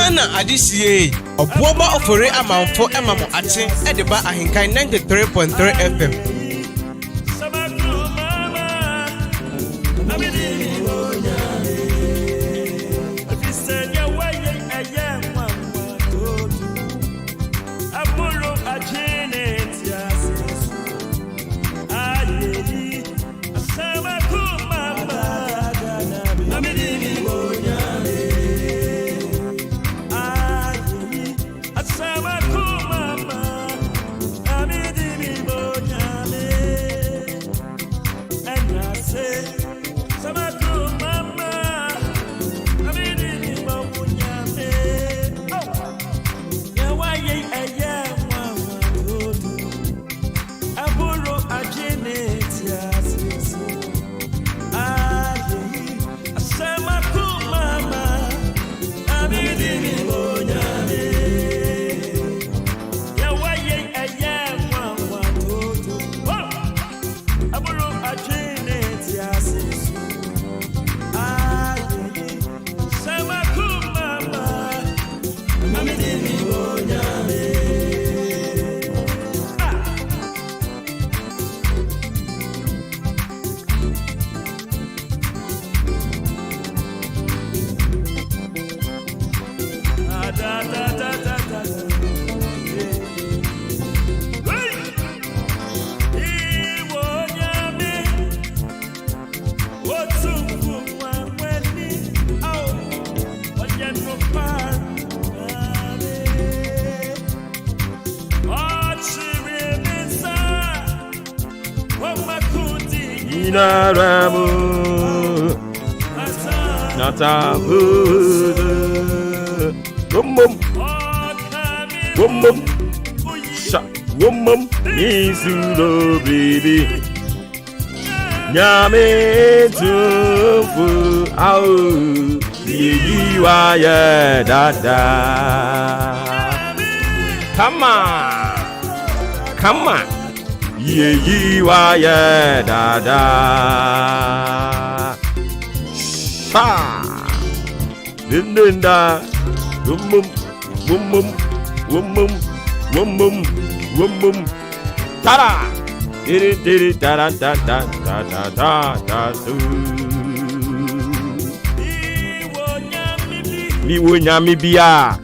Ghana Adisie Obuoba Ofori Amanfo Emamo Ache Edeba Ahinkai 93.3 FM. Natabu Wum Sha Wum Isuro baby Nyame tufu Au Yiwa ya dada Come on Yiwa ya dada Sha Dinda Wum Tara Tiri tara ta ta ta ta ta ta Ni wonyami bia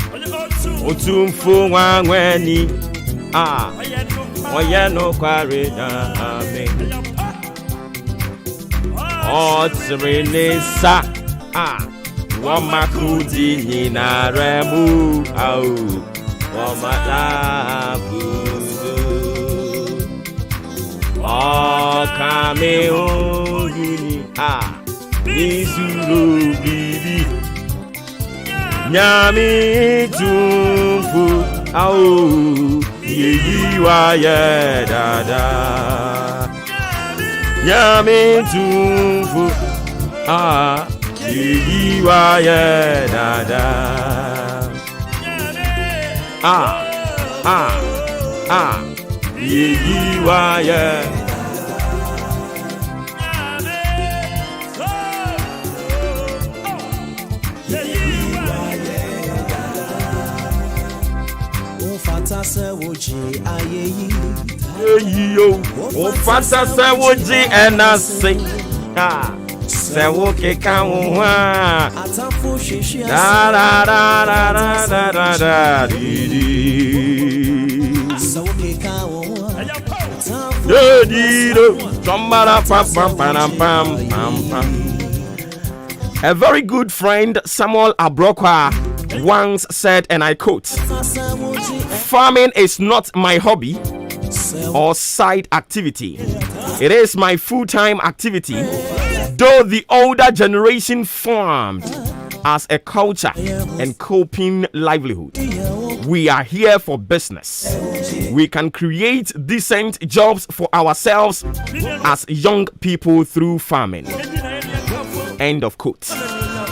Otumfo wanweni Oye no kware na ame Otrenesa Wamakudi nina remu au Wamatabudu Kame oyuni Nizuru bibi Nyami tumfu au Yeyiwa ye dada Nyami tumfu Yeyiwa ye dada Yeyiwa ye Ofata sewoji ayeyi Yo Ofata sewoji enase Sewo keka wa Atafu shishi da Sewo keka wa A very good friend, Samuel Abrokwa, once said, and I quote, "Farming is not my hobby or side activity. It is my full-time activity. Though the older generation farmed as a culture and coping livelihood, we are here for business. We can create decent jobs for ourselves as young people through farming." End of quote.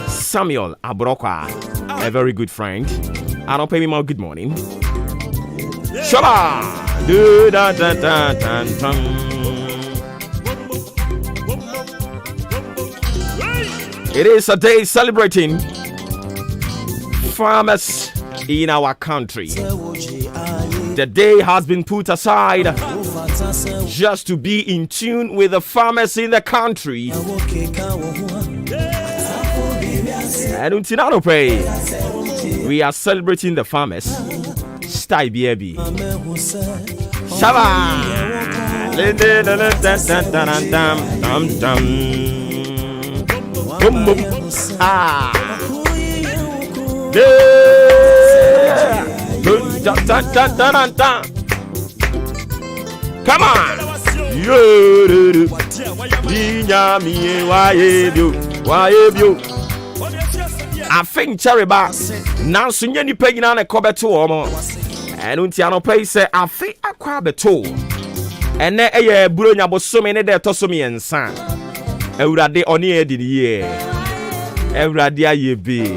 Samuel Abrokwa, a very good friend. I don't pay me more. Good morning. Shala! Do da da da da da. It is a day celebrating farmers in our country. The day has been put aside just to be in tune with the farmers in the country. And until pray, we are celebrating the farmers. Stay baby. Shaba. Ah. Come on. I think Cherryba now Sunya ni pegina na kobe to omo. And untiano pay say I think akwa beto. And na eye buro nya bosome ne de tosomi ensa. Ewurade oni e di ye. Ewurade aye be.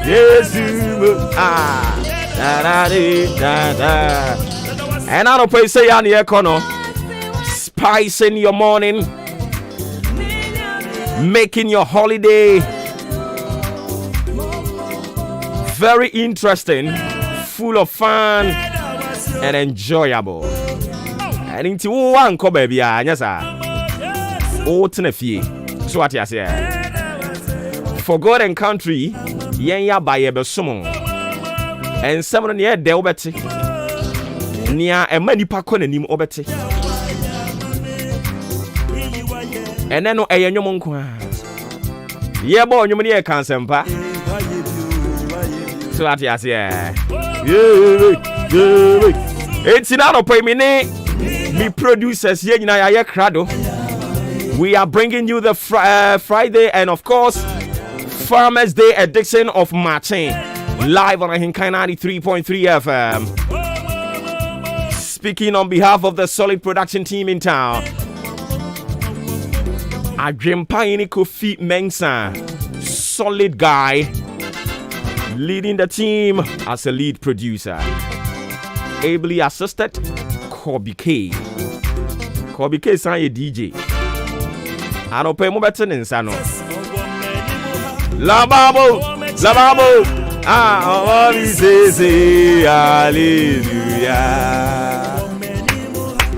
Yes, ah. And I don't pay say on the econo. Spicing your morning. Making your holiday very interesting, full of fun and enjoyable. And into one ko baby yes sir. O tenefie. So what you say? For God and country, yen ya ba ye besomo. And someone near de obeti. Nia e manipa ko nanim obeti. And then no enyom nko a. Ye bo nyom ne e kan sempa. So at ya say. Yeah. It's not a pay me producers ye nyina ya krado. We are bringing you the Friday and of course Farmers Day edition of Maakye live on Ahinkai 93.3 FM. Speaking on behalf of the solid production team in town, Adrempaini Kofi Mensah, solid guy, leading the team as a lead producer. Ably assisted, Kobe K. Kobe K is a DJ. I don't pay more better than Sano. Lababo, Lababo. Ah, oh, we say hallelujah.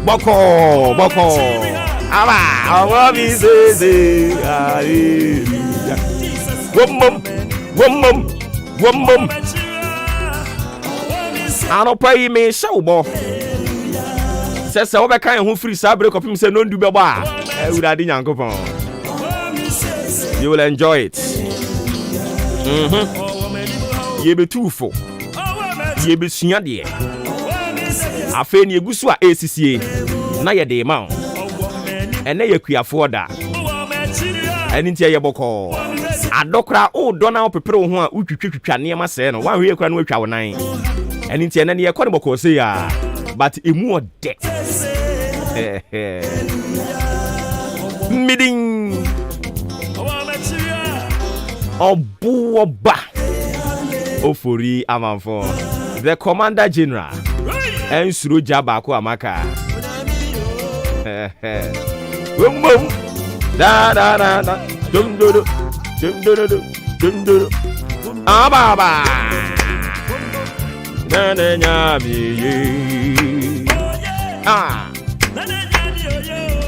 Boko, Boko. Ah, oh, we say hallelujah. Wum. I don't pay me so bo. Says over kind who free sabre of him say no do baba. You will enjoy it. Ye be too full. Ye be sinyade. Afen ye gusu a ACCA. Na ye de ma. Ene ye kuafo da. Eni ntia ye boko. Adokra o dona o pepere ho a utwitwitwa ne ma se no. Wan hwe kra no atwa wonan. Eni ntia ne ye kɔ ne boko se ya. But emu ode. Meeting Obuoba Ofori Amanfo, the Commander General, and Suru Jabako Amaka. Boom, da da da da, dum do, ababa. Ah,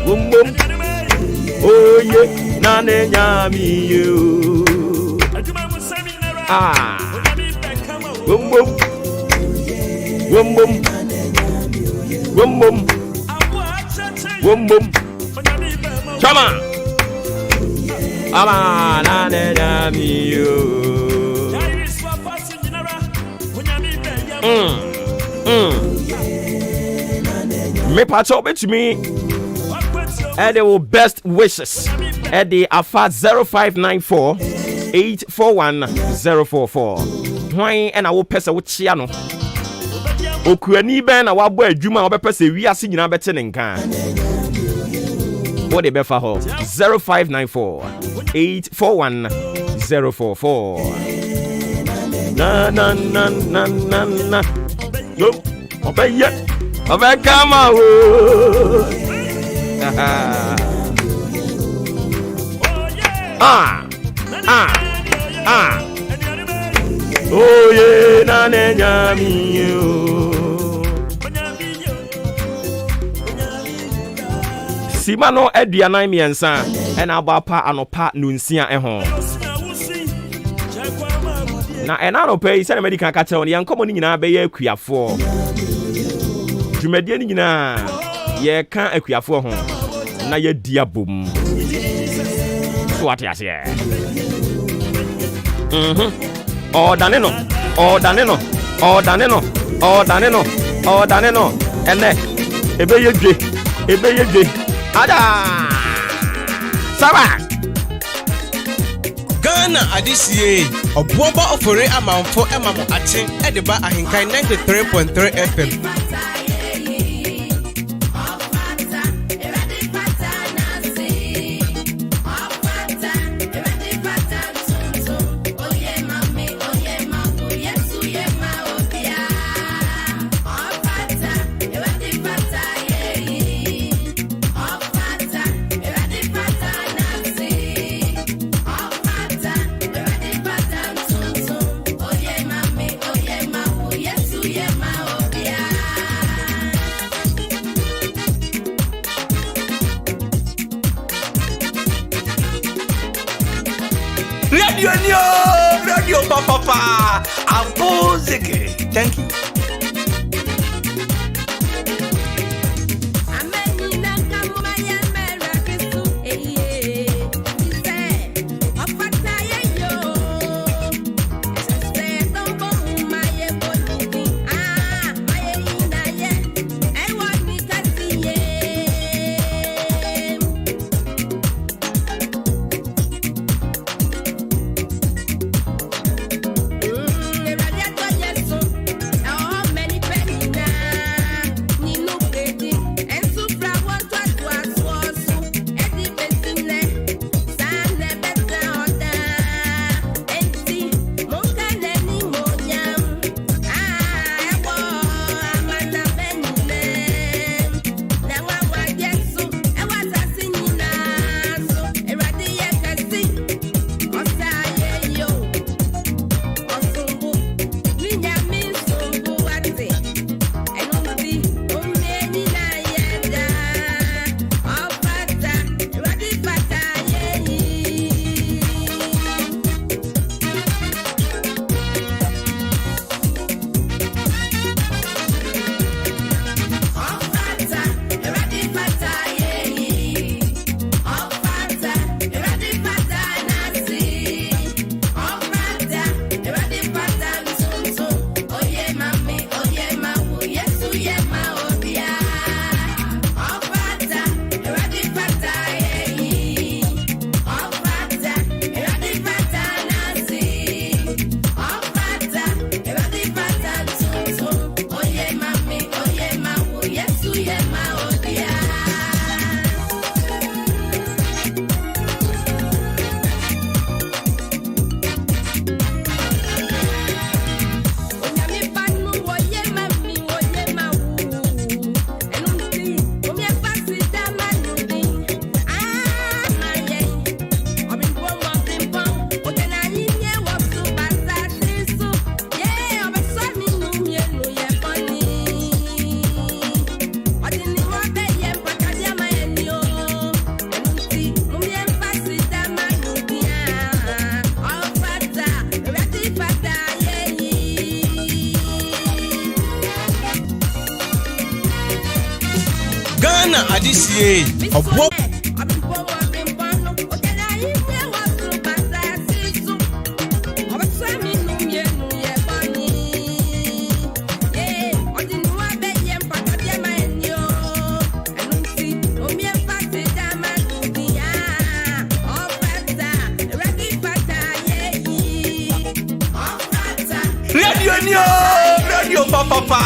boom, oh yeah, nane nyami you. Ah, boom, come on, ama nane nyami you. Me pacho bet me. And they will best wishes at the AFA 0594 841 044. Why and I will pass a chiano. Okuani ben a wabo adwuma obepese wiase nyina betene nka. What the befa ho 0594 841 044. Na yo obeye obekama wo. Ah. Oh yeah, na nyami yo. Simano Ediana miensa and abapa anopa nunsia eho. Na enano pay say medical catch on yan common nyina be ye akuafo. Dwumadie ni nyina ye kan akuafo ho na ye diabom. So what ya say? Oh daneno. Ene ebe ye dwe. Ada Saba Ghana adisiye Obuoba Ofori Amanfo emamo ache edeba ahinkai 93.3 FM. Radio Papa, Abozeke. Thank you. Ghana adisiye Obuoba Radio Papa,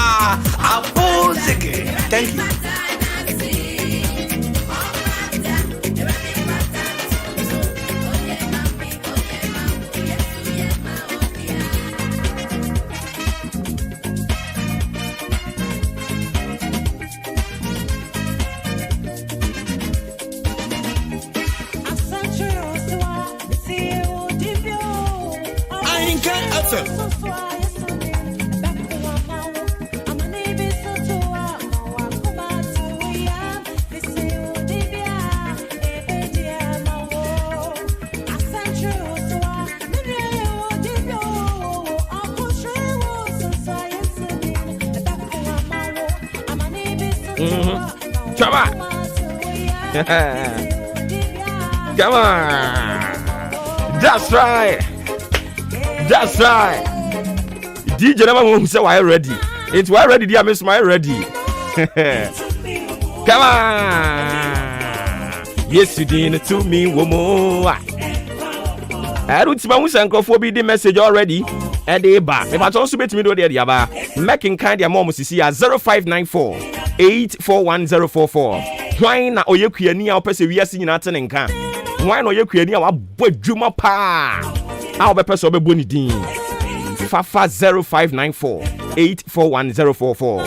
Abozeke. Thank you. Ahinkai FM. Come on. Come on. That's right. That's right. DJ never won't say why ready. It's why ready, dear Miss My ready. Come on. Yes, you did to me, woman. I don't see my uncle the message already. And they back. If I also bet me do the other, making kind of mom see at 0594 841044. Why na oyekuani a opese wiase nyina tene nka? Why na oyekuani a wabɔ dwuma pa? A obepɛ so obɛbɔ ni din. Fafa 0594 841044.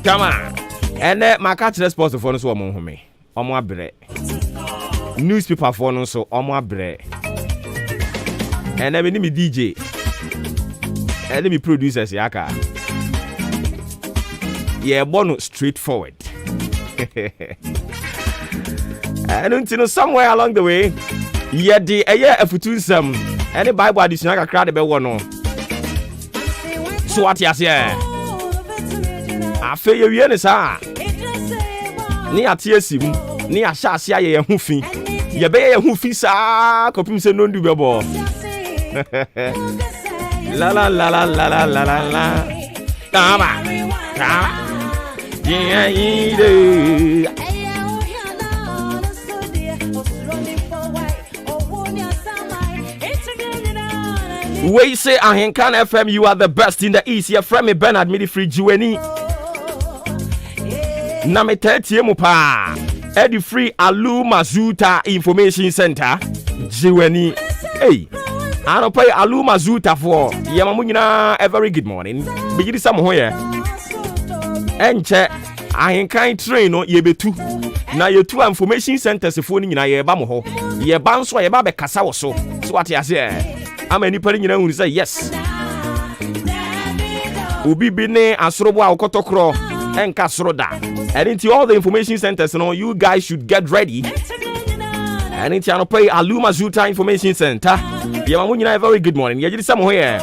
Come on. And my catch response for no so omo home. Omo abre. Newspaper for no so omo abre. And then me DJ. And me producers yaka. Yeah, bono straightforward. I don't know somewhere along the way. Yeah, the a futu some any Bible edition I crowd be one. So what you say? I feel you yen sa. Ni atiesim, ni ahyasia ye hufin. Ye be ye hufin sa, kopim se no ndu bebo. La la la la la la la la. Tama. Tama. Yeah, we say Ahinkan FM, you are the best in the East. Your friend me Bernard Midi Free Jueni. Na me tete mu pa. Eddie Free Alu Mazuta Information Center. Jueni. Hey. I don't pay Alu Mazuta for. Yamamunina a very good morning. Begin some here. Enche Ahinkan train no ye betu. Na ye two information centers phone nyina ye ba mo ho. Ye ban so ye ba be kasa wo so. So what you say? Am anybody nyina hu say yes. Obi bi ne asorobo a okotokro enka soroda. And into all the information centers, you guys should get ready. And into an pay Aluma Zuta Information Center. Yamamunina a very good morning. Ye did some here.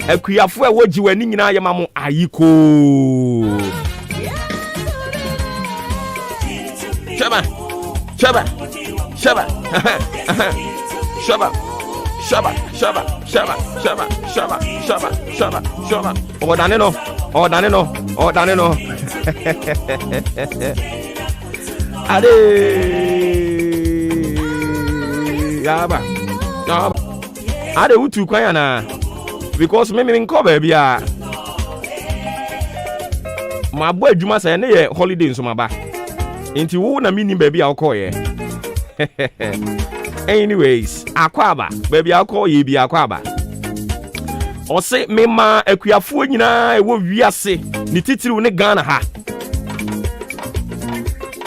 Ekuyafu wo jiweni nyina yamamu ayiko. Shaba. Shaba. Shaba. Shaba. Shaba. Shaba. Shaba. Shaba. Shaba. Shaba. Shaba. Shaba. Oh daneno. Oh daneno. Oh daneno. Ade. Yaba. Yaba. Ade utu kwanya na. Because me nko baby a ma bo adwuma say na ye holiday nso maba enti wo na mini baby a okoye. Anyways akwaba baby a okoye bi akwaba o se me ma akuafo nyina e wo wiase ni titiriw ne Ghana ha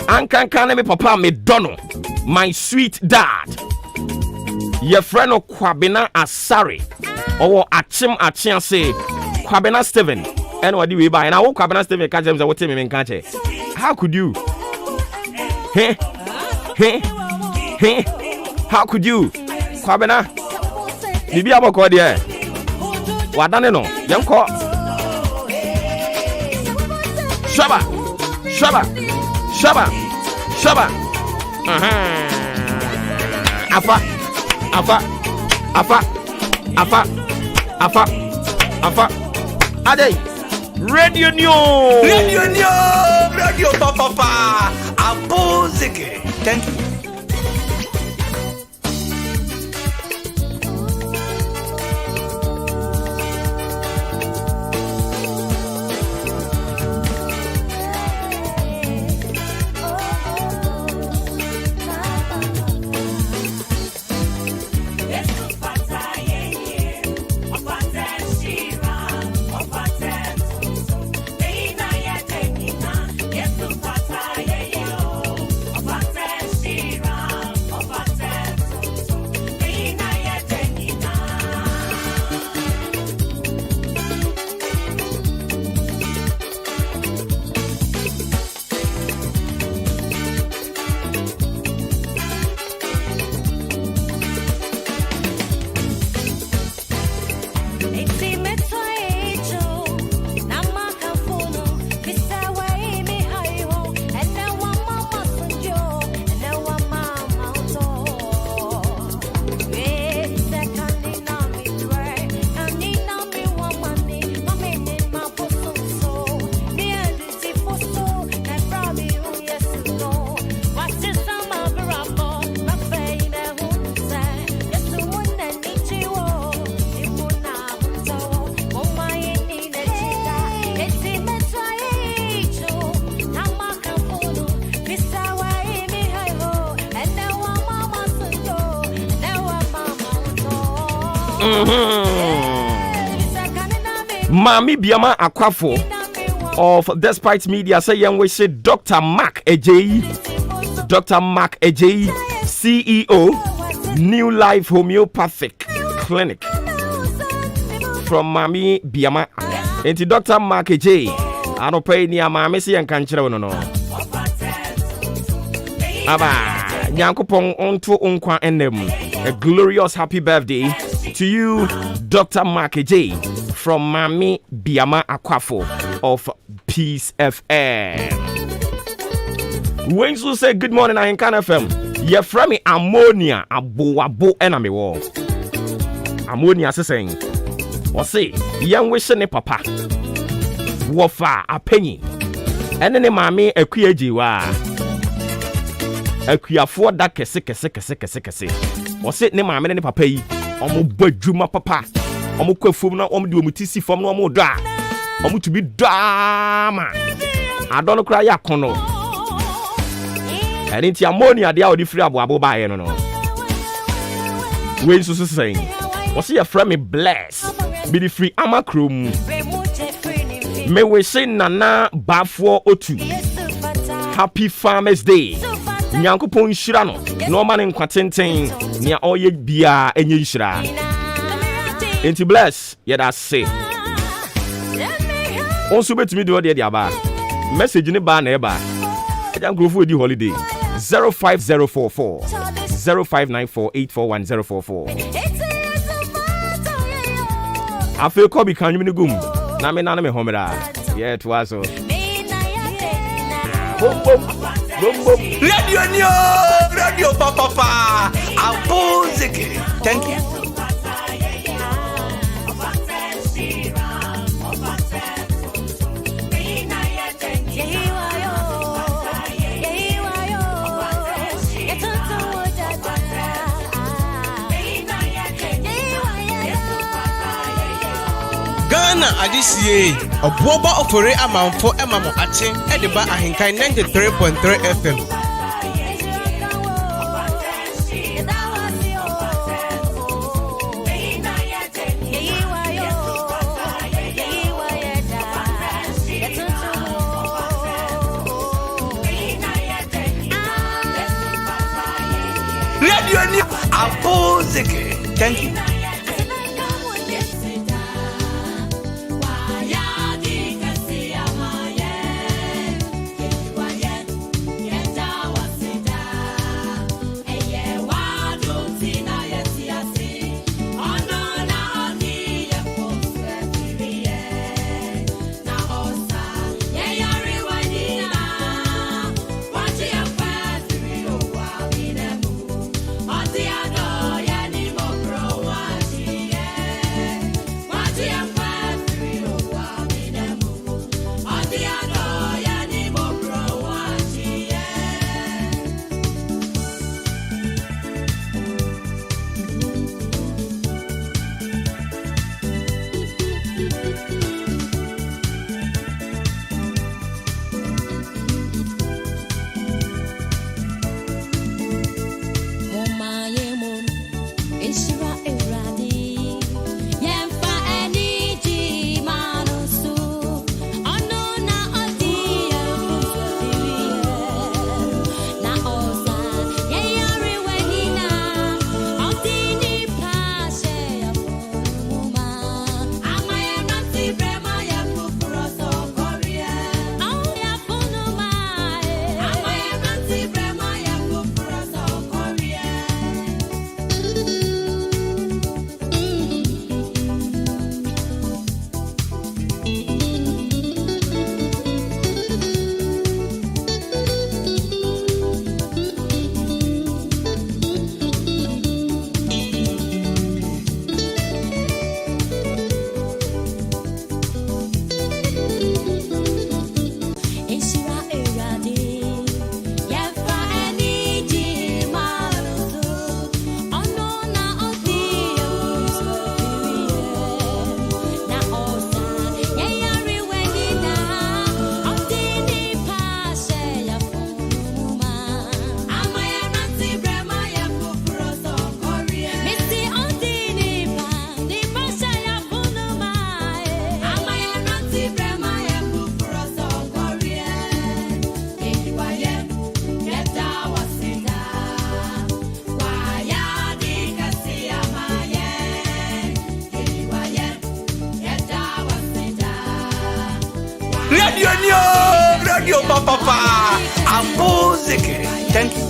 ankankan na me papa me dono my sweet dad ye friend of Kwabena Asare. Owo achim say Kwabena Steven and what do we buy? And I want Kwabena Steven catch them what me catch. How could you? Hey. How could you? Kwabena Bibi aboko there. Wadane no. Yanko. Shaba. Afa. Ade. Radio Papa. Abozeke. Thank you. Mami Biama Akwafo of Despite Media say young we say Dr. Mark Ejeyi. Dr. Mark Ejeyi, CEO, New Life Homeopathic Clinic from Mami Biama. Enti Dr. Mark Ejeyi. I don't pay near Mami si and can't no. Aba, Nyankopon onto unkwa enem. A glorious happy birthday to you, Dr. Mark Ejeyi from Mami Biama Akwafo of Peace FM. When you say good morning, I can FM. You're from me ammonia, abo enemy war. Ammonia saying, or say, young wishing papa. Wafa a penny. And then mammy a queer jiwa. A queer for that kese. Or say, ne mammy and papa. Omo bajuma papa. Omo kwefumna omo do mutisi from no more da. Omo to be dama. I don't cry ya kono. And it's ammonia the out the free abo by no. When so saying, was he a friend bless? Be the free amakrum. Me we say nana bafo otu. Happy Farmers Day. Nyankopon nhyira no. No man nkwatenten nia oye bia enye nhyira. Enti bless ye da say. Onso betumi do de aba. Message ni ba na e ba. Ejan grofo di holiday 05044 0594841044. I feel Kobe can you gum. Na me na me homera. Yeah, it was so. Boom. Radio papa. Abuziki. Thank you. Ghana adisiye Obuoba Ofori Amanfo emamo ache ediba ahinkan 93.3 FM. Radio Abuziki. Thank you. Radio Papa. Music. Thank you.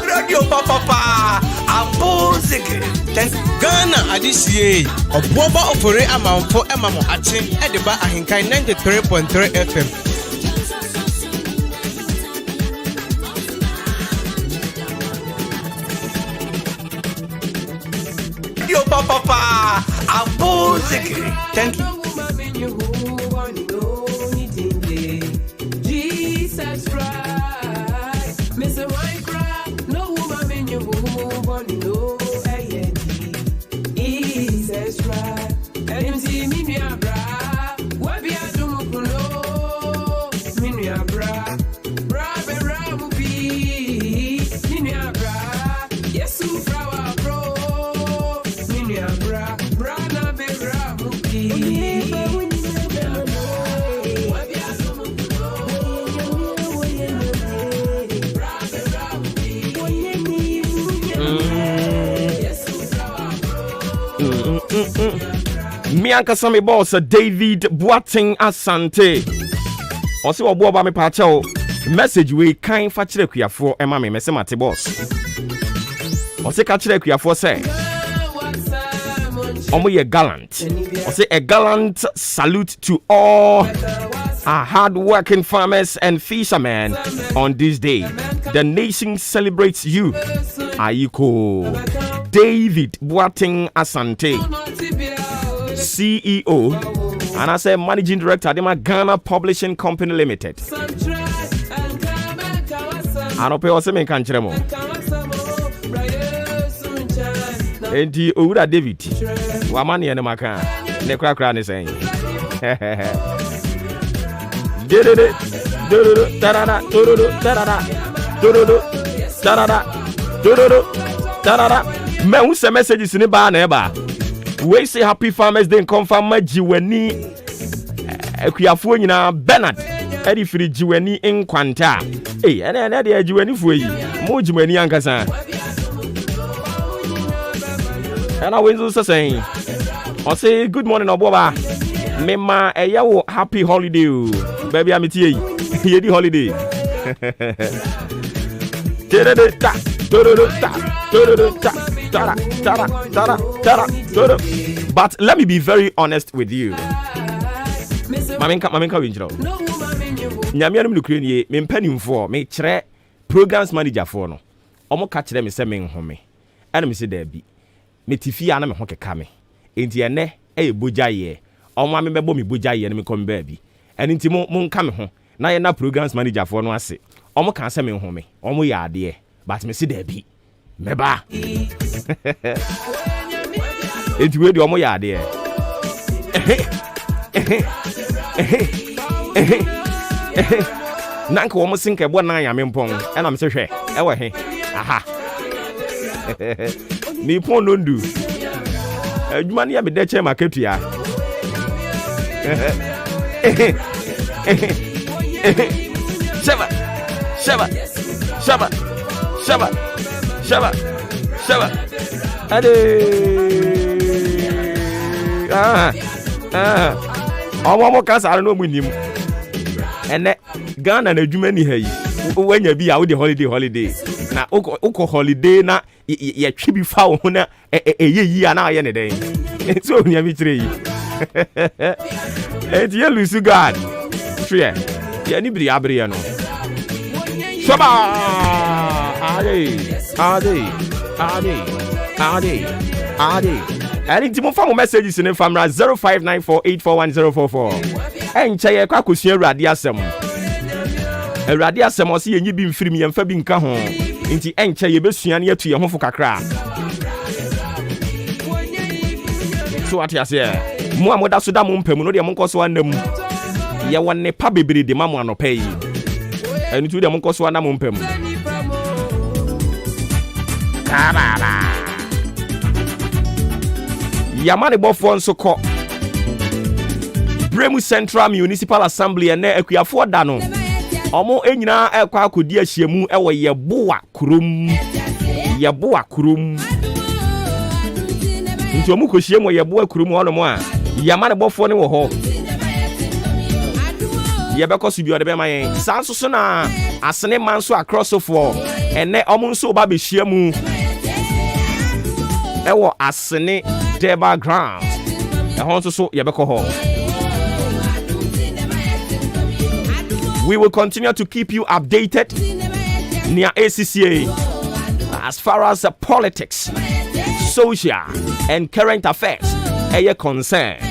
Radio Papa. Music. Ghana Adisie. Obuoba Ofori Amanfo Emamo Ache. Ediba Ahinkai 93.3 FM. Radio Papa. Music. Thank you. Jesus Christ, Mr. White Cry, no woman in your body, no, Jesus Christ, and you see me, bra, what be a dumukulo, Minia bra, Ramupi, Minia bra, yes, flower bro, Minia bra, Brana be Ramupi. Me ankasa me boss David Boateng Asante. Ose Obuoba me pacha message we kan fa kire kuafo ema me mese mate boss. Ose ka kire kuafo say omo ye gallant. Ose a gallant salute to all our hard-working farmers and fishermen on this day. The nation celebrates you. Ayiko David Boateng Asante, CEO and I say Managing Director of the Ghana Publishing Company Limited. I don't pay also me country mo. Enti Owura David, wamani ene maka ne kra ne saying. Me who say messages in ba na ba. We say happy farmers day confirm jiweni akuafo nyina Bernard edi firi jiweni nkwanta. Ene de jiweni fo yi. Mo jiweni ankasa. And I was saying, I say good morning Obuoba. Me ma eyawo happy holiday. Baby I'm here. Here the holiday. But let me be very honest with you. Mamenka winjro. Nyame anum nukure nie me mpanimfo me kire programs manager for no. Omo ka kire me se me nhome. Ana me se da bi. Me tifia na me ho keka me. Enti ene bojaye. Omo ame bebo me bojaye na me kom ba bi. Eni nti mo nka me ho. Na ye na programs manager for no ase. Omo kan se me nhome. Omo ya ade but me se da bi. Meba. Enti we di omo ya ade nanka wo mo sinke bo na ya me mpon e na me se hwe e wo he aha ni pon no ndu adwuma ne ya me de che marketua shaba ade omo kasa no munim ene Ghana na adwuma ni ha yi wanya bi a wo de holiday na uko holiday na ye twi bi fa wo na eyi ana aye ne den so nya bi kire yi et ye lusu god hwe ye ni biri abre no soba ade and intimo fa messages in famra 0594841044 enche ye kwa kosua awurade asem o se yenyi bi mfirim ye mfa bi nka ho nti enche ye besua ne atu ye ho fo kakra so atiase mo amoda so da mo mpam no de mo nkoso anam ye wonne pa bebere de mamo anopa yi enu tu de mo nkoso anam mpam Yamane bofo nso ko Bremu Central Municipal Assembly ene akuafo da no omo enyina ekwa akodi ahyiamu ewo yeboa kurum nti omu kohyiamu yeboa kurum hono mo a Yamane bofo ne wo ho yebeko so bi ode be mayen sanso so na asene manso across for ene omo nso ba be hyiamu ewo asene Deba ground. So we will continue to keep you updated near ACCA as far as the politics, social and current affairs are concerned.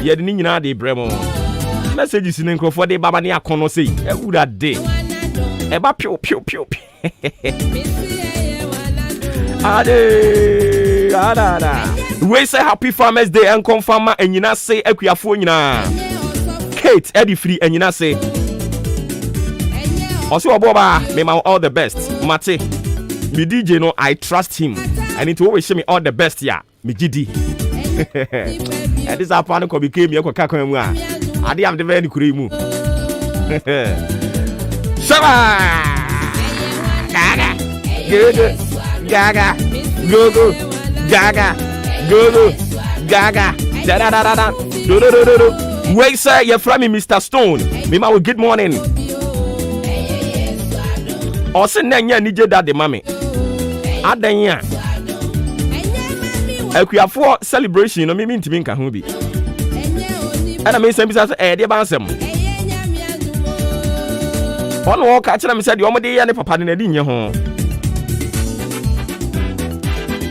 Yet nina de bremo messages in for the baba ni akono say e would day eba pio we say happy farmers day and confirm and you say akuafo nyina Kate Eddie free and you say also Obuoba me all the best Mate me DJ no I trust him and it always show me all the best ya me GD and this apano ko became me ko kakon mu a ade am de very kure mu Shaba Gaga Go Gaga Wait, sir, you're from me, Mr. Stone. Mima, well, good morning. Also, Nanya Nije Daddy Mammy. Adanya. For celebration, no mean to me, Kahubi. And I mean, some people say, dear Bansam. One walk, catch them said, you're my day and papa in a dinner home.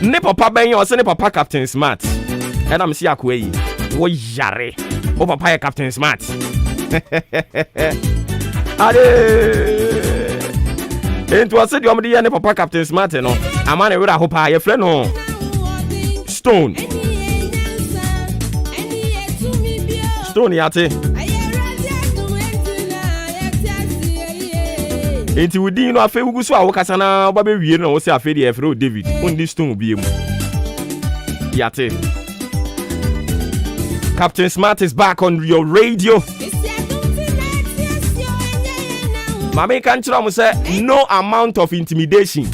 Nipper Papa, or Senna Papa Captain Smart. And I'm Siakwe. Oh, Yare. Oh, Papa Captain Smart. It was said, you're my day and Papa Captain Smart. No, I'm on a good hope I have friend. Stone yate. Enti we din no afa wugu so awokasa na ba be wie no wo se afa de efro David on this stone bi emu yate. Captain Smart is back on your radio. Mama can tell me say no amount of intimidation.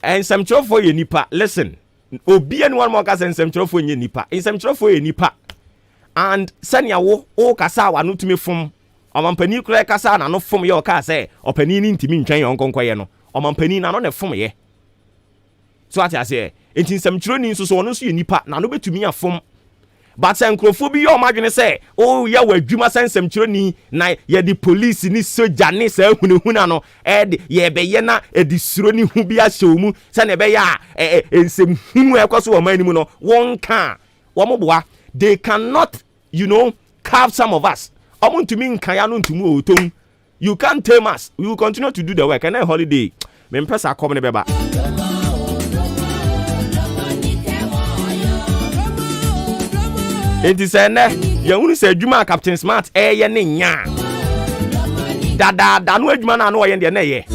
And some trouble for you nipa. Listen, obi and one more case and some trouble for you nipa. In some trouble for you nipa. And sanya wo o kasa wa no tumi fom. Omampani kura kasa na no fom ye o ka say opani ni ntimi ntwan ye onkonkwaye no. Omampani na no ne fom ye. So ati ase enti some trouble ni so so no so ye nipa na no betumi afom. But say nkrofo bi ye o madwene say o ye wa adwuma sensem chiro ni na ye di police ni soja ni say hunehuna no ye be ye na edisuro ni hu bi ahye mu say na be ya ensem hunu ekoso o manimu no won ka wo moboa. They cannot, carve some of us. You can't tame us. We will continue to do the work. And then holiday, me mpesa come beba. Enti say ne, ye hunu say adwuma Captain Smart ye ne nya. Da no adwuma na no ye de na ye.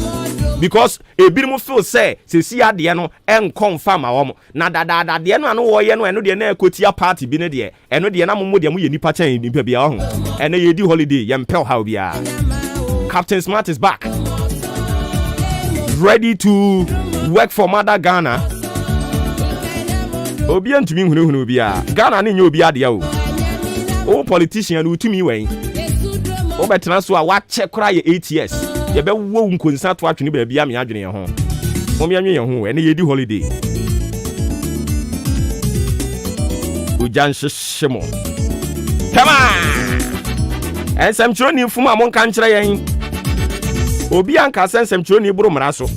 Because ebirim feel say sesi ade no en confirm awom na da de no wo ye no eno de na ekotia party bi ne de eno de na momo de mo ye nipa chan nipa bia ho eno ye di holiday ye mpel how bia. Captain Smart is back, ready to work for Mother Ghana. Obi antumi hunu bia Ghana ne nya obi ade o politician utumi wen o betena so a wa che kra ye 8 years ye be wo nkonsa to atwene ba bia me adwene ye ho mo me anwe ye ho ene ye di holiday ujan shemo tama ensem chiro ni fuma mo nka nkyere yen obi anka sensem chiro ni buru mra so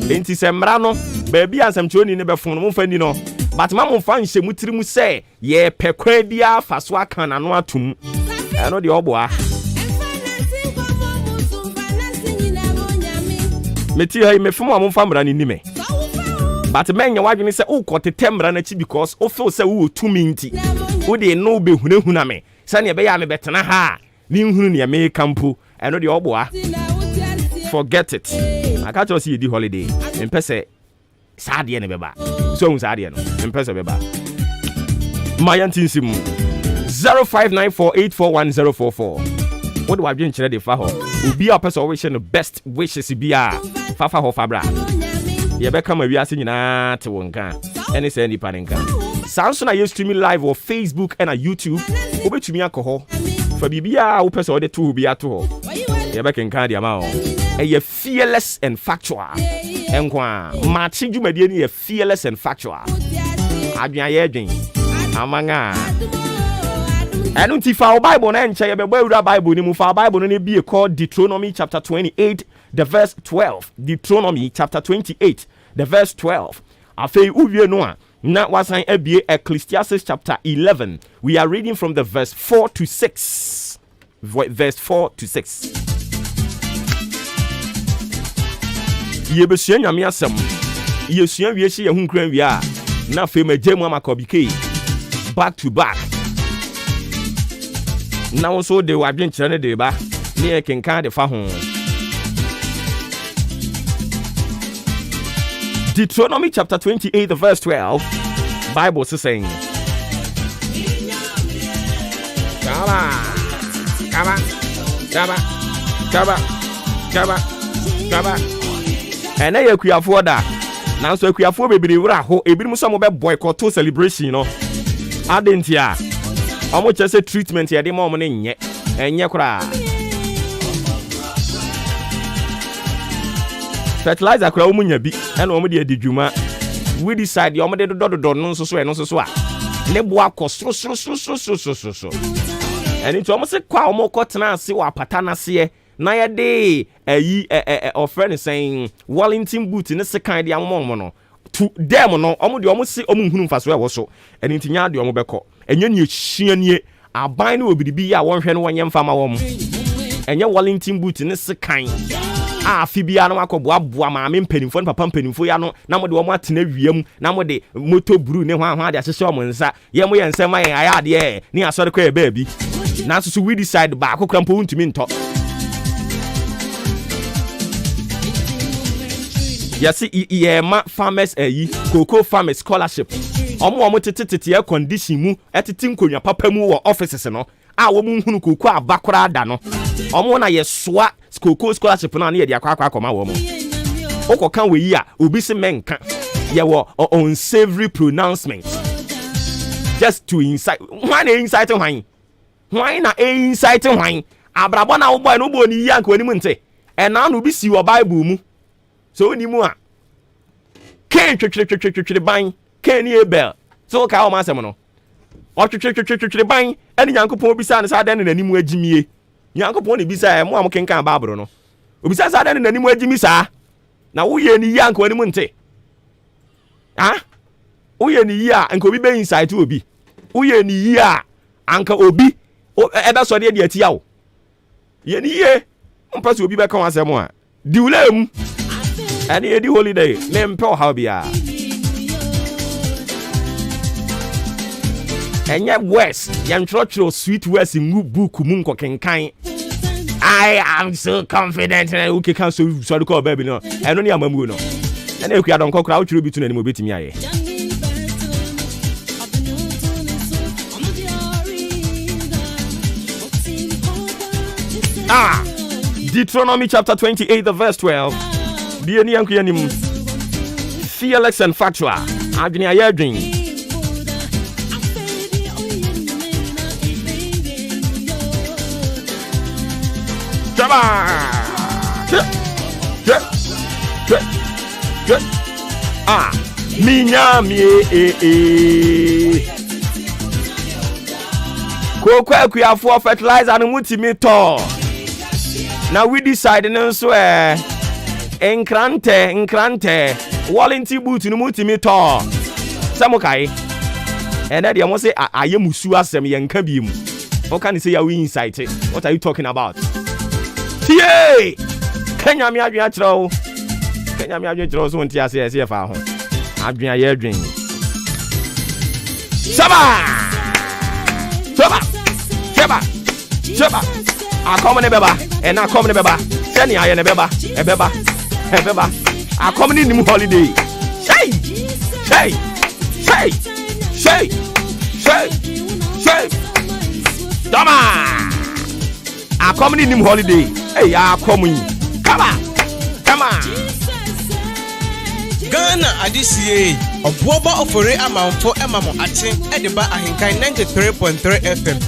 enti se mra no ba bia ensem chiro ni ne be fun mo fa ni no but ma mo fa nhye mutiri mu se ye pekwa bia faso aka na no atum eno de oboa meti ha me fom amon famra ni nime but menya wadwene se o kotete mra na chi because o feel se wo tumi nti wo de no be hunahuna me se ne be ya me betena ha ni hunu ne me kampo eno de oboa forget it aka cho si di holiday mpese saade ne beba so un saade no mpese beba mayantinsim 0594841044 what do I been chere de fa ho obi a person wish the best wishes bia fafa ho fabra ye be kama wi ase nyina te wonka ene se ni panenka Samsung are streaming live on Facebook and on YouTube obetumi akoho fa bibia wo person de to bia to ho ye be kenka dia ma ho ye fearless and factual enkwa machi dwumadie ni ye fearless and factual adwan ye adwen amanga and until our Bible and check the Bible ni mu for Bible ni be called Deuteronomy chapter 28 the verse 12. Deuteronomy chapter 28 the verse 12. Afei uwie no a na wasan ebie Ecclesiastes chapter 11. We are reading from the verse 4 to 6. Verse 4 to 6. Yebesua nyame asem. Yesua wie hye ye hu nkran wie a na afei magye mu amakobike back to back. Now so they were being channel de ba near King Card fa ho. Deuteronomy chapter 28 the verse 12 Bible is saying Kaba and na yakuafo da now so yakuafo bebre wura ho ebirim so mo be boycott celebration no Adentia. Omo chese treatment ya de ma omo ne nye. Enye kura. Fertilizer kura omo nya bi. Ena omo de adidwuma. We decide omo de dododo no so a. Ne boa kɔ so. Eni to omo se kwa omo kɔtena ase wa pata na se na ye de offer ne saying Wellington boot ne se kan de ammo no. To them no omo de omo se omo hunu mfaso e wo so. Eni ntinya de omo bɛkɔ. Enye ne ehyianie aban ne obidibi ya wonhwɛ no wonye mfama wo mo. Enye Wellington boot ne se kan. Fibia no akɔboaboa maame mpanimfo ne papa mpanimfo ya no na mo de omo atena wiam na mo de moto bru ne hwan de ahyehye omo nsa ye mo ye nsɛm ayen ayade ye ne asɔre kɔ ye baabi na so we decide ba akokra mpo ntumi ntɔ yasi ma farmers cocoa farmers scholarship omo tete air condition mu etete nkonwa papa mu wo offices no wo mu hunu cocoa abakora da no omo na ye soa cocoa scholarship na ye de akwa ma wo mo okoka we yi a obi se menka ye wo unsavory pronouncement just to incite why na incite hwan abrabo na wo boy no bo ni yi anka wani mu nte na no bi si wo bible mu so ni mu a ken twetwetwetwetwe ban ken ni ebel so ka o ma asem no o twetwetwetwetwe ban eni Nyankopon bisa ne sa dan na nimu agimie Nyankopon ne bisa mo am kenkan bible no obisa sa dan na nimu agimi sa na wo ye ni yi anka wani mu nte wo ye ni yi a anka obi be insight obi wo ye ni yi a anka obi ebe so de atia wo ye ni ye mpase obi be kan asem a diulem ani edi holiday me mpe how bia enye west yantrotro sweet west ngu book mu nkokenkan I am so confident na uke kan so call baby no eno ni amamu no ena ekua don kokra utro bi tu na ni mo betimi aye Deuteronomy chapter 28 the verse 12 die ni yanku yanim fearless and factual adwene ayadwen Jaba minya koko akuafo fertilizer no mutimi to na we decide no so enkrante Wellington boot no mutimi to samukai ene de mo say ayemusu asem yenka biem o kan say ya we insight what are you talking about tie Kenya mi adwen achiro so ntia ase fa ho adwen aye adwen saba akom ne beba ena akom ne beba seni aye ne beba ebeba akom ni nim holiday say dama akom ni nim holiday hey akom yi come on Ghana adisiye Obuoba Ofori Amanfo emamo ache ediba ahinkai 93.3 FM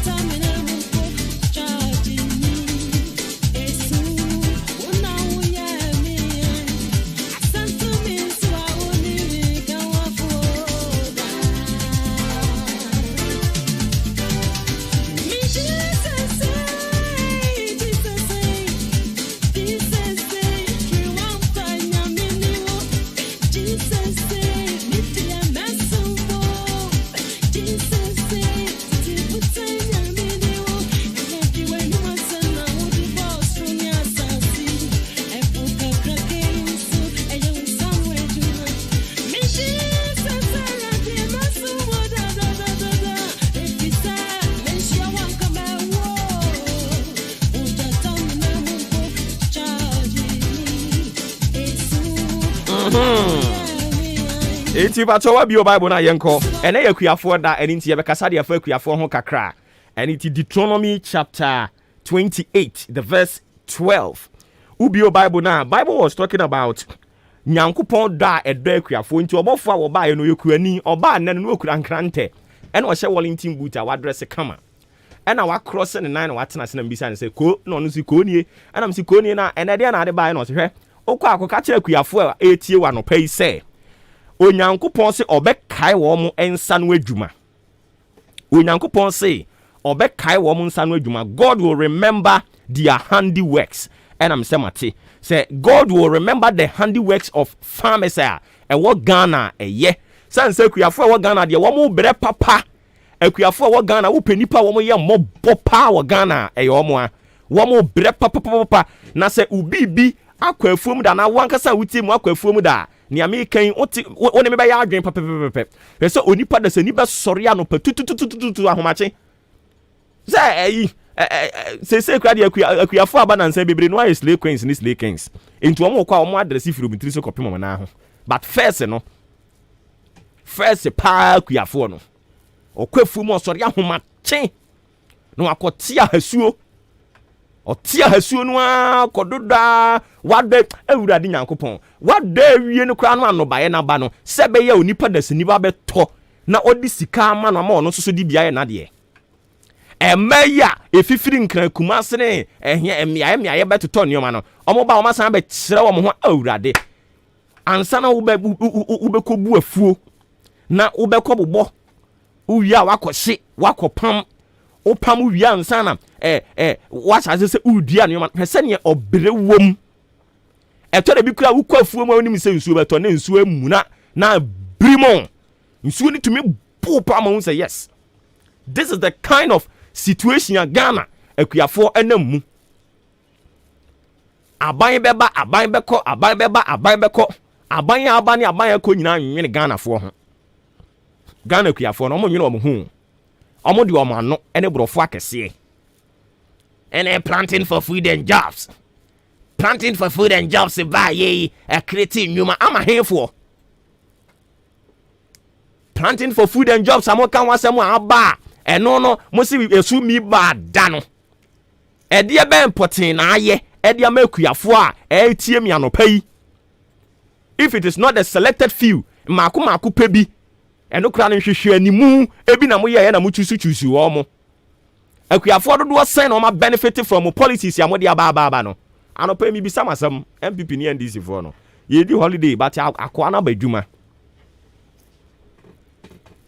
Eti bachowa bio Bible na yenko ene yakuafo da ene nti yebekasa de afa akuafo ho kakra ene ti Deuteronomy chapter 28 the verse 12 ubio Bible na Bible was talking about Nyankopon da edo akuafo nti obofo a wo ba ye no yekuani oba nne no okura nkrante ɛna ɔhyɛ Wellington boot a wadress kama ɛna wakross ne nan na watena se na mbisa ne sɛ ko na ɔno si ko nie ɛna msi ko nie na ɛna deɛ na ade bae na ɔhwɛ okɔ akɔka kyerɛ akuafo a etie wa no pɛ yi sɛ onyankopɔn se ɔbɛkae wɔ mo nsa no adwuma onyankopɔn se ɔbɛkae wɔ mo nsa no adwuma God will remember their handiworks and I'm saying say God will remember the handiworks of farmers a ɛwɔ Ghana ɛyɛ san sɛ akuafo a ɛwɔ Ghana deɛ wɔn mo brɛ papa akuafo a ɛwɔ Ghana wo pɛ nipa wɔn yɛ mmɔbɔ pa wɔ Ghana ɛyɛ wɔn a wɔn mo brɛ papa na sɛ ubibi akɔ afuom da na wankasa wutie mu akɔ afuom da ni American wo ne me bɛyɛ adwen pɛpɛpɛpɛ sɛ onipa da sɛ ni bɛ sɔre ano pɛ tututututu ahomakye sɛ ɛyi sɛ kra de akuafo aba na nsa bebre no ayɛ slay queens ni slay kings enti wɔn kɔ a wɔn address fi robitri so kɔpem wɔn na ho but first pa akuafo no ɔkɔ afuom ɔsɔre ahomakye na wakɔte ahasuo ɔte ahasuo no a kɔdoda wada awurade nyankopɔn wada wie no kra no anobaeɛ na ba no sɛ bɛyɛ onipa da sani ba bɛtɔ na ɔde sika ama no ama ɔno nso so di biaɛ na deɛ ɛmɛya efifiri nkran kuma sene ɛhia ɛmiaɛ bɛtotɔ nneɛma no ɔmo ba ɔmo san bɛkyerɛ wɔn ho awurade ansa na wobɛkɔbu afuo na wobɛkɔ bobɔ uwie a wakɔ pam opam uwie ansa na wahyase sɛ udua nneɛma hwɛ sɛ ne ɔbrɛ wom ɛtɔ da bi kura wokɔ afuo mu a wonim sɛ nsuo bɛtɔ na nsuo amu na brimon nsuo ne tumi bo pa ma wo sɛ yes this is the kind of situation a Ghana akuafo ɛnam mu aban bɛba aban bɛkɔ aban aba ne aban akɔ nyinaa nwene Ghanafoɔ ho Ghana akuafo no ɔmo nwene ɔmo ho ɔmo de ɔmo ano ɛne borɔfo akɛseɛ ɛne planting for food and jobs ba ye creating nyuma ama hefo planting for food and jobs amo kan wasɛm aba ɛno no mo si esu mi ba da no ɛde ɛbɛn pɔten na ayɛ ɛde ama akuafo a ɛtie mi anopa yi if it is not the selected few mako pɛ bi ɛno kra no hwehwɛ animu ebi na mo yɛ na mo chusu wɔ mo akuafo dodoɔ sɛn na ɔma benefit from policies ya mo de aba no anopa mi bi samasam MPP ni NDC for no ye di holiday but akɔ na ba dwuma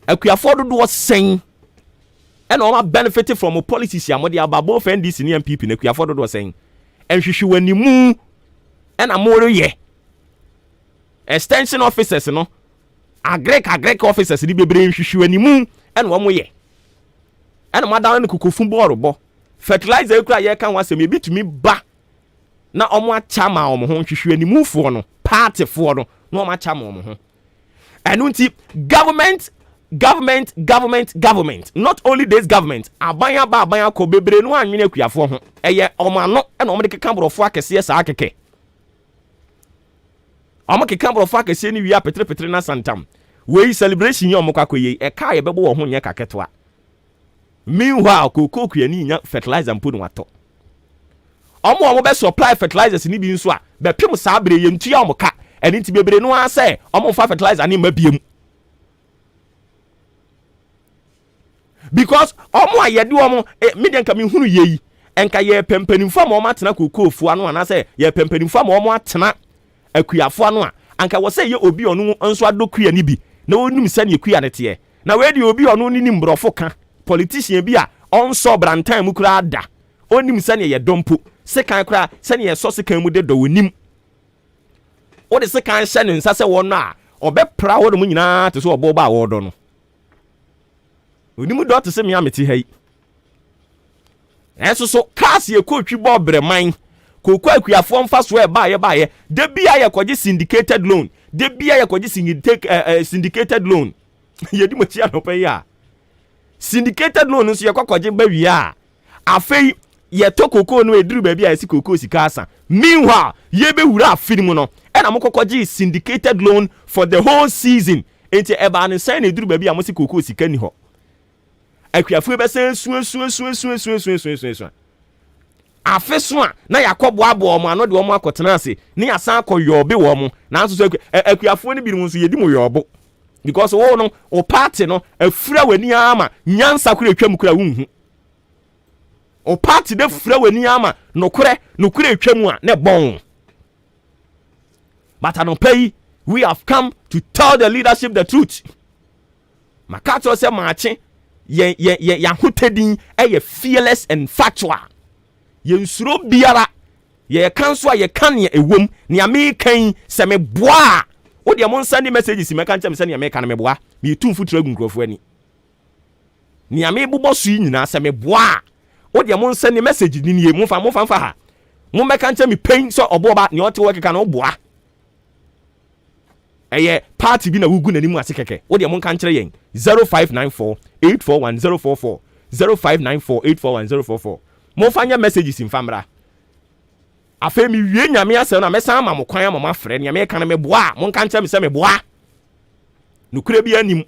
akuafo dodoɔ sɛn ɛna ɔma benefit from policies ya mo de aba both NDC ni MPP na akuafo dodoɔ sɛn ɛhwehwɛ animu ɛna mo reyɛ extension officers no agrek officers di bebre nhwehwɛ animu ɛna wɔn yɛ ɛna madan no kokofun bɔɔlo bɔ fertilizer ekura yɛ kan wasɛm ebi tumi ba na ɔmo achama ɔmo ho nhwehwɛ animufoɔ no partyfoɔ no na ɔmo achama ɔmo ho ɛno nti government not only this government aban akɔ bebre no anwene akuafoɔ ho ɛyɛ ɔmo ano ɛna ɔmo de keka borɔfo akɛseɛ saa kɛkɛ ɔmo keka borɔfo akɛseɛ ni wia petre na santam wei celebration yɛ ɔmo kakɔ yɛ ɛka yɛ bɛbɔ wɔ ho nyɛ kakɛtoa meanwhile koko kuani nya fertilizer mpo no watɔ ɔmo bɛ supply fertilizers ni bi nso a bɛpem saa bere yɛ ntua ɔmo ka ɛne nti bebre no a sɛ ɔmo fa fertilizer ne ma biem because ɔmo a yɛde ɔmo media nka me hunu yɛ yi enka yɛ pempanimfo ma ɔmo atena kokofo ano ana sɛ yɛ pempanimfo ma ɔmo atena akuafo ano a anka wɔ sɛ yɛ obi ɔno nso adokua ni bi na onum sɛ ne akua ne teɛ na we de obi ɔno ni nimbrɔfo ka politician bi a ɔnsɔ brantan mu kura da onim sɛ ne yɛ dompo sekan kura sɛ ne yɛ sɔ sekan mu de do onim o de sekan hyɛ ne nsa sɛ wɔn a ɔbɛpra wɔn mu nyinaa te so ɔbɔ ba wɔdɔ no onim dɔ te sɛ me ameti ha yi ɛso so cars yɛ kotwi bɔ breman kokɔ akuafo mfa so ɛbaayɛ de bia yɛ kɔgye syndicated loan de bia yɛ kɔgye syndicated loan yɛdi mo tia no pa yi a syndicated loan nso yɛ kɔkɔgye ba wi a afei yɛ to kokɔ no eduru ba bi a yɛ si kokɔ sika asa meanwhile yɛ be wura afiri mu no ɛna mo kɔkɔgye syndicated loan for the whole season enti ɛba ne sɛn na eduru ba bi a mo si kokɔ sika ni hɔ akuafo bɛ sɛ suo afeso a na yakɔboaboa ɔmo ano de ɔmo akɔtena ase ne yasan akɔ yɔbe wɔ mo nanso so akuafo ne bi nso yedi mo yɔbo because wo no o party no afura wani ama nyansa kura atwam kura wunhu o party de fura wani ama nokure atwam a ne bon. But anopay we have come to tell the leadership the truth. Makato say Maakye ye hotedin fearless and factual. Ye nsuro biara ye kanso ye kan ye ewom ne amekan se me boa. O de mon send messages me kan chem se ne amekan me boa. Me tumfu tragu nkrofo ani. Ne ame bobɔ so nyina se me boa. O de mon send message ni ye mo fa ha. Mo me kan chem me pain so oboba ne ote wo keka no boa. Eye party bi na wugu nanimu ase keke. Wo de mon kan kire yen 0594 841044 0594 841044. Mo fanya messages in famra. Afa mi wie nyame ase na mesan ma mo kwan ama mafre nyame kan me boa. Mon kan kire me se me boa. Nukure bi anim.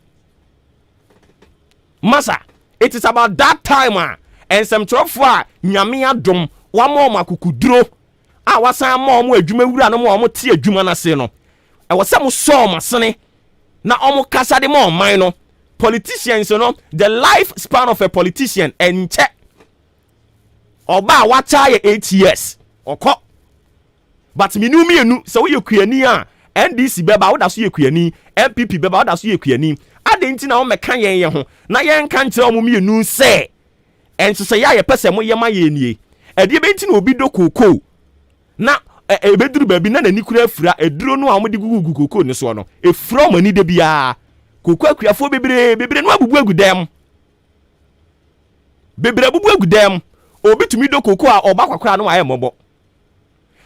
Masa, it is about that time and some trofo a nyame adom wa mo makukuduro a wasan mo adwuma wura no mo te adwuma na se no. I was some saw my sonny. Now almost kasa de more minor politicians, you know, the lifespan of a politician and check. Oba what 8 years or co. But me nu so you queenia NDC beba what as you queenie MPP beba what as you queenie. I didn't know me can ye ho. Na yen kan tell me nu say. And so say ya person mo ye ma ye nie. E de benti na obi do koko. Na ebeduru baby na nani kura afura eduro no amode gugu koko ne so no efura mani de bia koko akuafo bebre no abubu agudam bebre abubu agudam obi tumi do koko a oba kwakra no aye mobo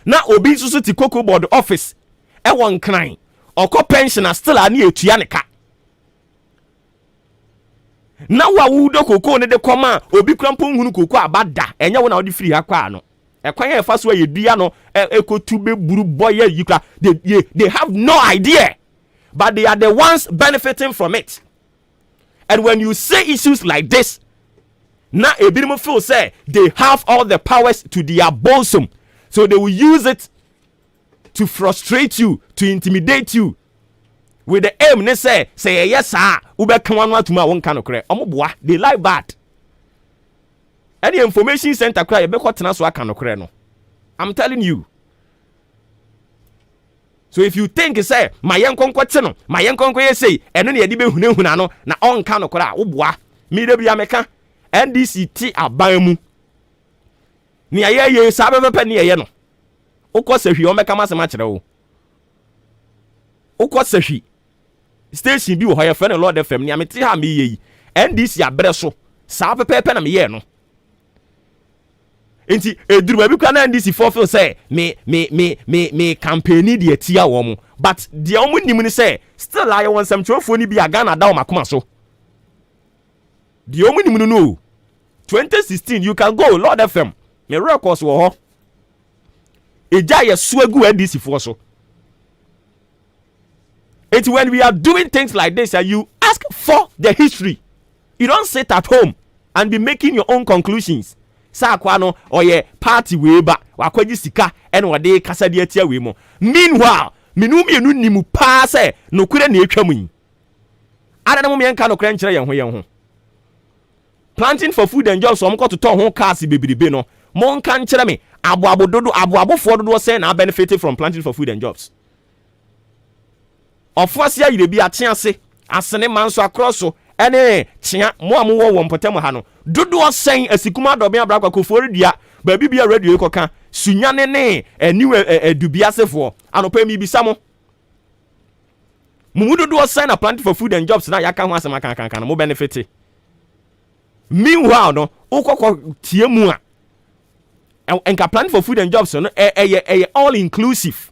na obi susu ti koko board office e won kran okọ pensioner still ani etua ne ka na wa wu do koko ne de koma obi krampo hunu koko abada enye wo na odi free akwa no ekwan ye faso ye dua no ekotu be buru boy yikra they have no idea, but they are the ones benefiting from it. And when you say issues like this, now ebirim feel say they have all the powers to their bosom, so they will use it to frustrate you, to intimidate you with the aim they say yes sir ube kan wan to ma won kan okre omoboa. They like that. Any information center cry be kwatena so aka nokre no. I'm telling you. So if you think say my yankonkwate no my yankonkwo ye say eno ne yedi be hunahuna no na on ka nokre a wo boa me de bia meka NDC ti aban mu ne aye sa be pepe ne ye no ukosahwi o meka masema kire wo ukosahwi station bi wo hoye fe ne Lord FM ne amete ha me yi NDC abre so sa pepe na me ye no. Enti eduru baby kwa na NDC for feel say me campaign di atia wo mu, but the omu nim ni say still I want some trofo ni bi Ghana da o makoma so. The omu nim no 2016 you can go Lord FM me records wo ho eja ye suagu NDC for so. It's when we are doing things like this and you ask for the history. You don't sit at home and be making your own conclusions. Sa kwa no oye party we ba wakwaji sika ene wode kasa de atia we mo. Meanwhile mienu nimu pa se nokure na etwa mun. Ada na mo menka nokure nkyere yen ho. Planting for food and jobs so mo to ton ho cars bebiribe no. Mo nka nkyere me aboabofo dodo say na benefited from planting for food and jobs. Ofuase ayire bi ate asene manso across so ene tia mo amwo wo mpotem ha no dodo sen asikuma dobe abrakwa kofori dia ba bibia radio ekoka sunyane ne aniwe edubiasefo anopa mi bisamo mumu dodo sen na plant for food and jobs na yaka ho asema kan mo benefit. Meanwhile no ukoko tie mu a enka plant for food and jobs no all inclusive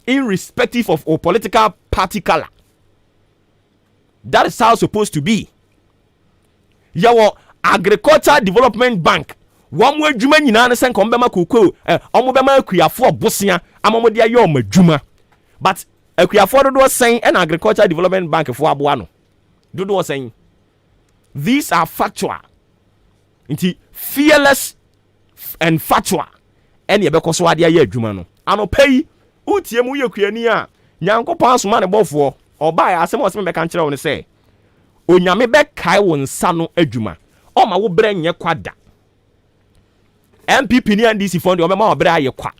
irrespective of our political party color. That is how it's supposed to be. Yawo Agriculture Development Bank. One way juma nyina na sen kombema koko omo bema akuafo bosia amomo de ayo madwuma. But akuafo dodo sen and Agriculture Development Bank for aboa no. Dodo sen. These are factual. Inti fearless and factual. Ene be koso ade aye adwuma no. Anopai utie mu ye kuani a nyankopon asoma ne bofo Oba ya asem osem be kan kire wo say onyame be kai wo nsa no adwuma o ma wo bra nye kwada MPP ni NDC fund o be ma wo bra aye kwa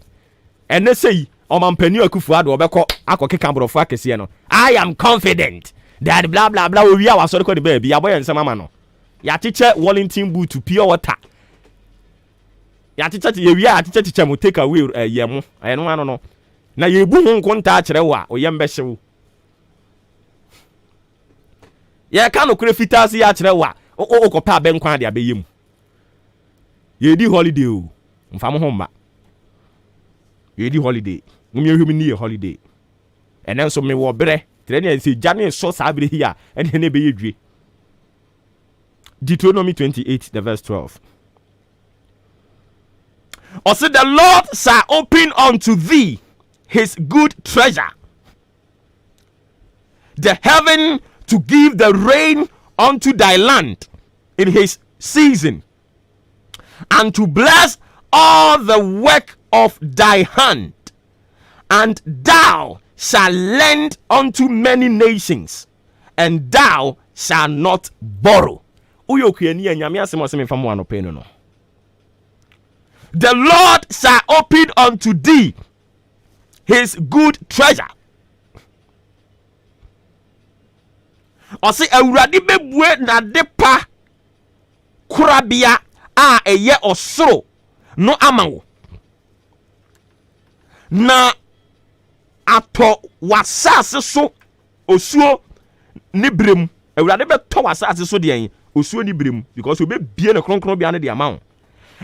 ene sei o ma mpani akufu ado obekọ akọkeka brofo akese no. I am confident that blah blah blah we are so the baby aboye nsema ma no ya teacher Wellington boot to pure water ya teacher ye wi ya teacher mo take away ye mo no ano no na ye bu hu nkonta akere wa oyem be hyew ye ka no kure fitasi ya akere wa o kopa be nkwan de abeyem ye di holiday o mfa mo ho mba ye di holiday mumye hwemi ni ye holiday enen so me wo bre treni say jane so sabre here and ne be yedwe. Deuteronomy 28 the verse 12. Also the Lord shall open unto thee his good treasure, the heaven to give the rain unto thy land in his season, and to bless all the work of thy hand, and thou shall lend unto many nations, and thou shall not borrow. The Lord shall open unto thee his good treasure. Ose awurade bebue na depa kurabia a eye osoro no amawo na ato wasase so osuo ni brem. Awurade beto wasase so de en osuo ni brem because we be bie na kronkron bia na de amawo.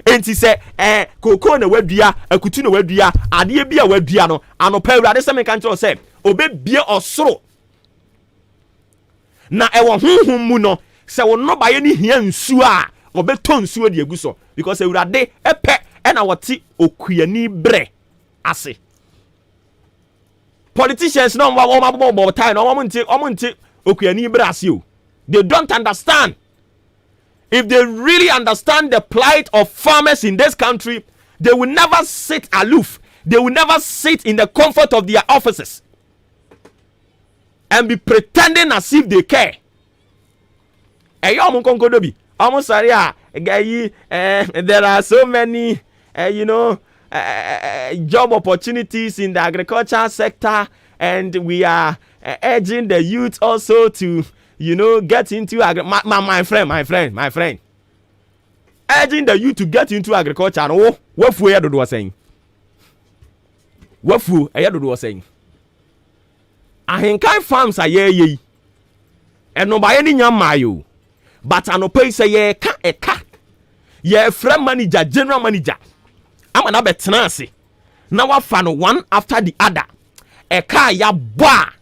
Enti se koko na wadua akutu na wadua ade bia wadua no anopa awurade se me kan tro se obebie osoro na ewo honhom mu no se wo no baye ni hia nsuo a obeto nsuo de aguso because awurade epe na wote okuani bre ase. Politicians no wo time no omonte okuani bre ase o. They don't understand. If they really understand the plight of farmers in this country, they will never sit aloof. They will never sit in the comfort of their offices and be pretending as if they care. There are so many, job opportunities in the agriculture sector, and we are urging the youth also to, get into my friend. Urging the youth to get into agriculture. Oh, what fu edo was saying? What fu edo was saying? Ahenkai farms are ye, and no by any young mayo, but I no pay say ye ka ye friend manager, general manager. I'm an abetanasi. Now I found one after the other. A car ya ba.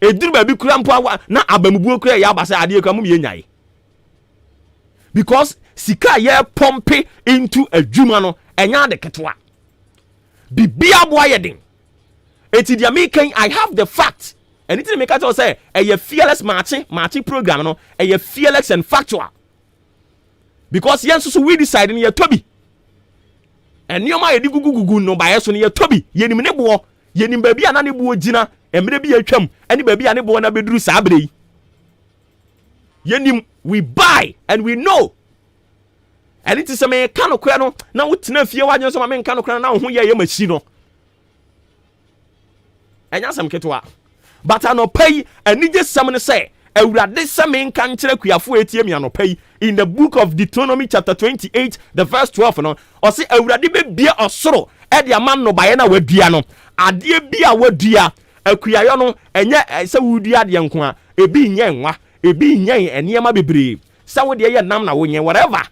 E duru baby kurampo na abamubuo kura ya basa ade kwa mum ye nyai. Because sika ye pompe into adwuma no enya de ketwa. Bibia boa ye den. Eti dia making I have the fact. Anything make us say a fearless marching program no a fearless and factual. Because yenso so we decide in ye tobi. And you ma ye gugugugu no ba yeso ne ye tobi. Ye nim ne bo. Ye nim ba bia na ne bo gina. Emre bi atwam ani ba bia ne bo na beduru sa abre yi. Ye nim we buy and we know. And it is a me kan okra no na wotina fie wa nso ma me kan okra na ho ye machi no. Enya sam ketwa. But anopai anije sam ne say awurade sam nkan kire kuafo etiem anopai in the book of Deuteronomy chapter 28 the verse 12 no o say awurade be bia osoro e de ama no baye na wadua no ade bia wadua akuayo no enye se wudua de nko a ebi nye nwa ebi nye enema bebre se wo de ye nam na wo nye whatever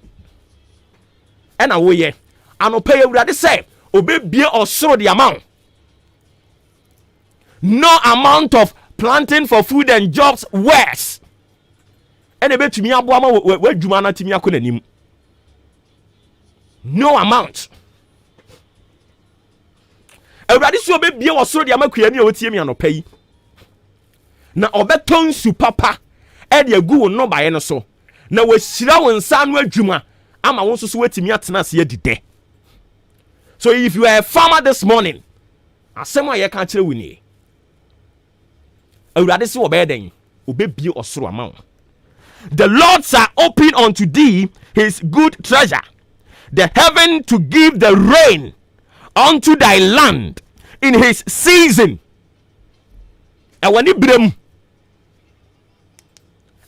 e na wo ye anopai awurade say obebie osoro de ama no amount of planting for food and jobs worse. And a bit to me, where Jumana Timia couldn't. No amount. A radical baby was so the Amakiani or Timiano pay. Now, Obeton su papa, and your goo no by any so. Now, we're Shiraw and Samuel Juma. I'm also sweating me at Nasia today. So, if you are a farmer this morning, I say, I can't tell you. awurade se obeden obebie osoro ama wo. The Lord shall open unto thee his good treasure, the heaven to give the rain unto thy land in his season. Ewani brem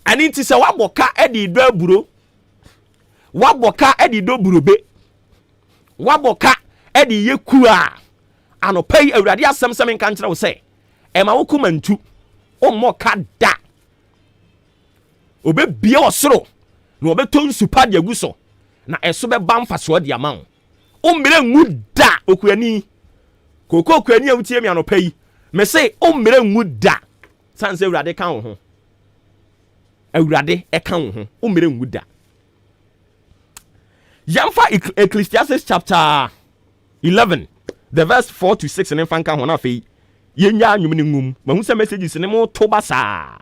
ani nti se waboka edi do aburo, waboka edi do burobe, waboka edi yekua anopai awurade asem sem nka nkyere wo se ema wo kumantu o mo ka da obebie osoro na obeto nsupa de aguso na eso be bamfa so de ama wo o mmere ngu da okuani koko okuani awutie mi anopai me say o mmere ngu da sanse awurade ka wo ho, awurade e ka wo ho o mmere ngu da. Yamfa Ecclesiastes chapter 11 the verse 4 to 6 and fanka ho na fe yenya anwum ne ngum mahu se messages ne mo to basa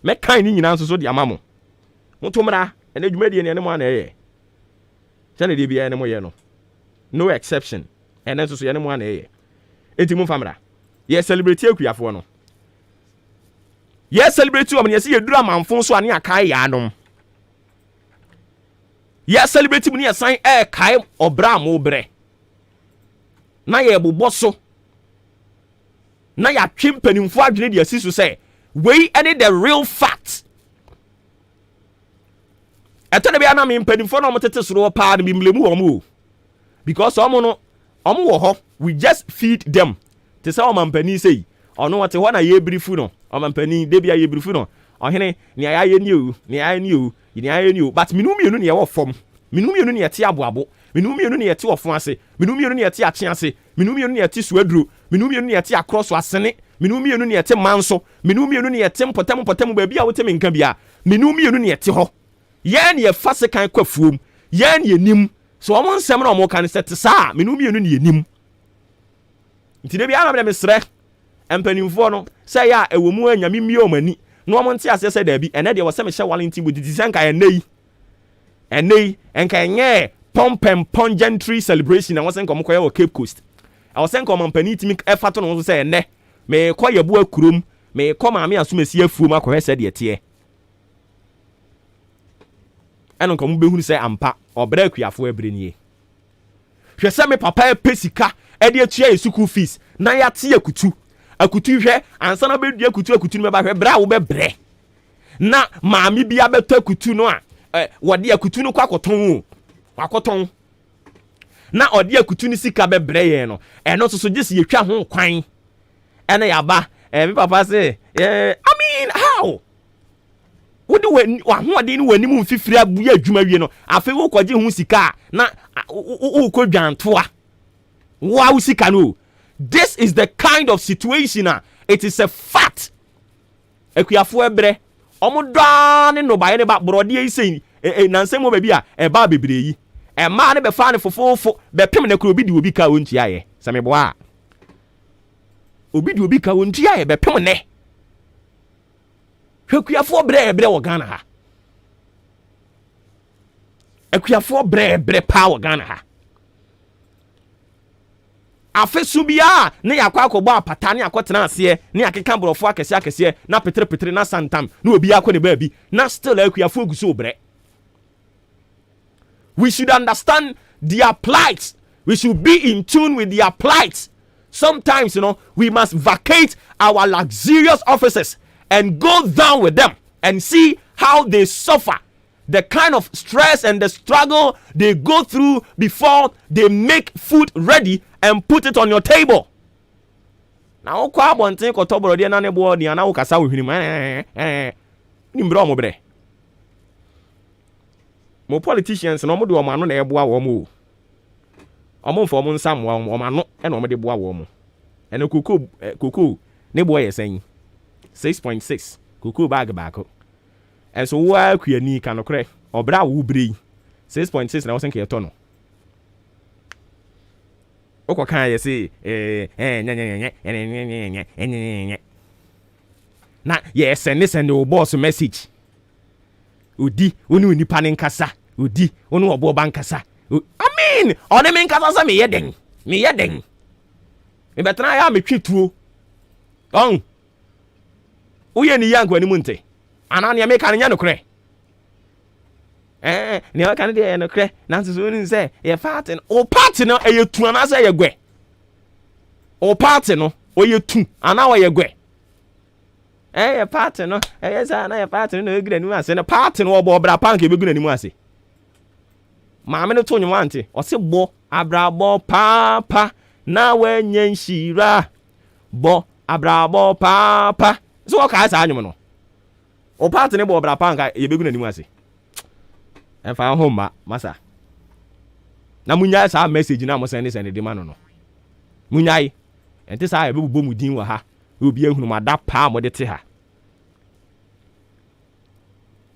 me kan ni nyina so de amamo mo to mra ene dwumadi ne mo ana ye chane de bia ne mo ye no exception ene so ye ne mo ana ye enti mo famra ye celebrate akuafo no ye celebrate o me ye se ye duru amanfo so ane akai ya anom ye celebrate mu ne san kai obra mo bre na ye bobɔ so na ya twempanimfo adwene de asiso say we any the real fact. Eto de bia na me mpanimfo na omotete soro pa na mimlemu omo because omo wo ho we just feed them. Te say omampani say ono wote ho na ye brifu no omampani de bia ye brifu no ohene ne ayaye ni o ne ayaye ni o but minumi ne ye wo fom minumi ne ye te aboabo minumi ne ye te ofo ase minumi ne ye te ache ase minumi ne ye te suaduro minumi ne ye te akroso asene minumi ne ye te manso minumi ne ye te mpotam ba bia wote menka bia minumi ne ye te ho ye ne ye fase kan kwafuom ye ne ye nim so omo nsem na omo kan se te sa minumi ne ye nim nti de bia na me mesre empanimfo no se ya ewomu anyame mi o mani no omo nte ase se da bi ene de wo se me hye walenti bo didi sanka enei enka nye pomp and pungentry celebration and wasen komo koye o Cape Coast I was saying come company timi efato no so say ene me koye bo akurom me ko maame asomasi afuom akohe se de tie eno komo behunu say ampa obra akuafo abrenie hwe se me papa pesika e de atua school fees na ya tie akutu hwe ansa na be dua akutu no be ba hwe bra wo be bre na maame bia beto akutu no a wode akutu no kwakoton akoton na odi akutu ni sika bebre ye no eno so gisi ye twa ho kwan ene yaba me papa say I mean how wodi wa ho odi ni wani mu mfifiri abu ya adwuma wie no afi wo kwaje ho sika na wo kodwantoa wa sika no. This is the kind of situation it is a fact akuafo ebre omodo ne no baye ne ba brode yi sei nansem mo ba bi a ba bebre yi ma ne be fa ne fofofo be pem ne kro bi di obi ka wontua ye se me boa obi di obi ka wontua ye be pem ne hwekuafo bre wo Ghana ha akuafo bre pa wo Ghana ha afesu bia ne yakwa akọbọ apata ne akọtena ase ne akeka borofo akese na petre na santam na obi akọ ne ba bi na still akuafo guso bre. We should understand their plight. We should be in tune with their plight. Sometimes, we must vacate our luxurious offices and go down with them and see how they suffer, the kind of stress and the struggle they go through before they make food ready and put it on your table. Now, kwa bonte ko toboro de na ne bo de na wo kasa wo hwinim ni mbra mo bre. Mo politicians no mo de o ma no na eboa wo mo. O mo fo mo nsam wo mo ma no e na mo de boa wo mo. Ene koko ne bo ye sen 6.6 koko bag back. And so wa kuani kan okre obra wo bre 6.6 na wo sen ke to no. Oko kan ye say na ye send o boss message. Odi onu ni panin kasa odi onu Obuoba nkasa. I mean on me nkasa say me yeden me betra ya me twituo on Uye ni yangu ni munte. Anani ameka nya no kre. Ni aka ne de no kre. Nanso so ni say ye party no. O party no e yetu ana say ye gwe. O party no o yetu ana wa ye gwe. Ye party no ye say na ye party no e gre ni mu ase. Na party no obo bra pank e be gre ni mu ase. Maame no to nyu ante. O se bo abrabo papa na wa nyanshira. Bo abrabo papa. So o ka sa anyum no. O party ne bo bra panka ye be gre ni mu ase. En fa home masa. Na munya sa message na mo send de ma no. Munyai. Enti sa e be bubo mu din wa ha. Obi ehunu ma da pa mo de te ha.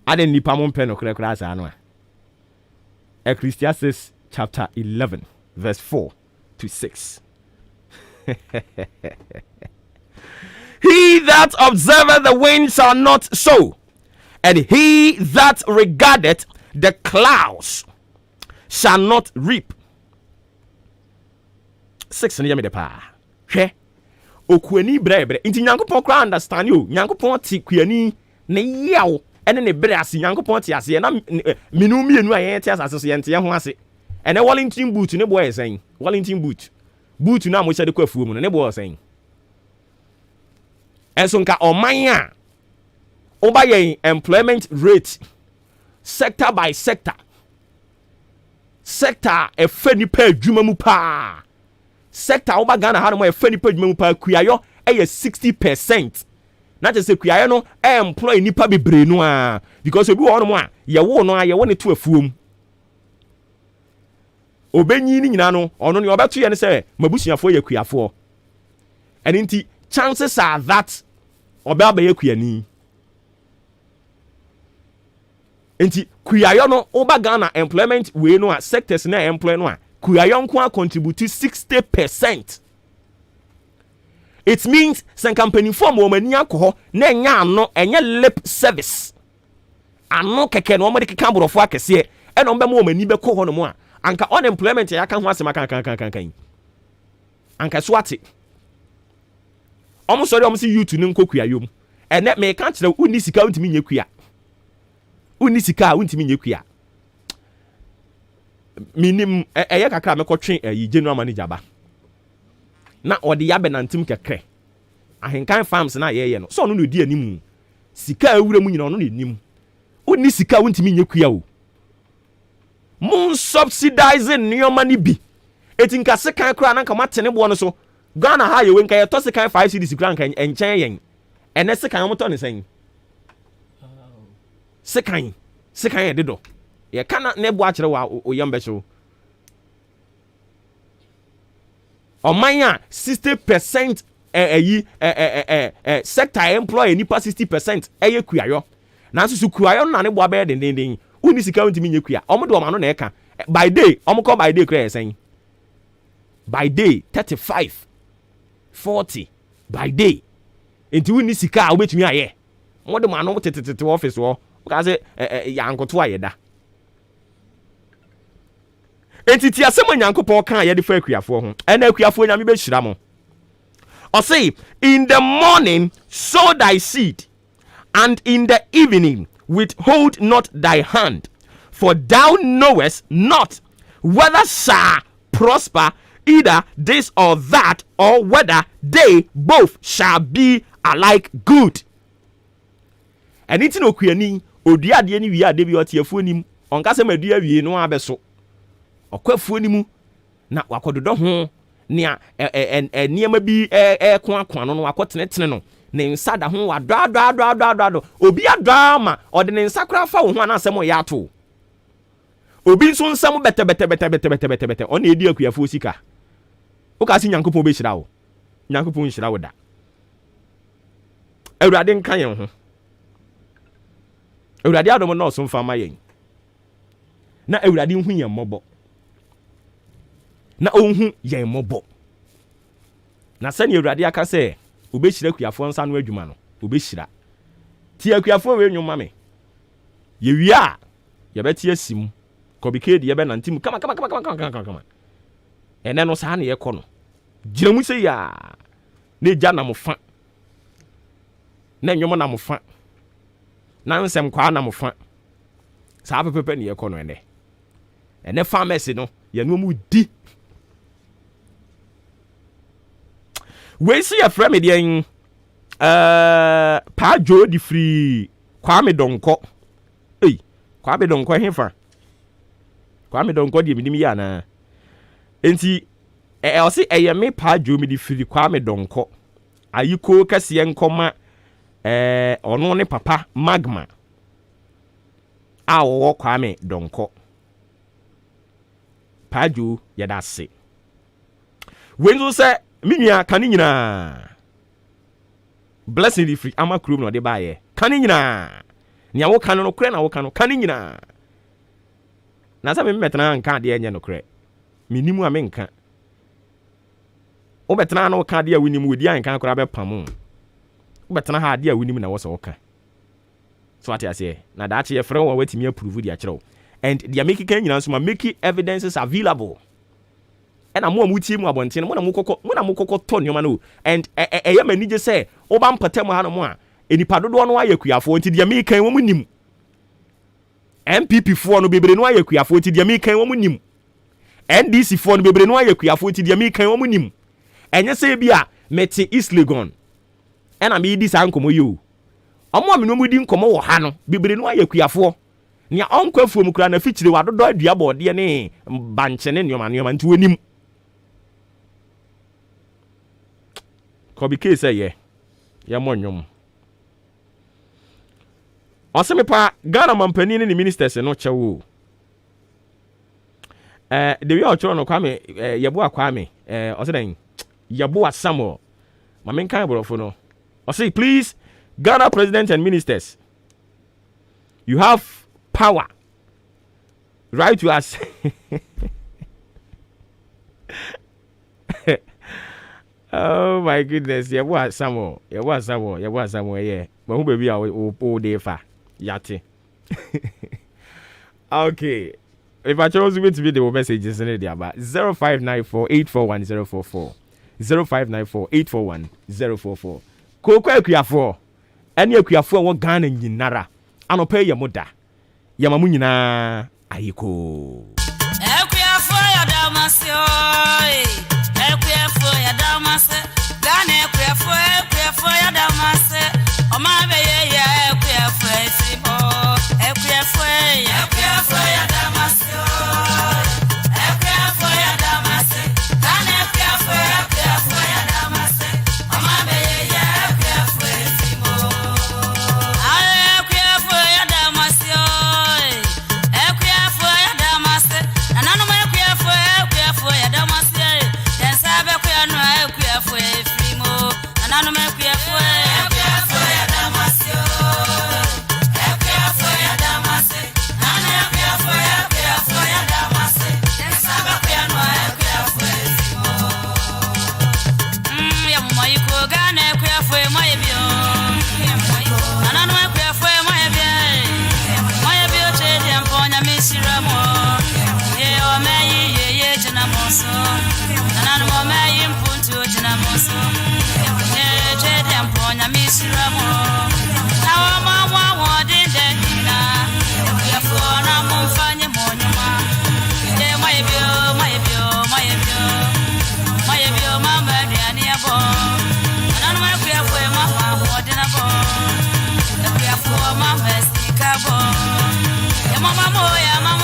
Ade nipa mo mpe no kra sa no a. Ecclesiastes chapter 11 verse 4 to 6. He that observeth the wind shall not sow, and he that regardeth the clouds shall not reap. 6 ne yame de pa. Hwe okuani brebre inti nyankopon kra understand you nyankopon ti kuani ne yawo ene ne bre ase nyankopon ti ase na minu mienu ayen ti ase so yente ho ase ene Wellington boot ne boy esen Wellington boot na mo hye de kwafuo mu ne boy esen enso nka oman a oba yen employment rate sector by sector efani pa adwuma mu pa sector oba Ghana ha no mo efani pa adwuma mu pa kuayo 60%. Na je se kuayo no employ nipa bebre no a because obi wo no mo a ye wo no a ye wo ne to afuom obenyi ni nyina no ono ne obeto ye ne se mabusuafo ye kuafo and nti chances are that oba ye kuani nti kuayo no oba Ghana employment we no a sectors na employ no a kuayo nko contribute 60%. It means some company form woman yakoho na nya ano enye lip service ano keke no mo de keka borofo akese e no be mo mani be ko ho no mo a anka unemployment ya ka ho asema kan anka swati omo sori omo si youth ni nkokua yom ene me kan kire uni sika untimi nyekua uni sika untimi nyekua minim eye kakra me kotwe yi general manager ba na odi ya benantim kekre ahenkan farms na ye no so no no di animu sika awura mu nyina no no enim uni sika wontimi nyekua o mun subsidizing nioma ni bi etinka sekan kra na nka matene bo no so Ghana ha ye we nka ye to sekan 5 cedis kra nka enchen yen ene sekan mo to ne sen sekan ye dedo ye kana ne bo akere wa oyembe so Omanya 60% sector employee nipa 60% eye kuayo na so kuayo na ne bo abe den uni sika ntimi nyekua omo de omano na eka by day omo call by day kra esen by day 35 40 by day enti uni sika obetumi aye mo de mano tetete office wo ka se yankoto ayeda entiti asema nyankopon kan ye de fa akuafo ho ena akuafo nyame be hyira mo o say in the morning sow thy seed and in the evening withhold not thy hand for thou knowest not whether shall prosper either this or that or whether they both shall be alike good anything okuani odua de ni wi ade bi otiafo nim onka se madua wie no abeso okwafuo ni mu na wakododo ho nia niema bi ko akwa no wakotenetene no ne nsa da ho wadado obi adwa ma ode ne nsa kora fa wo ho anasem ya ato obi nso nsam bete ona edi akuafo sika wo ka si nyankopon be hyira wo nyankopon hyira wo da awurade nka yen ho awurade adom na oso mfa ma yen na awurade hu yen mobo na onhu yen mobo na sani awurade aka se obehira akuafo nsa no adwuma no obehira ti akuafo we nwuma me ye wia ye beti asim kobikedi ye be nantim kama ene no sa na ye kɔ no giramu se ya ne gya na mo fa na nyomo na mofa na nsem kwa na mofa saa pepepe ne yɛkɔ no ene pharmacy no ye no mu di we see a friend me pa jo di free Kwame Donko Kwame Donko hefa Kwame Donko di minim ya na enti o se me pa jo me di free Kwame Donko ayiko kase nkoma ono ne papa Magma a wo Kwame Donko pa jo ya da se wenzo se minua kane nyina blessing di free ama krum no de baaye kane nyina nia wo kane no kre na wo kane kane nyina na sa me metena nka de enye no kre minimu a me nka wo betena na wo ka de a winim wodi an kan kra be pam wo betena ha de a winim na wo so wo ka so ati ase na da che ye frɛ wo watimi approve di a kyerɛw and they are making nyina so ma make evidences available and I'm muti mu abonten mo na mukoko to nyoma no and eya manije say oba mpatam ha no mo a enipa dodo no ayakuafo nti dia me kan wo nim MPP fo no bebre no ayakuafo nti dia me kan wo nim NDC fo no bebre no ayakuafo nti dia me kan wo nim enye say bia meti East Legon and me di san komo yo omo ameno mu di nkomo wo ha no bebre no ayakuafo nia onkwafuo mu kura na fichire wadodo adua bode ne banche ne nyoma nti wonim Kobi ke say ye monyom Oseme pa Ghana mampani ne ministers no chewo the way ochoro no Kwame yebo akwame osedan yebo asamo ma menkan borofo no say please Ghana president and ministers you have power right to us Oh my goodness, yeah, what some yeah. But who baby all day fa yate. Okay. If I chose to be the messages in there about 0594841044. 0594841044. Koko akuafo. Any akuafo wo Ghana nyinara. Anope ye moda. Ya mamu nyina ayiko. Akuafo ya damasio. Ekuefo ya damase Ghana ekuefo ya damase Omabe ye ya ekuefo esibo Ekuefo ya damase Ekuefo ya damase Ghana ekuefo ya damase Omabe ye ya ekuefo esibo Ekuefo ya damase Ekuefo ya damase Nanano ekuefo ya damase no ekuafo efrimo anano mekuafo ya damasio ekuafo ya damase nana ekuafo ya damase ensaba kwa no ekuafo efrimo ya moyiko Ghana ekuafo moyebio anano ekuafo moyebio chedi amponya misiramo ye omeyi ye jina moso anano omeyi Moso, chede amponya misiramo. Na mama dinde na, ya fona mumfanye monyuma. Je mayebio mama diani abo. Nanu mayekwe mama modina bo. Ya fo mama sikabo. Ya mama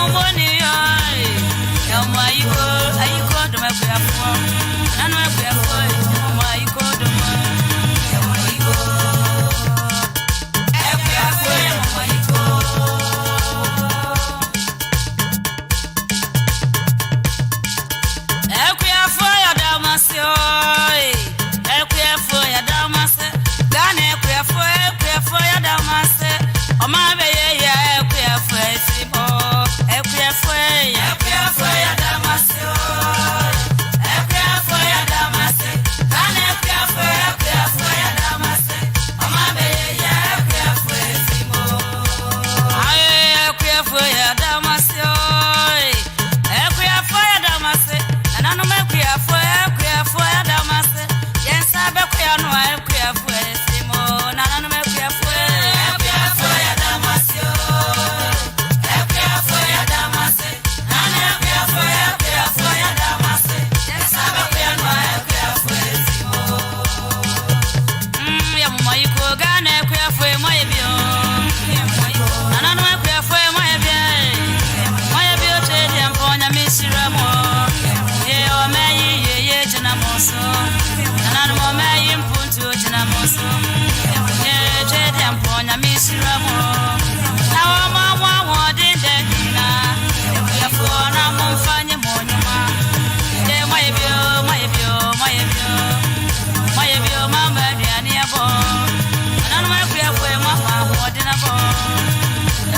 moni yo. Ya ayiko do mayekwe fo. Nanu mayekwe fo. Ghana ekuefo ya damase Omabe ye ya ekuefo esibo gane kuyafwe moye bio nanano kuyafwe moye bio chedi amponya misiramo ye o meyi ye jina moso nanano mo meyi mpuntu jina moso ye chedi amponya misiramo na wa mwa wodinde dina kuyafwo na mumfanye monyuma ye moye bio mama diani abo nanano mo kuyafwe mama wodina bo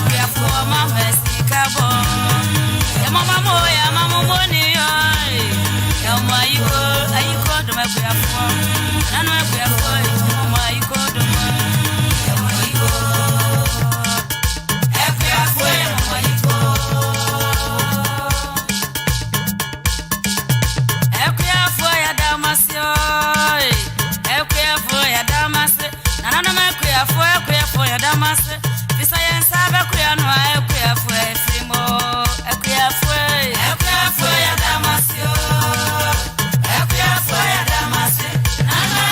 kuyafwo mama sikabo mama moni yo ya maiko ayiko do me kuyafwo nano me kuyafwo mama ayiko do me ayiko kuyafwo mama ayiko kuyafwo ya damasio kuyafwo ya damasio nano me kuyafwo ya damasio bisa yensa be kuyano kuyafwo efimo kuyafwo ya damasio kuyafwo ya damasio nano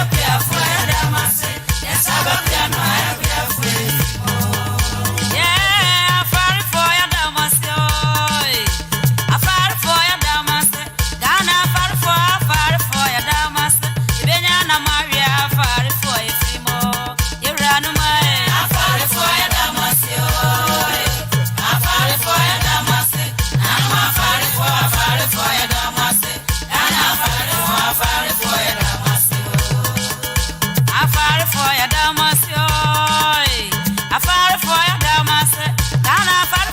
kuyafwo ya damasio yensa be kuyano kuyafwo efimo yeah afari for ya damasio Ghana afari for ya damasio ibenya na maria afari for efimo iranu mai afari for ya damasio afari for ya damasio nano afari for ya damasio Ghana afari for ya damasio afari for ya damasio afari for ya damasio Ghana afari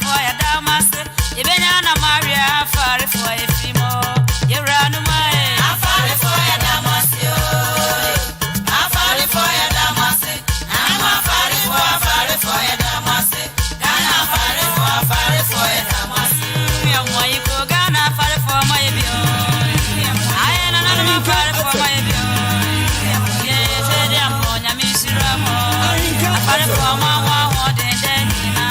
for ya damasio ibenya na maria afari for efimo iranu mai afari for ya damasio afari for ya damasio nano afari for ya damasio Ghana afari for ya damasio ya moiko Ghana afari for my bio ayena nano afari for my bio ye tede amponya misiramo afari for mama wodende nina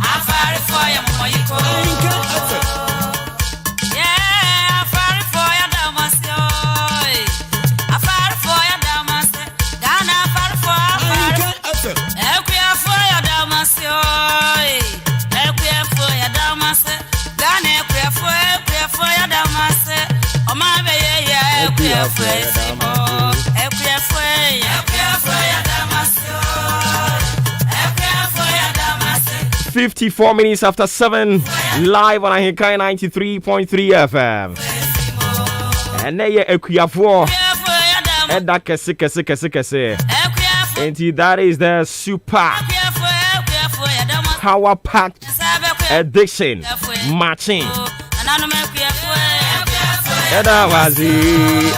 afari for ya moiko yeah afari for ya damasio afari for ya damasio Ghana afari for ya damasio ya damasio Ghana for ya damasio o ma be ye ya for efimo for ya damasio for ya damasio 54 minutes after 7, live on Ahinkai 93.3 FM. And there you and that kese. And that is the super power packed edition matching. And that was it.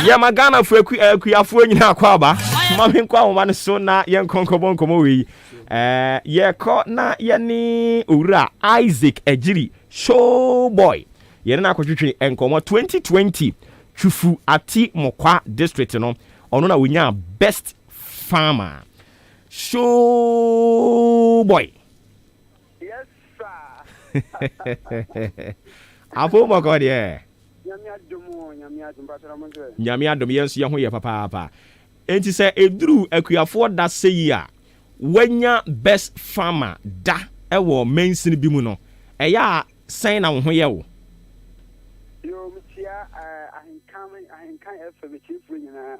Yamagana for Kuyafo nyina kwaba mame nkwa wo ma so na yen konkobo we ye ko na ye ni owura Isaac Ejiri show boy ye na akotwetwe enkomo 2020 Chufu Ati Mokwa district no ono na wonya best farmer show boy. Yes sir. Apo moko de Nyame adom yenso ye ho ye papa enti se eduru akuafo da seyi a wanya best farmer da ewo mensin bi mu no eya sen na wo ho ye wo yo mitia ahinkan FM chief nyina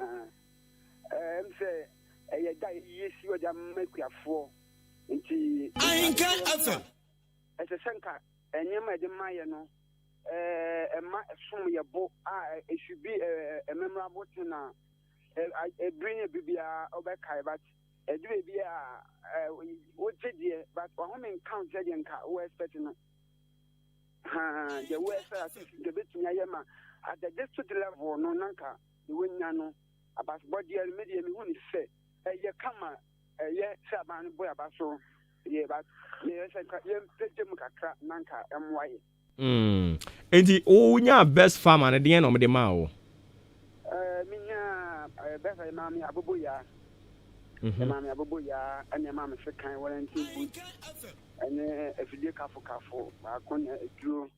mse eye da yesi oja makuafo enti ahinkan FM ese senka enyema de maye no Emma sum yebo it should be a memorable thing na bring a bibia obekai but do be what did but when count nka we expect no the way the bit nyama at the district level no nanka the wenya no about body media me woni say ye kama ye saban boy abaso ye but ye say ye pejem kakra nanka emwaye Enti onya best farmer na de no me de ma o. minya befa mami aboboya. Mami aboboya and mami sekan warranty boot. And if you kafo I couldn't do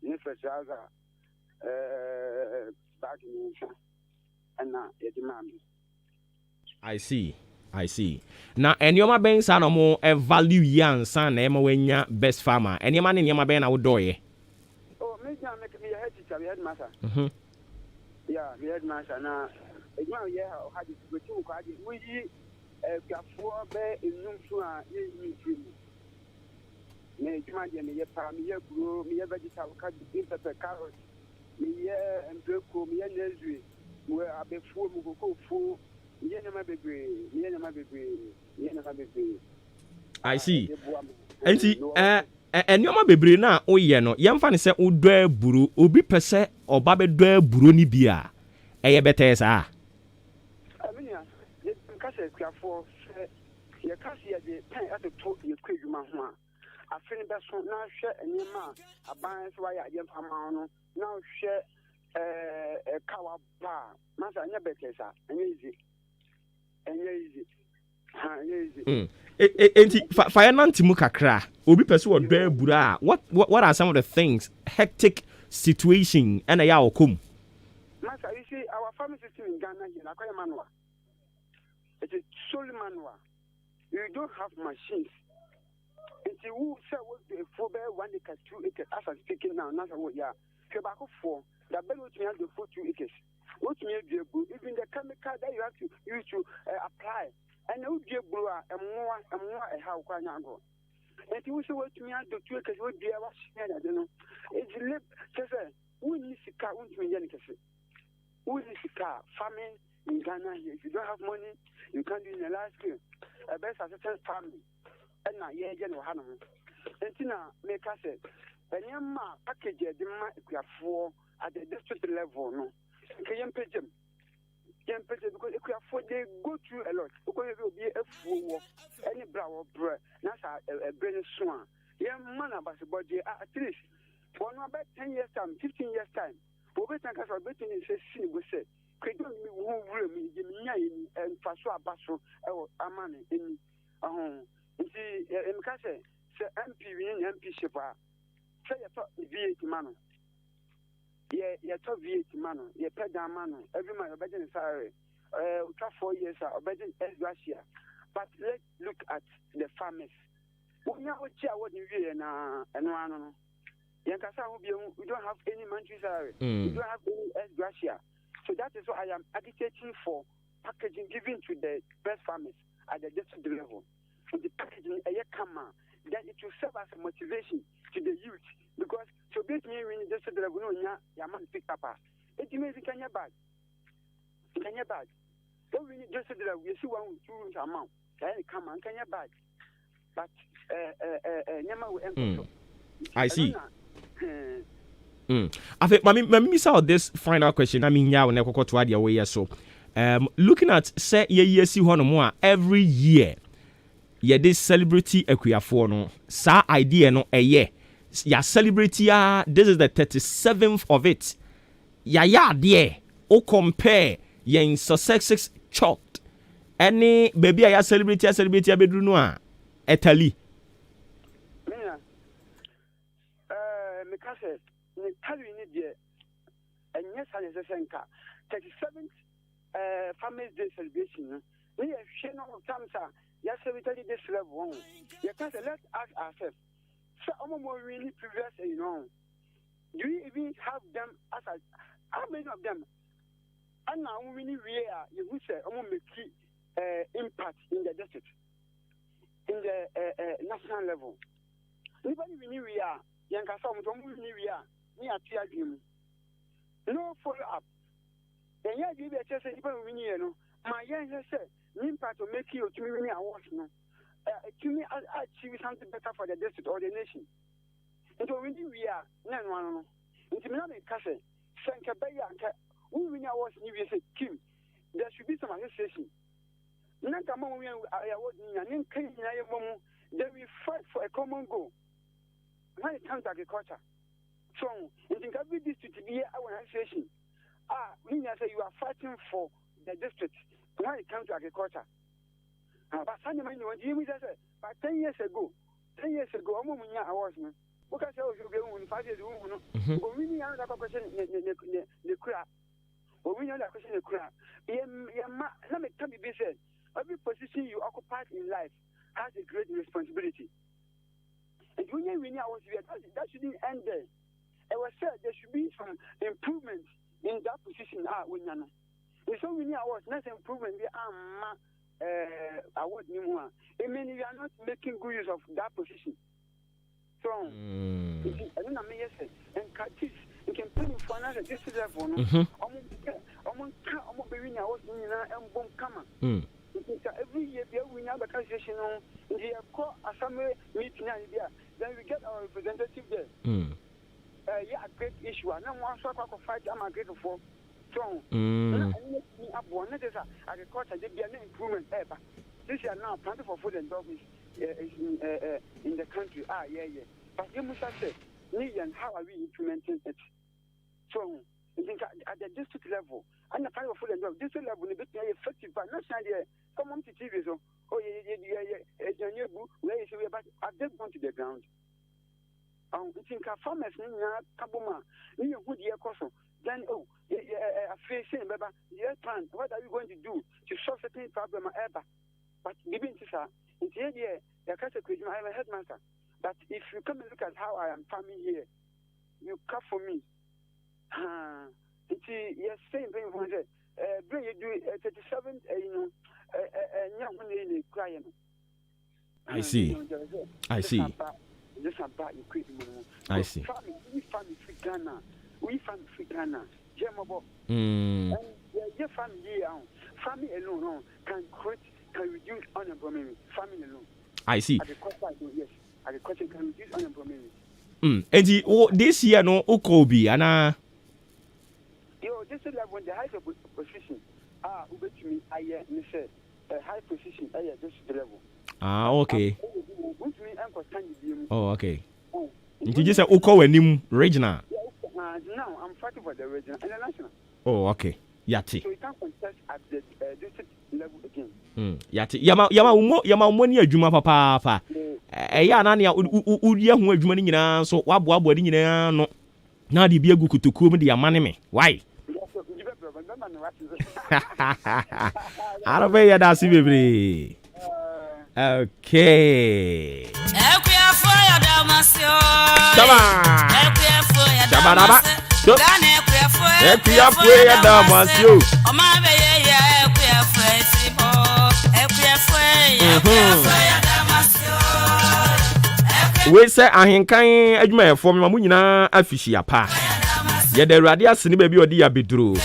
Nifrazaza back in and now it's mami. I see. Now, and your ben son more a value young son, Emma Wenya, best farmer. And your man in your ben, I would do ye. Oh, maybe I make me a head teacher, we had master. Yeah, we had master. Now, a young year, how did you go to we got 4 bear in Nusua, you may demand me a palm, me a brew, me a vegetable cut the pepper carrot, me and Broco, me and Nesri, where I be full, full. I see. And see, and your baby now, oh, yeah, no, young fan say, oh, dare buru, obi per se, or baby dare buruni beer. A better, ah. I mean, you can't say, for your cassia, the pen at the top, you quit your man. I feel best from now, share and your man, a bias why I am Amano, now share a cow bar. Master, never better, and easy. Fire nantimu kakra. Obi person or dare bura. What are some of the things? Hectic situation and a yaw kum. Master, you see, our family system in Ghana here, Nakoya Manua. It is solely manual. You don't have machines. It's who say what the 4 bear 1 acre 2 acres as I'm speaking now, not what ya. Quebec 4, the belly which me has the 4 2 acres. What me do even the chemical that you have to use to apply and no dear blue and more how can I go? And you say what me have the 2 acres would be a I don't know. It's lip says who needs a car who needs a car farming in Ghana here. If you don't have money, you can't do in the last year. A best assistant farming and now yeah general Hannah. And Tina make us say and your package the mark for at the district level no. Young pigeon because if we afford they go through a lot because it will be a full any brow bread that's a brain swan young man about the body at least for about 10 years time 15 years time we will think about betting in say we say could don't who room and faswa basso or amani in see in case say MP winning MP shipper say you V8 man. Yeah, top V8 man, yeah, pedal man, every man obeying salary. 4 years are obeying Russia. But let's look at the farmers. We know what you hear now, and one. Yankasa, we don't have any monthly salary. We don't have any Russia. So that is what I am agitating for packaging given to the best farmers at the district level. The packaging, then it will serve as a motivation to the youth because so basically when you just said that we know your man pick up it means you can your bag so we just said that we see 1 2 amount can come and can your bag but I see. I think me saw this final question. I mean, yeah, when I go to the way so looking at say see one every year. Yeah, this celebrity equiafo no sa idea no yeah celebrity this is the 37th of it yeah there o compare in Sussex chart any baby ya celebrity abedru no a etali me kase ni tali ni de enye sa ne senka 37th Farmers Day celebration we are sharing of times yes, we tell you this level. You can't let us ourselves. So, I'm more really previous, you know. Do you even have them as a how many of them? And now, we really you would say, I'm going to make impact in the district, in the national level. Anybody we are, young Cassom, we are near Tiagim. No follow up. Then, yeah, give a chance, even we know. My young said, impact to make you to me awards no to me achieve something better for the district or the nation. And so when we are no into me not case sanka beya who win awards ni we say team there should be some association nanka mo we award ni nin kan na ye mom then we fight for a common goal when it comes to agriculture so in the every district be our association When you say you are fighting for the district when it comes to agriculture. But Sunday morning, when you say, but 10 years ago, I'm going to awards. What I say, you will 5 years. We need another question in the crowd. We know that question in the crowd. Let me tell you this: every position you occupy in life has a great responsibility. And when you win awards, that shouldn't end there. I was said there should be some improvement in that position. So many awards, not improvement. We are award anymore. I mean, we are not making good use of that position. So, I don't know, yes, and Katis, you can put in for another district level. Every year, we have a conversation on the assembly meeting, then we get our representative there. A great issue. And then one sort of fight I'm grateful for. So, agriculture, there be an improvement ever. This year now, planting for food and dog is in the country. But you must say, how are we implementing it? So, I think at the district level, and the planting for food and dog, district level is a bit effective, but not saying come on to TV. So, where you but I've just gone to the ground. I think our farmers in Kabuma, you would hear Koso. Then, facing, plan, what are you going to do to solve certain problem ever? But given to sir, in the idea, I am a headmaster. But if you come and look at how I am farming here, you cut for me. Yes, same thing. Bring you do 37, crying. I see. I see. This about equipment. I see. We farm Ghana. We farm Ghana. Jemabo. And your family alone can reduce unemployment. Family alone. I see. Yes. Agriculture can reduce unemployment. And this year, no, Okobi, Anna. This is like when the highest position, to me, I say, a high position, this level. Okay. Oh, okay. Did you just say Uko and Nim regional? Now I'm fighting for the regional and the national. Oh, okay. Yati. So we can contest at the district level again. Yati. Yama money a Juma papa. Nania Udia who Jumani na so wabo nyina no. Na di bia guku to kum dia maneme. Why? Arabe ya da si bebre. Okay. We say ahenkan adwuma for me mamu nyina afihia pa. Ye da Awurade asene ba bi odi ya beduro.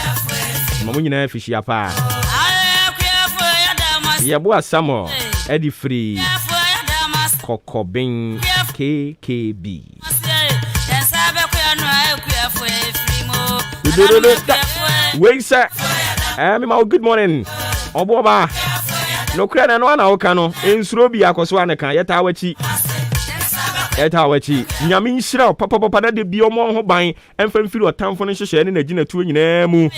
Mamu nyina afihia pa. Ye bo asamo edi free Kokobin KKB. We say, good morning. Obuoba. No credit no na okano. Ensuro bi akoso aneka yeta wachi. Nyame nhyira papa na de bi omo ho ban emfamfiri otamfo no hyehye ne nagina tuo nyina mu.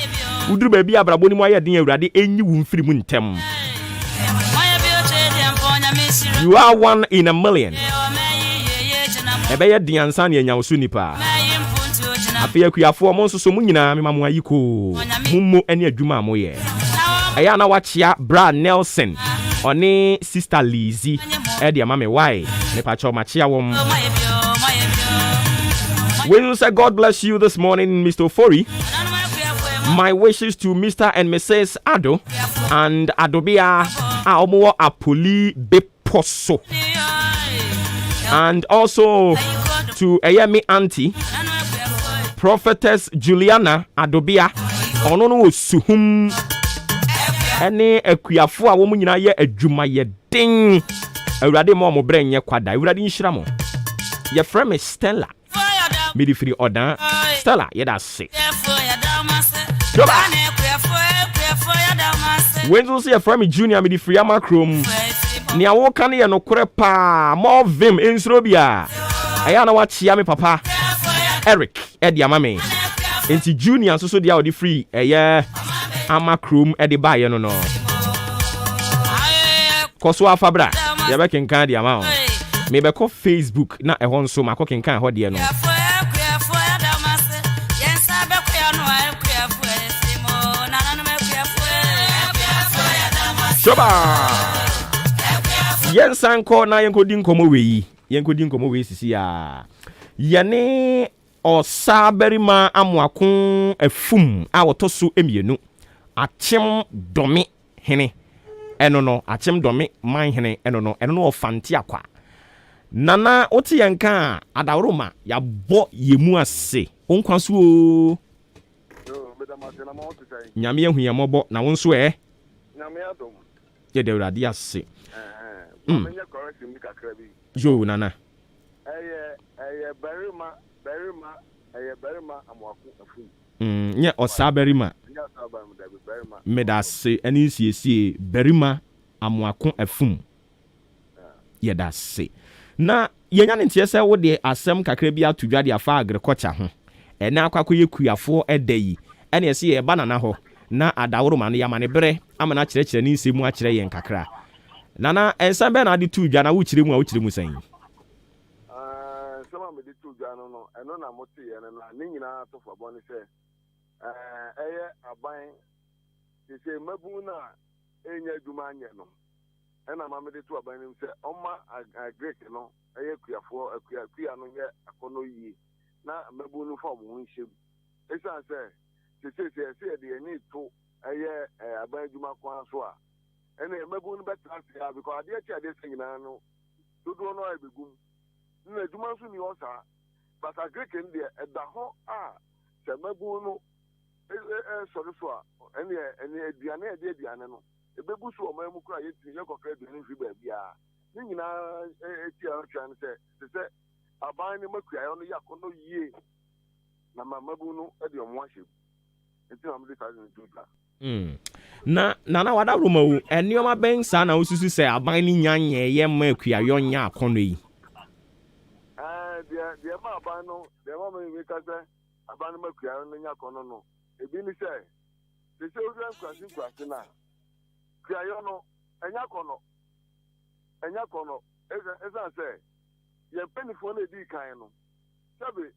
Uduru ba bi abrabo ni mu ayeden Awurade enyi wu mfiri mu ntem. You are 1 in a million. Ebeye diansa ne nyawoso nipa. Afi akuafo mo nso so mu nyina me mamu ayiko. Mummo ene adwuma amoye. Eya na wachia Bra Nelson. Oni Sister Lizzie. Edi amame why? Ne pacho machia wom. We say God bless you this morning, Mr. Ofori. My wishes to Mr. and Mrs. Ado and Adobia Aomo Apoli Beposo. And also to Ayemi Auntie, Prophetess Juliana Adobia, Onono Suhum, Ene Ekuafo a womu nyina ye adwuma ye ding. Awurade mo mo brenye kwada. Awurade nhyiramo. Ye frame Stella. Midi free order. Stella, ye da se. Wenzo se ye frame Junior midi free amakrom. Ni awo kan ye no kore pa. More vim insuro bia. Aya na wachia me papa Eric Eddie Amame enti junior so dia odi free eye amakrom e de baye no no koso afabra ye be kenkan dia ma me be ko Facebook na e ho nso makọ kenkan ho de no Shoba yen sanko na yen kodi nkomo we sisi ya yene osaberima amoako afum a wotoso emienu achem domi hene eno no achem domi man hene eno no ofante akwa nana oti yenka adawroma ya bo yemu ase onkwaso o nyame ehu ye mobo na wonso nyame adom ye de urade ase menya correct mi kakra bi jo nana berima amoako afum nye osaberima medase eni siesie berima amoako afum ye da se na yenya ne ntie se wo de asem kakra bi atodwade afa agriculture ho ena akwakoye kuafo edayi ene ese ye banana ho na adawroma no yamane bere amana kyerɛkyerɛ ne nsemu akyerɛ yen kakra nana ensa be na ade tu dwa na wo kyerɛ mu san sama me de tu dwa no eno na mote ye no na nyina to fa bɔ ne sɛ eye aban se mabu na enya adwuma anye no ena ma me de tu aban nim sɛ ɔma agrek no eye kuafo akua no yɛ akono yi na mabu no fa mo nhyem esa sɛ se de ni to eye aban adwuma kwa so a ena mabu no betra se ya because ade nyina no dodo no ebegum na adwuma so ni osa but agrek ndi eda ho a se mabu no sorry so a ene aduane no ebebu so o mamu kura yeti ye kokra aduane fi ba bia ni nyina eti a twan se aban ni makua yo no yakono yie na mabu no e de omo ahye enti am de ka ni tuta na wada roma wu enioma ben sa na osusu se aban ni nyanye ye makua yo nya akono yi de ma aban no de ma me ka se aban ni makua no nya akono no ebi ni se oran kwasi na kriayo no enya kono eza se ye penifo na edi kan no sabe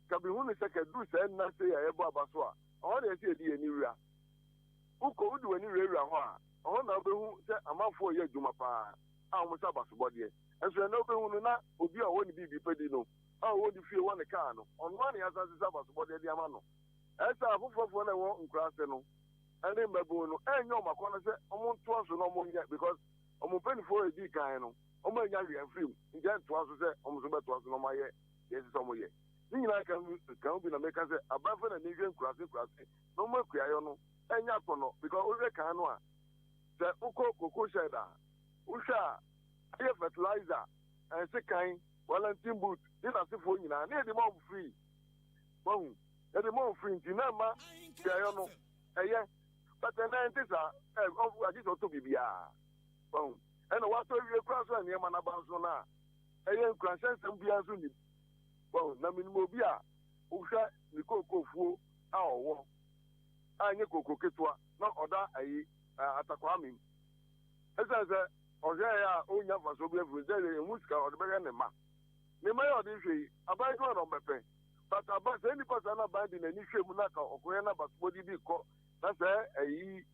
kabi hu ni se ka du se na se ya ebo abaso a o de se edi eni wura uko udu eni wura ho a o na obehu se amafo ye adwuma pa a o mo sa baso bode enso na obehu no na obi a woni bibi pedi no a woni fie woni ka no ono na ya sa sa baso bode di ama no esa afofofo na wo nkrase no ene mabu no enyo makono se omuntu aso no monye because omuntu penifo edi kan no omo nya wi afrim nje nto aso se omuntu beto aso no maye yesi so moye ni nyina kan bi na meka se abafa na nigwe nkrase no makua yo no enya kono because ore kan no a se ukoko sheda usha aye fertilizer and se kan Wellington boot ina se fo nyina na edi mo free wahu edi mo free ntina ma kia yo no eye but then ntisa agi to bibia wahu ena wato wie kura so ane ma na ba so na eye nkranse nsem bia so ni wahu na minimo bia uhwa ni kokofuo a owo anye koko ketwa na oda ayi atakwa mi ese oje ya onya faso bia fu ze musika odebere ne ma yo de hwe abai ko no bepe but aba se ni pasa na bandi na ni hwe mu na ka okoye na basbodi bi ko na se ayi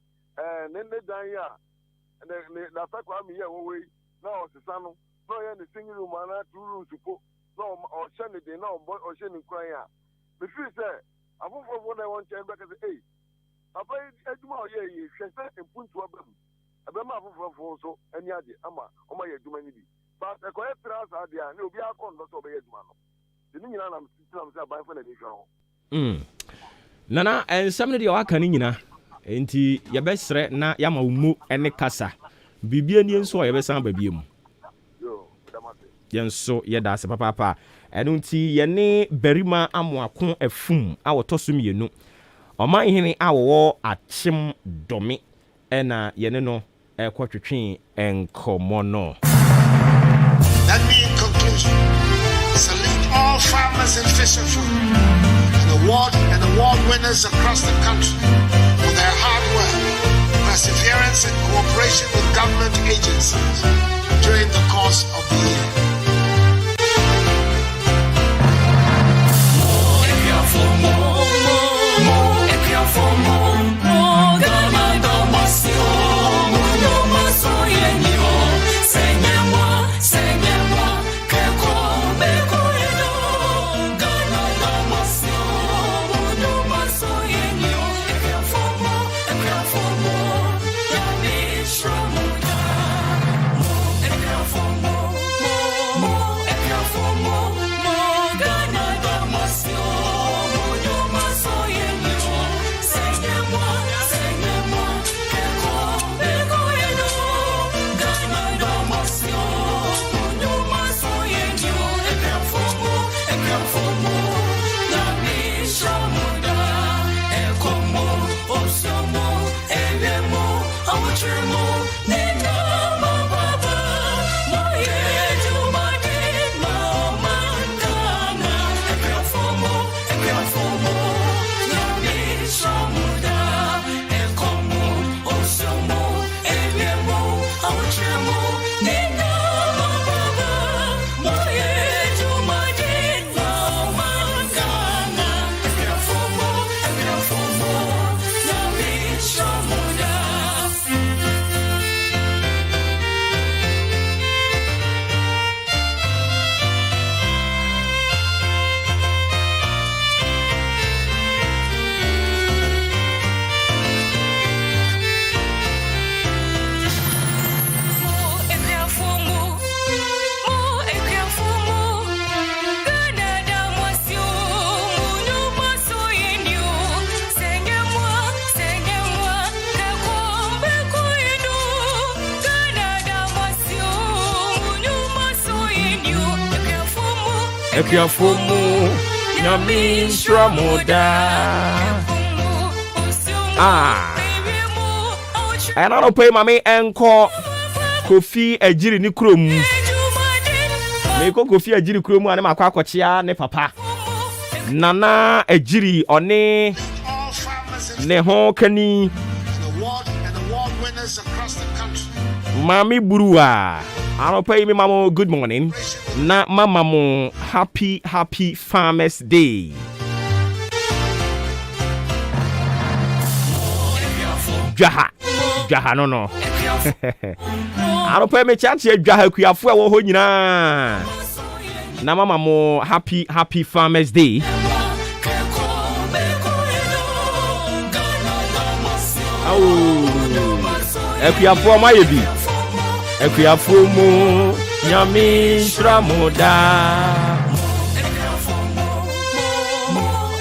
nene dan ya ne na takwa mi ye wowe na osisa no no ye ne single room na two rooms ko no o hye ne de na o hye ne kwan ya me fi se afofo na won chen be ka se abai adwuma o ye hwe se empuntu abam abema afofo so ani ade ama o ma ye adwuma ni bi but ekoye trasa dia ne obi akon so be ye adwuma no ni nyina na mtitam se abai fa na de hwa ho nana ensam ne de waka ni nyina enti yebesre na yama umu ene kasa bibia ni enso yebesan ba biem yenso yeda se papa enu nti yene berima amoako afum a wotoso mienu oman hene awo achim domi ena yene no ekotwetwe enkomo no. That means conclusion. Salute all farmers and fisher folk. award and award winners across the country for their hard work, perseverance, and cooperation with government agencies during the course of the year. Ekuafomu nyami shramoda. And I don't pay my enko Kofi ejiri ni krom. Me ko Kofi ejiri krom ane makwa akochia ne papa. Nana ejiri one ne ho kani. Mami Burua. I don't pay me mama good morning. Na mama mo happy Farmers Day. Jaha no. I don't pay me chance jaha kuafu a wo ho nyina. Na mama mo happy Farmers Day. Ekuafu ma yebi. Ekuafu mo nyami shramoda.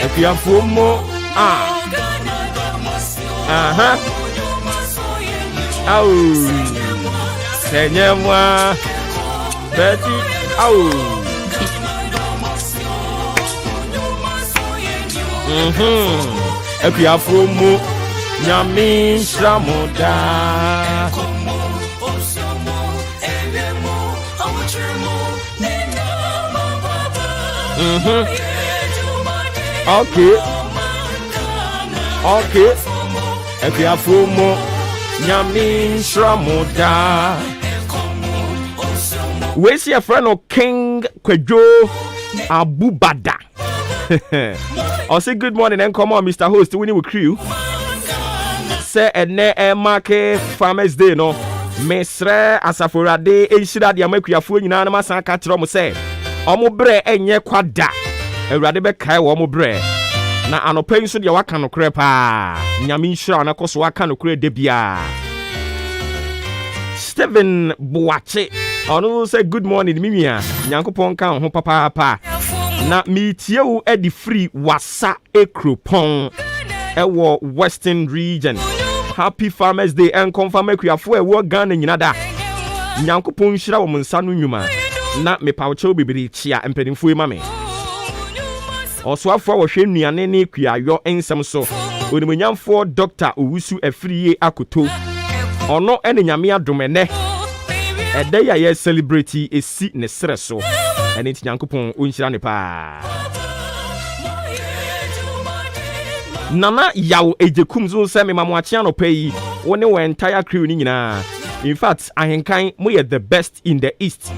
Ekuafu mo Senyemwa Betty Ekuafu mo nyami shramoda. Okay. Ekuafu mo nyami shramoda. We see a friend of King Kwejo Abubada. I'll say good morning and come on, Mr. Host. We need with crew. Say ene Maakye Farmers Day no. Mesre asaforade enshira de amakuafo nyina na masan ka kire mo say omo bre enye kwada awurade be kai wo mo bre na anopa nso de waka no kre pa nyame nshira na koso waka no kre de bia. Steven Boache onu say good morning mimia nyankopon ka ho papa na mitie wo edi free wasa ekropon ewo Western region. Happy Farmers Day and confirm ekuafo ewo Ghana nyina da. Nyankopon hira wo monsa no nwuma na mepawche bibiri chia empadimfo e mame. Osoafo wo hwe nnuane ne kuayo ensem so. Onimunyamfo Dr. Owusu Afriye Akoto. Ono ene nyame adomene. Ede ya ye celebrate esi ne sere so. Ene ti Nyankopon onhira ne pa. Nana yaw ejekum zo se me mamoache no pay woni we entire crew ni nyina. In fact, ahenkan mo ye the best in the east.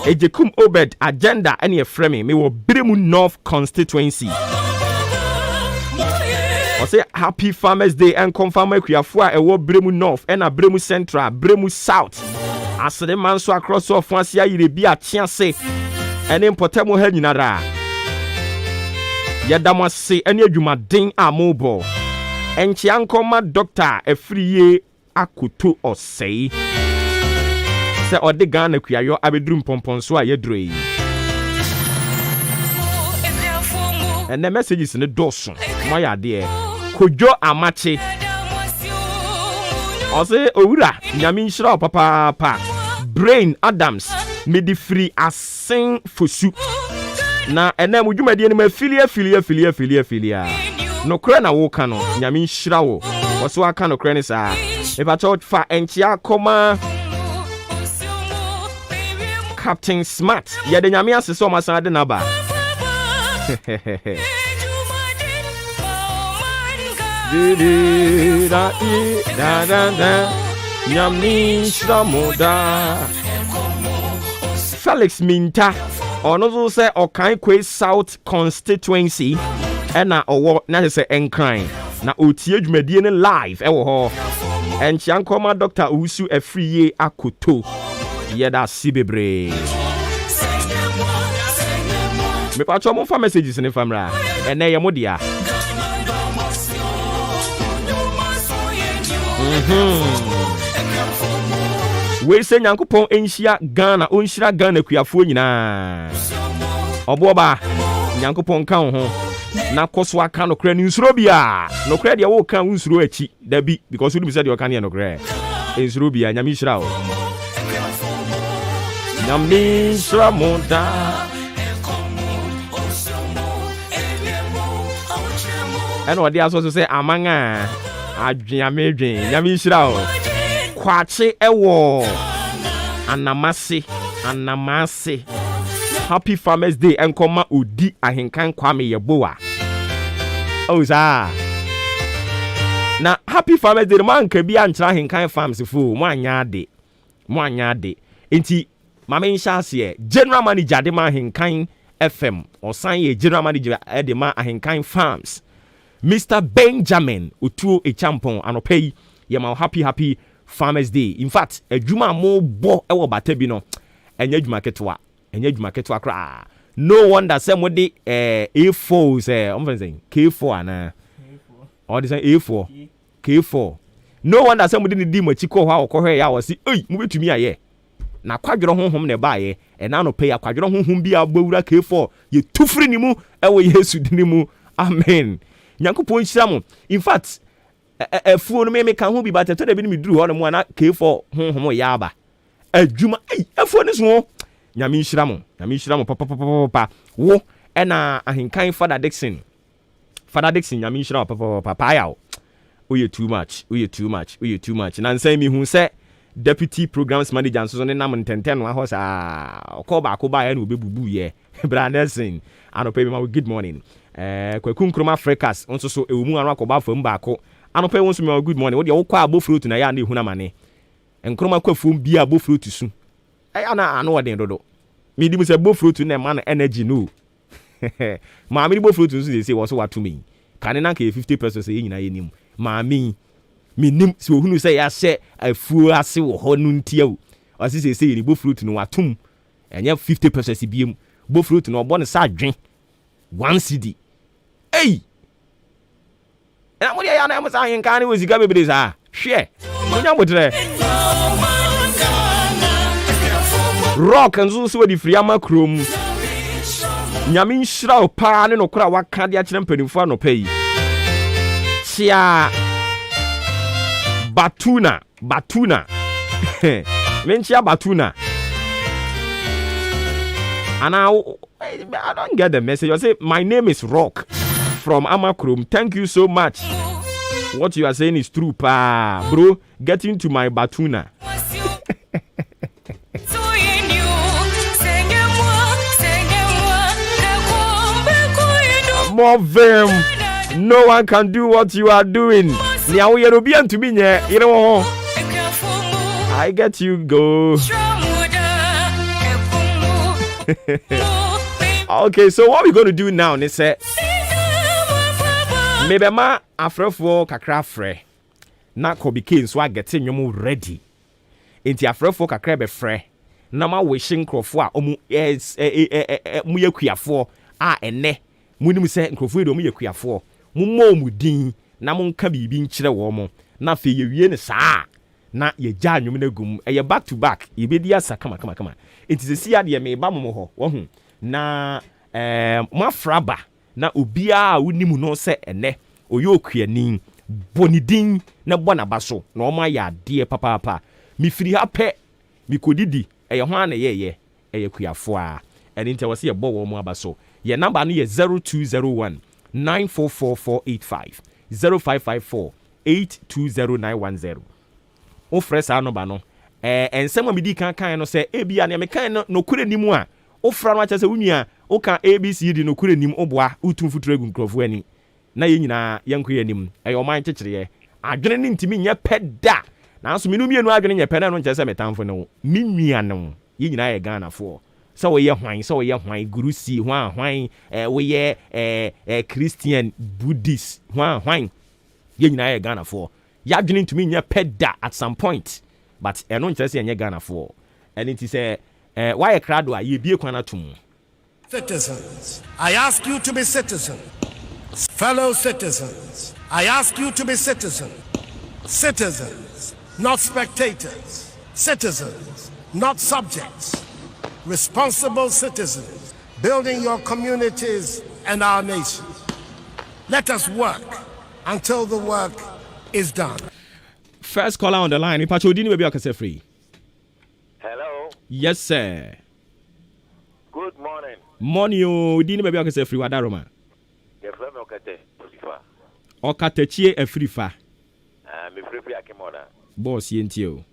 Ejekum Obed agenda any a frame me wo Bremu North constituency. I say happy Farmers Day and confirm akuafo a ewo Bremu North and a Bremu Central, Bremu South. As the man so across so fancy yire bi a chiase. And impotemo he nyinara. Yadama se any adwumaden amobo. Enchi ankoma doctor efriye akoto osei. Se ode Ghana kuayo abedrum pompon so a yedroi. And the messages in the dosun. My idea. Kojo amache. Ose owura nyame nshira papa. Brain Adams made free asen fosu. Na ene mudwumade ni filia. No kra na wo ka no nyame nshira wo. Oso aka no kra ni sa. If I thought fa enchia koma Captain Smart. Ya de nyame asese o masan de na ba. Felix Minta ono zo se okan kwe South constituency ena owo na se enkran na otie dwumadie ne live ewo ho enchiankoma Dr. Usu Efriye akoto yeda sibebre me pa cho mo fa messages ne famra ene ye modia we say Nyankopon enhia Ghana onhira Ghana kuafo nyina Obuoba Nyankopon kan ho na koso aka no kra ni nsuro bia no kra de wo kan nsuro achi dabi because we said you can no kra nsuro bia nyame hira o nyame hira monda eno de aso say amanga adwuame dwen nyame hira o kwache ewo anamase happy Farmers Day enkoma odi ahenkan kwame yeboa oza na happy Farmers Day man ka bi anchira ahenkan farms fu mo anya de enti mama nshase general manager de ma ahenkan FM osan ye general manager de ma ahenkan farms Mr. Benjamin Otuo Echampon anopei ye ma happy Farmers Day. In fact, adwuma mo bo ewo batabi no enya adwuma ketwa kra. No wonder say mo de A4 say I'm saying K4 ana or this A4 K4. No wonder say mo de di machi ko hwa okwohwe ya wasi ei mo betumi aye na kwadworo honhom ne baaye e na no pay akwadworo honhom bi agbawura K4 ye tufri ni mu ewo Yesu dini mu amen. Nyankopon hira mo. In fact efuo no me kan ho bi ba teto da bi ni meduru ho no mo na K4 honhom ya aba adwuma efuo ni so nyame hira mo papa wo na ahenkan Father Dixon nyame hira papa ya oye too much na nsan mi hu se deputy programs manager so ne nam ntenten no ho sa okoba akoba ya na obebubu ye Branderson anope me good morning kwakun kroma Africas onso so ewumu anu akoba fam baako anope won so me good morning wo de wo kwa abofruit na ya na ehuna mane enkroma kwafum bi abofruit su ana anu odin dodo me di mu se abofruit na man energy no ma me abofruit su dey say wo so watu me kan na ka 50% say nyina ye nim ma me nim se ohunu say ya hye afuo ase wo ho no ntia o ase say ni abofruit no watum enya 50% biem abofruit no obo ne sa adwen 1 CD hey na mo ya na mo sa hinka ni wozika bebre sa hwe onya motre rock nzo so di friama krom nyame nhyira opa ne no kora waka de a kire mpanimfo anopai chia Batuna menchia Batuna and I don't get the message. I say my name is Rock from Amakrum. Thank you so much. What you are saying is true, pa bro. Get into my Batuna. More them. No one can do what you are doing. I get you, go. Okay, so what we're going to do now is maybe ma afrefo kakra fre na kobike so agete nyomo ready. Enti afrefo kakra be fre na ma wishing krofo a omu mu yakuafo a ene munim se nkrofo do mu yakuafo mu mo mu din na mo nka bibi nkyere wo mo na fe ye wie ne saa na ye gya nwom na gum ye back to back ye bedi asa kama enti se sia de me ba mo ho wo hu na mo afraba na obia wonimu no se ene oyokuani bonidin na bona baso na oma ya de papa mi firi ha pe mi kodidi eye ho na ye kuafo a eni nte wose ye bo wo mo abaso ye number no ye 0201 944485 0554 820910 o fresa number no ensem a medi kan no se ebia na me kan no kure nimu a o fra no acha se wunua o kan abcd no kure nim oboa utum futuro egu nkrofo ani na ye nyina yanko ye nim ayo man kyekere adwene ne ntimi nya peda na so menu mienu adwene nya peda no nche se metamfo no minua no ye nyina ye Ghana fo so we ye hwan gurusi hwan we ye Christian Buddhist hwan ye nyina ye Ghana fo ya adwene ntimi nya peda at some point but eno nche se ye Ghana fo eni ti se why krado a ye bie kwana tum. Citizens, I ask you to be citizens. Fellow citizens, I ask you to be citizens. Citizens, not spectators. Citizens, not subjects. Responsible citizens, building your communities and our nation. Let us work until the work is done. First caller on the line. Ipacho Dini baby akase free. Hello. Yes sir. Good morning. Morning o Dini baby akase free wadaroma. Ye frame okate frifa. Okatechie afrifa. Me free akimoda. Boss yenti o.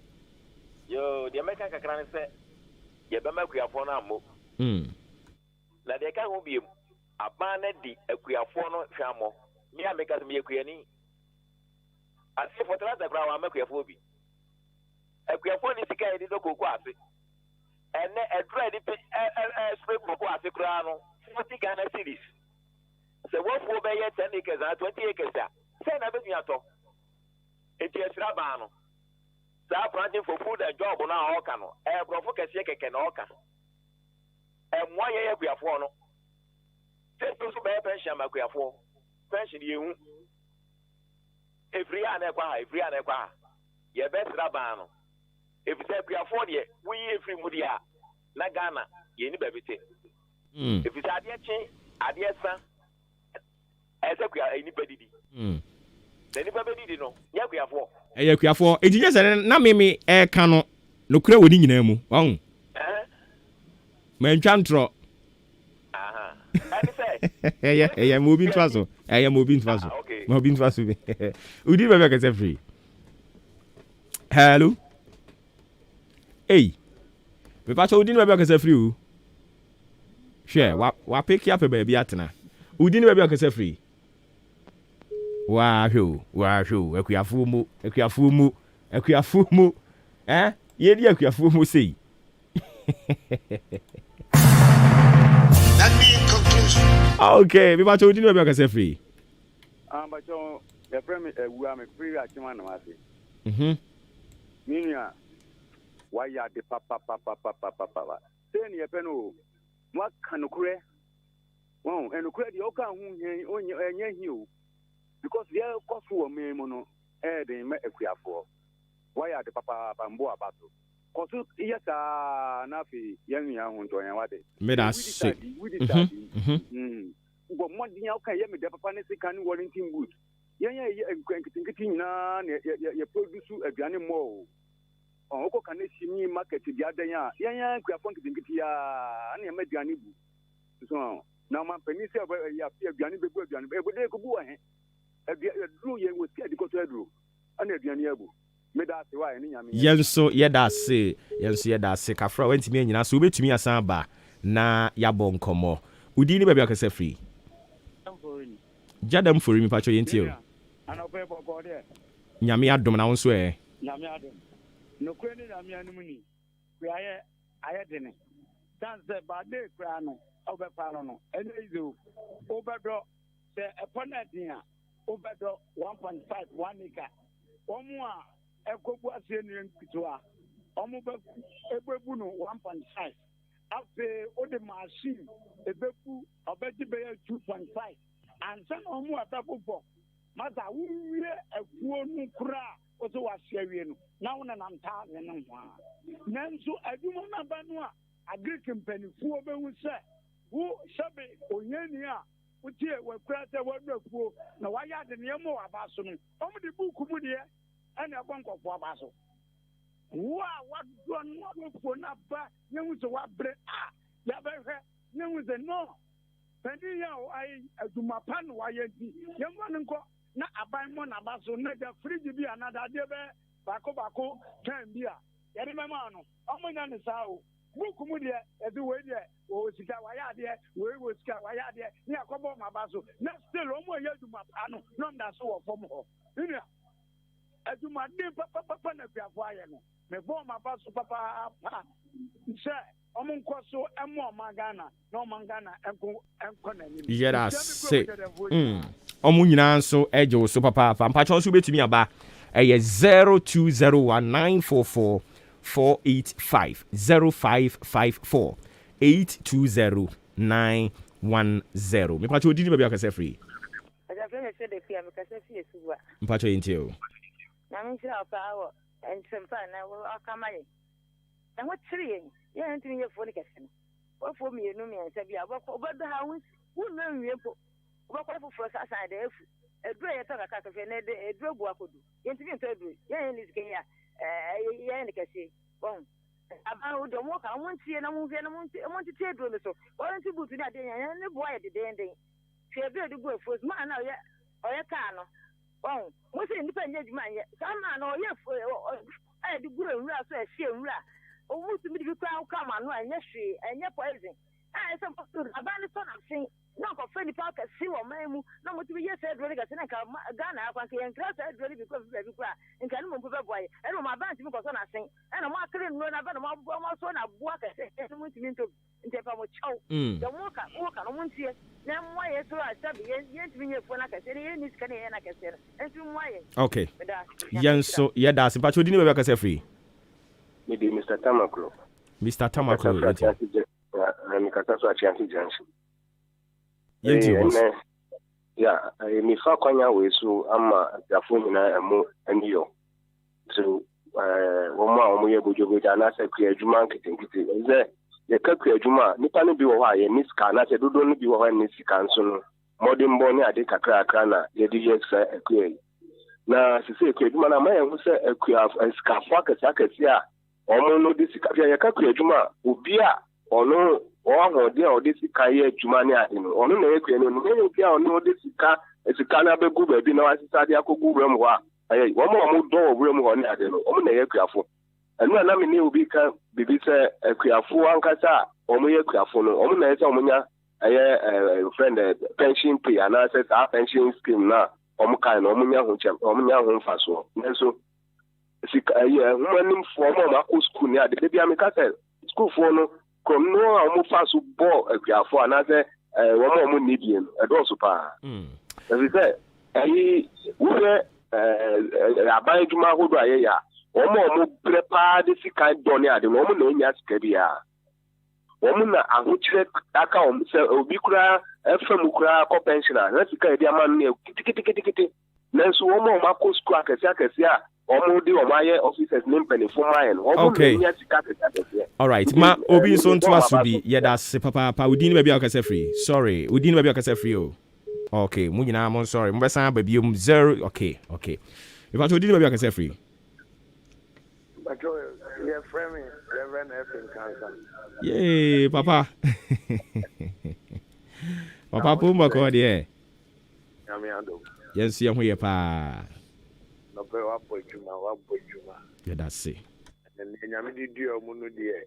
Yo, the American kakran say ye be makuafo na mo. La de ka ho biem. Abana di akuafo no hwamo. Me ameka me akuani. Asi fotrata kra wa makuafo bi. Akuafo ni sika edi do kokko ase. Ene edra di spray kokko ase kra no. 40 Ghana cedis. Se wo fo be ye 10 acres and 20 acres a. Say na be miato. Enti esra ba no. Sa planting for food and job na oka no. Profo kese keke na oka. Mwa ye akuafo no. Say so be pension makuafo. Pension ye hu. Every anekwa ye best rabano if you say akuafo de we every mudia na Ghana ye ni bebete if you say ade san ezekua ni bedidi the ni bedidi no ye akuafo akuafo ejije se na meme ka no no kura woni nyina mu won man twantro mo bin twaso mo bin twaso mo bin twaso udi bebe ka se free. Hello hey me pa udi bebe ka se free o share wa pick up baby atena udi bebe ka se free wa hwo akuafo mu ye di akuafo mu sei. That being conclusion. Okay, we might udi bebe ka se free. But your friend we are free achima na mase. Minia why ya de papa. Say ni epe no mo kanukure. Won enukure de oka hu hen onye hi o. Because there cost for me no de me akuafo. Why ya de papa mbo abato. Kosu yesa na fi yanwa hu nto yan wade. Me da say. Ugo modin ya oka ye me de papa ne sika ni warranty good. Yan ya nkitinkiti nyina ye produce aduane mo. Oko kan shimi market bi adan ya yan akuafo nkitinkiti ya na ye aduane bu. So na man pani se ya fi aduane bebu aduane e de ko bu wa he. Dru ye wo tia dikoto adru. Ana aduane abu. Me da se wa ni nyame. Yenso ye da se kafra wantimi anyina so obetumi asan ba na yabɔ nkomo udi ni baabi akasa free Jadam for me pacho yentio. Ana pe boko de. Nyame adom na wonso e. Nyame adom. No kwani nyame anum ni. We aye dene. Dan se ba de kra no, obefa no. Ene izo. Obedo se opponent dia. Obedo 1.5 1 acre. Omo a ekobu ase ni nkitoa. Omo be ebebu no 1.5. Afe ode machine ebefu obeji be 2.5. And some omo atapofo. Maza wuwie efuo nu kra oso wahwe no. Na wona nam ta ne no ho. Nanso adwuma na ba no a agric mpanifuo be hu se wo sebe onyani a utie wakura te waduafuo na waya de ne mo abaso no. Omo de buku mu de ene agbonkofo abaso. Wa wadwo no fo na ba nyewu so wabre ya behwe nyewu ze no pedi ya o ai aduma pa no wayanti yemwa nko na aban mo na baso na da fridge bi anada de be bako kan bi a yede mema no omonya ne sa o buku mu de edi we de o sika waya de we sika waya de ni akobo ma baso na still omo ya aduma pa no no nda so wo fom ho ni aduma de papa na biafo aye no me bo ma baso papa pa se omo nko so emo magana no mangana enko na ni yera se omo nyina nso eje wo so papa mpacho nso betumi aba eye 0201944485 0554 820910 me pacho dini bia kase free mpacho yintio na mi sha pa wo en sempa na wo akamaye na wo tiri ye ntimi ye fo ni kase wo fo mi enu mi ensa bia wo do ha wo na nwie po wo ko fo sa sa de efu eduro ye to ka ka fe na de eduro bu akodu ye ntimi nto eduro ye ni zike ya ye ni kase bon aba wo do mo ka mo ntie na mo vie na mo ntie eduro so wo nti butu ni ade ya ne bo aye de den fe bi edu bu efu ma na ye oye ka no bon mo se nipa nya djuma ye sama na oye fu aye de guru nwura so e hie nwura o mutu mi di kwa ka ma no anya hwe anya poison se posto abani so na sin no ko fe ni pa ka si wo maimu na mo ti ye se edro ga sin ka Ghana akwa ke en kra se edro bi kwa bi kwa nka no mo pe boy e no ma ban ti mi ko so na sin e no mo akre no na ba no mo so na bua ka se mo ti mi nto nte pa mo chaw de mo ka no mo ntie na mo ye so asabi ye ti mi ye fo na ka se ye ni ska ne ye na ka se en ti mo ye okay yanso ye da se pacho dini bia kase free maybe Mr. Tamaklo yeah, mi fa kwanya we so ama yafo nyina emo aniyo so wo ma o ye bojogo ja na se ku adwuma nketenkete ze ye ka ku adwuma nipa no bi wo ha ye ni ska na se dodo no bi wo ha ni sika nso no modern born ni ade kakra akra na ye di ye sa ku na se ku adwuma na ma ye hu se ku ska fo akasi a omo no di sika ye ka ku adwuma obi a ono o de o de sika ye adwuma ni ade no ono na ye ku no no obi a ono de sika na be gu ba bi na wasisa de akogu wura mu ha ayi wo mo do wura mu ho ni ade no omo na ye kuafo anu na me ni obi ka bibi se kuafo ankasa omo ye kuafo no omo na ye se omo nya aye friend pension pay and access pension scheme na omo kan no omo nya ho chem omo nya ho mfaso nso sika aye humanim fo mo ma ko school ni ade bia me ka se school fo no kom no omo faso bo kuafo na se wo mo ni bien edo so pa as I say ayi wo aban juma hodo aye ya omo prepare de sika doni ade no omo na nya sika bia omo na ahochire aka omo se obi kura fam kura ko pensioner na sika e ama no kitikiti nanso omo ko school akasi a omo de omo aye officers name penifo mayen omo na nya sika akasi all right ma obi so nto asudi ye da se papa udini ba bia akasa free sorry udini ba bia akasa free o okay mu nyina mo sorry mo besan ba biom 0 okay if I told you maybe I can say free but your friend Reverend F in Cancer yay papa papa pumba ko de nyame ando yes ye ho ye pa no be wa bojuma yeah that's it and nyame di omu no de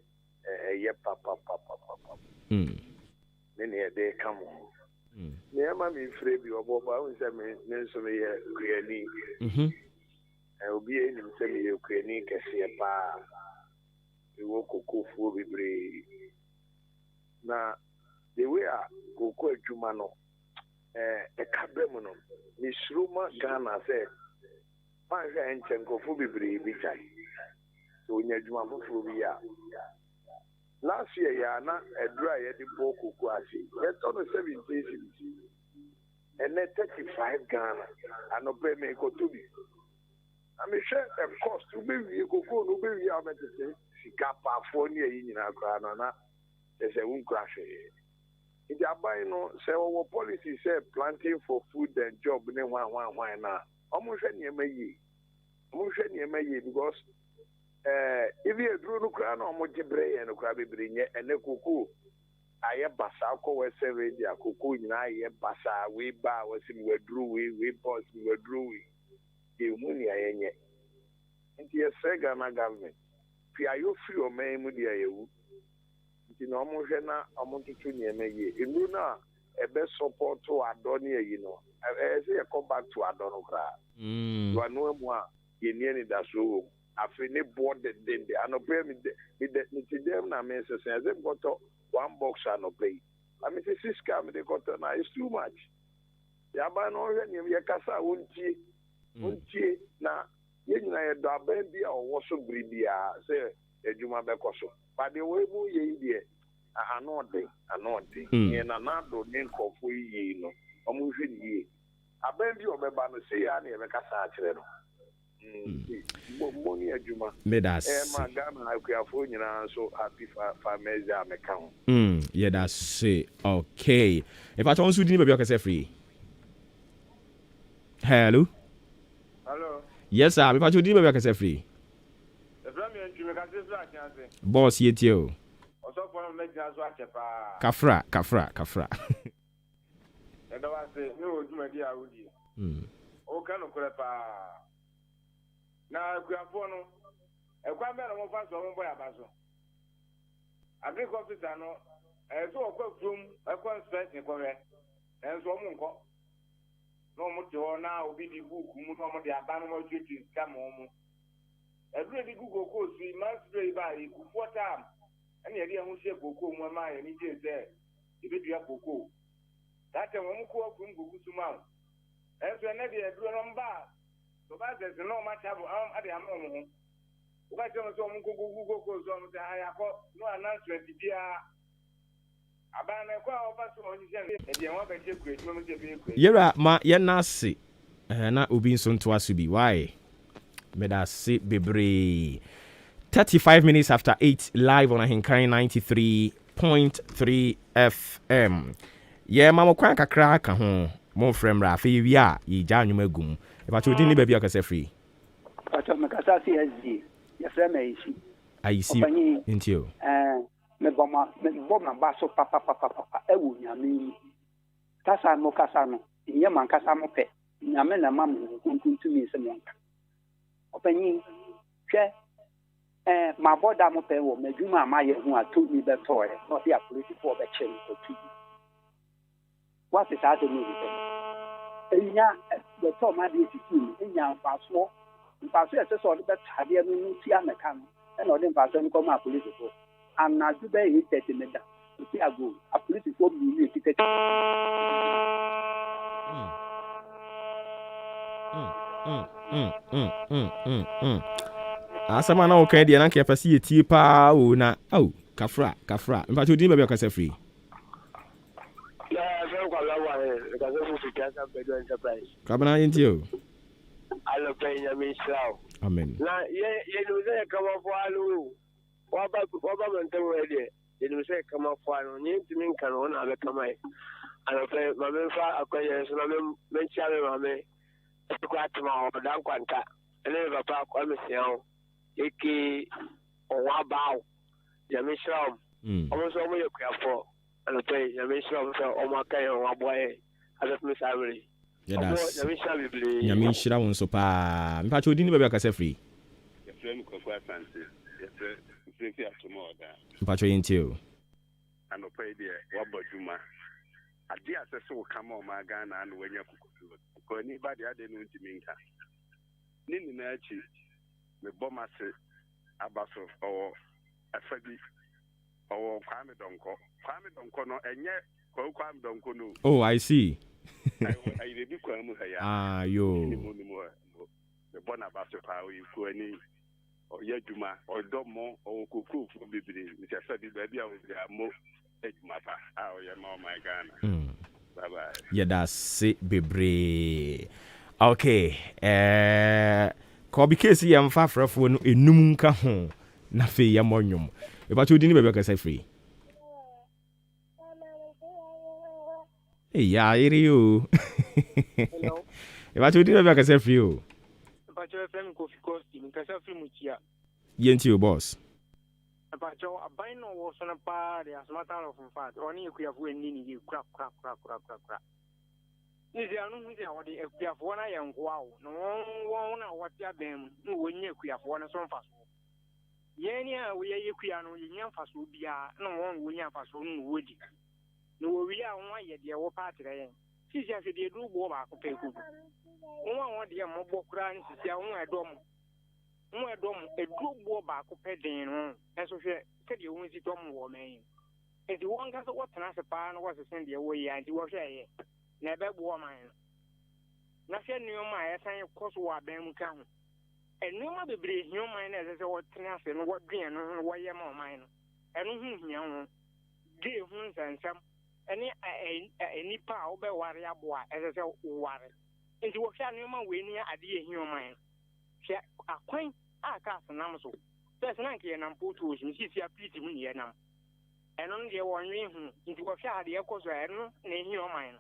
ye papa mm then here they come Never me free be Obuoba, who said me, Nelson, Creani. I will be in him semi Ukraine, Cassia, you walk cocoa be brave. Now, the way I go quite Jumano, a cabemono, Miss Ruma Ghana said, my hand can go for be brave, which I so in your Jumamo Fubia. Last year, Yana, a dry at the Boko Quasi, that's on the 17th, and then 35 Ghana, and no pay me go to be. I mean, sure, of course, to be you go no be you to say, Sikapa, 4 years in our crown, there's a wound crash. In the Abino, say our policy said planting for food and job, and then why not? Almost any may because if you drew no crown or Mojibre and a crabby bring and a cuckoo, I have Basako, where 7 year cuckoo, and I have Basa, we bow, was him, we drew, we boss, we were drawing. Money I and the Segana government. Piayo free or may Mudia. You know, I'm to in Luna, a best support to Adonia, you know. I say I come back to Adonokra. You are no more in any that's room. I feel bored the and obey me the them. I mean, I got 1 box and obey. I mean, this is coming, they got it's too much. Yaban already, Yakasa won't Untie na yenya yedo aban bia owoso bribia say ejuma bekoso but the way mu ye die anode ye na nado ne nkofo yi no omu hwe ni aban bi obeba no say ya na ye bekasa akire no money ejuma medas ma Ghana akuafo nyina so happy for meza meka ho yeah that's it okay if I want to do baby okay free hello. Yes, sir. If I told you, maybe I can say free. Boss, yet you. Kafra. And I say, no, my dear, would you? Oh, can of now, Graffono, a quite better one pass on by a basso. I think officer, no, and so a cook room, a constant in Korea, and so on. No more now be the book, Muhammad Abanamo Duty, come home. Every Google course, we must pay by 4 times. And the idea who share Coco, my mind, and it is there. If you have Coco, that's a woman call from Google to Mount. As we are not a drum bar, so that there's no much of at the moment. What I was on Google goes on the higher court, no announcement, dear. Yera ma yenasi na obi nso nto asubi why me da se bebre 35 minutes after 8 live on Ahinkan 93.3 FM ye ma mo kwan kakra ka ho mo frem ra fe wi a ye ja nwuma gum e ba to din ni ba bi akase free ato me kasa si ezi ye frem I see intio me boma baso papa ewu nyame kasa no nye man kasa mo pe nyame na mamu kuntu mi se monka opanyi hwe ma boda mo pe wo medwuma ma ye hu ato mi be toy no dia political be chen ko tu what is that me enya the to ma di siku enya mfaso ese so de be tade no ti ameka no e no de mfaso ni ko ma political and na do be 30 meda ti ago a political mi ti tete asama na okay dia na nke pese yeti pa o na kafra mfa to din ba bi akase free kabana yintio alo penya misao amen na ye nuze kama fwalu waba mantemo ede ye nuze kama fwalu ni timin kan wona abe kama alo pe mame fa akoye so na men chame mame ko atuma o dan kwanta ele papa ko mesiao eki owa bawo ye misao omo so mo ye kwafo alo pe ye misao so omo akai owa boye alo me sabri yes nyame nhyira won so pa mpa cho di ni ba bi akase free ye frame ko fa fancy ye frame fi atomo oda mpa cho yintio ano pe de wabaduma ade a sɛ sɛ wo kama ɔma Ghana na wanya kukutuo ko ani ba de ade no ntimi nka ne nyinaa akyi mebɔ mase aba so ɔwɔ afa bi ɔwɔ Kwame Dɔnkɔ no ɛnyɛ Kwame Dɔnkɔ no. Oh, I see. Ayi bi kwa mu ha ya. Ah, yo. Mebɔ na ba so pa o yiku ani ɔyɛ adwuma ɔdɔ mo ɔwɔ kokofo bebree nti afa bi baabi a wɔde amo adwuma pa a ɔyɛ ma ɔman Ghana. Bye bye. Yɛda se bebree. Okay, Kobi case yɛmfa frɛfoɔ no enum nka ho na fe yɛmɔ nwom. Ebacho di ni baabi akasa free. Yeah, iri yo. Hello. Ebacho di ni baabi akasa free o. Ebacho FM Kofi Kosti, nkasa free mutia. Yenti o boss. Ebacho aban no wo so na pa the as matter of fact, oni ekuafo eni ni kra. Nzi anu nzi awode ekuafo na yenkoa wo. No won na wote abem, no wonye ekuafo na so mfaso. Yeni a wo ye ekua no yenya mfaso bia, no won wonya mfaso no wodi. No wi a won aye de wo paatre yen. Sisi ase de du bo ba ko pe ku. Won de mo bo kura ni sisi a won edom. Won edom edu bo ba ko pe den no. Enso hwe ke de won si dom wo men. Enti won ga so wotena se pa no wo se sen de wo yi anti wo hwe ye. Na be bo man. Na hwe nneoma a yesan koso wa ban mu ka ho. Enneoma bebre nneoma na ese se wotena se no wo dwen no wo ye ma man no. Eno hu hia ho. De hu nsansam. Eni nipa a obe ware aboa ese se ware nti wo hwa nneoma we ni ade ehia oman hwa akwan aka asenam so se na nke nam poto o sisi apiti mu ne nam eno ne wonwe hu nti wo hwa ade ekoso eno na ehia oman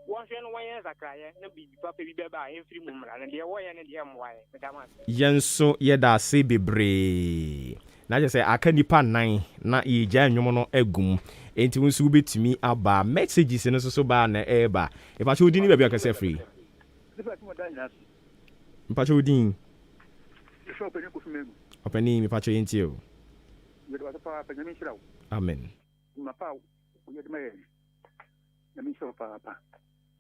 wo hwa no wan zakraye na bibi papa bi beba a emfiri mu mra na de wo ye ne de mwae medama Yenso yeda se bebre na je se aka nipa nan na yegya nwom no agum enti won su betimi aba messages no so ba na eba epa cho din baabi akasa free mpa cho din openi mi pa cho yenti o amen mapa oyedma ye na mi so pa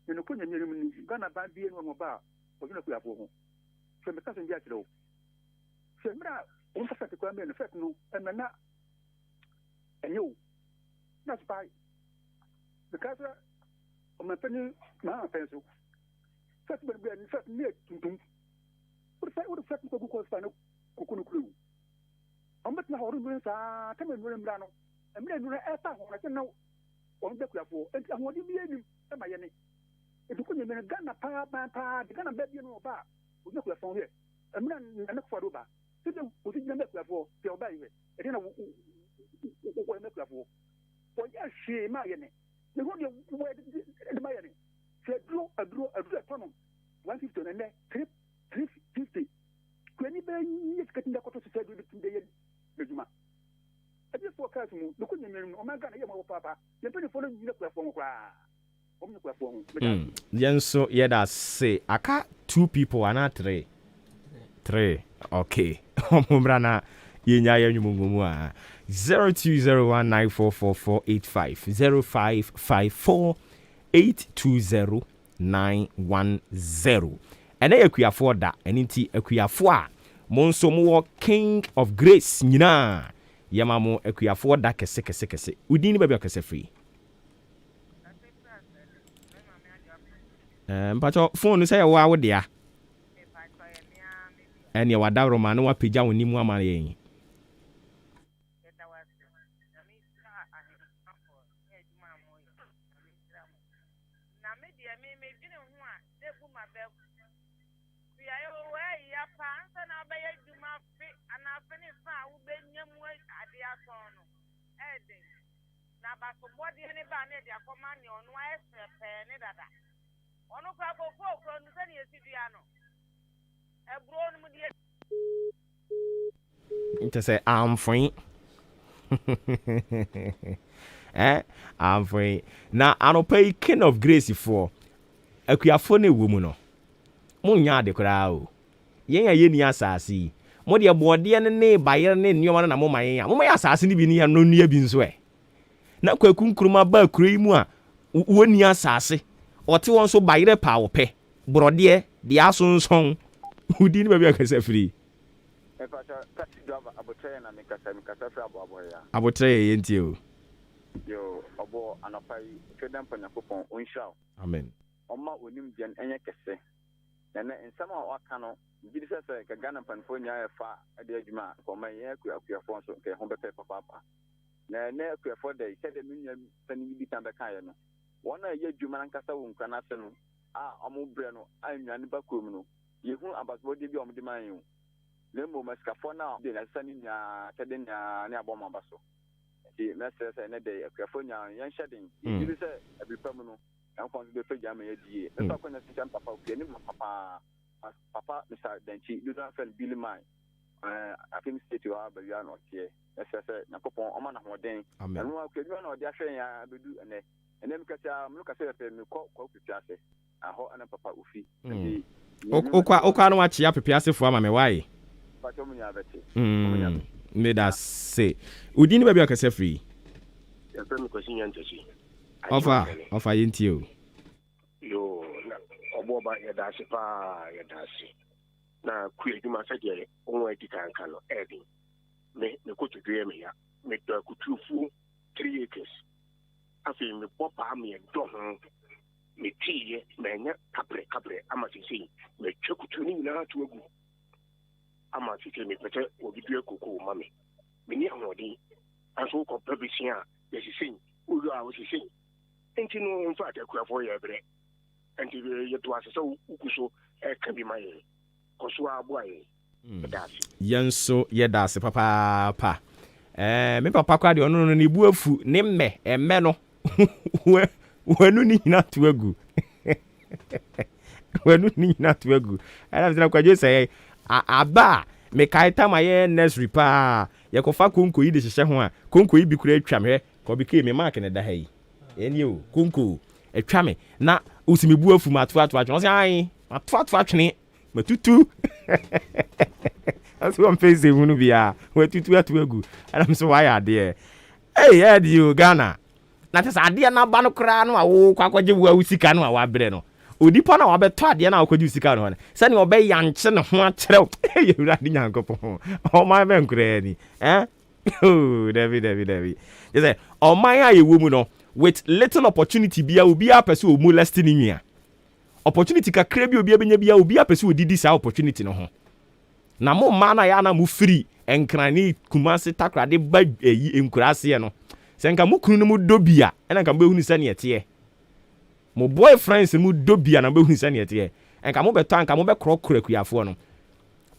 no ko nyame ni Ghana ba bie no mo ba o jina ku afo ho so me kaso ndia kiro so mra on fa te kwa me no fet no na enyo na spy because o me pani ma penso fet be be ni fet me tuntum o fet ko ko fa no ko no kru on bet na horu no sa ta me no mra no emre no e ta ho na no on be ku afo enti ahodi bi enim e ma ye ni edu ko nyeme Ghana pa Ghana be bi no ba o ne ku afo he emre na ku fado ba tede o ti nyeme ku afo te o ba yi e de na wo ne ku afo o ya she ma ye ni ne ho de wo de ma ye ni se adro tono 150 na ne 350 ko ni be ni skatin da ko to se de bi ye mejuma ebi fo ka su mu ko nyeme no o ma Ghana ye ma wo papa ye pe ni fo no nyina ku afo kwa Yenso yeda say aka 2 people ana 3 okay omumra na yenya yanyumugumu a 0201944485 0554820910 ene akuafo da enti akuafo a monso mo King of Grace nyina yema mo akuafo da kese udini baabi akese free mpacho phone say wa wo dia ene wa da roma no wa pija woni mu ama yen Ono kwa kofo nusani esidiano ebro no mudie inte say I'm free I'm free na anopai King of Grace for akuafo na ewo mu no munya de kra o yen aye ni asase mo de boode ne bayer ne nneoma na mo mayen a mo mayen asase ni bi ni no nua bi nso na kwakunkuruma ba kuro yi mu a woni asase ɔte wɔn so bayere pa wo pɛ brɔdeɛ de asonson udi ni baabi akasa firi abotre yɛ ntie o yo obo anapai twedam panyakopon onhira amen oma onim bian enye kese na nsɛm a waka no gidi sɛ ka Ghana panfo nya fa ade adwuma ko ma yɛ akuafo so ke ho bɛpɛ papa na akuafo da sɛ de nunya tani bi tan bɛka yɛ no wɔna yɛ adwuma nkasa wo nkra na sɛ no a ɔmo brɛ no anwane ba kom no yehu abasbo de bi ɔmo de man yi lembo maskafo na de na sani nya tɛde nya ne abɔ maba so di message na de akuafo nya yɛn hyɛden gidi sɛ abipam no and consider the family idea. The papa papa Mr. Denchi, you don't feel Billy Mine. I think state you are, but you are not here. As I said, Napopon, Oman, Modern, and one could run or dash and do and then because look at the call with Piasse. I hope and Papa Ufi. Okano watch ya Piasse for my why. Made us say, Udini baby, I can say free. Offer into you. Yo, Obuoba Yadasi pa Yadasi. Na create my said, only can adding. Me go to dream here. Make the kutufu 3 acres. I feel me pop army and don. Me tea, me capre, amati, me chokutuning na to a go. Amati, me better or give you a cocoa, mammy. Me near Modi, and so called Publishia, yes, you sing. Udo, I was saying. And you know, in fact, I could avoid every and you to us so Ukuso can be my Kosua boy. Yanso, Yedasi, papa. Me papa quad on any boofu, name me, a meno. When you need not to a good. When you need not to a good. I have to quite say, Abba, make I time my next repair. Yakofa kunku yi de hyehyɛ kunku yi bi kura atwa me ko bi ke me mark ne da ha yi eni o kunku atwa me na usimi bu afu ma to atwa say ai ato atwene matutu aso am face hunu bia watutu atu agu and am so why ade hey head you Ghana na tesa ade na ba no kra no awo kwakwaje bu awusika no awa brɛ no odipa na wabeto ade na akwaje usika no ne sɛ ne obɛ yanche ne ho akyerɛw yewurade nyankopɔ o ma be nkura ni oh David you say o man a yewu mu no with little opportunity bia obi a pese o molest ni nwia opportunity kakra bi obi abenya bia obi a pese odidi sa opportunity no ho na mo man na ya na mo free enkrani kumase takrade ba eyi enkurase no sɛ nka mo kunu no mo dobia ɛna nka mo behunu sɛ ne yɛte mo boyfriends mu dobia na behunu sɛ ne yɛte enka mo beto anka mo be krokro akuafo no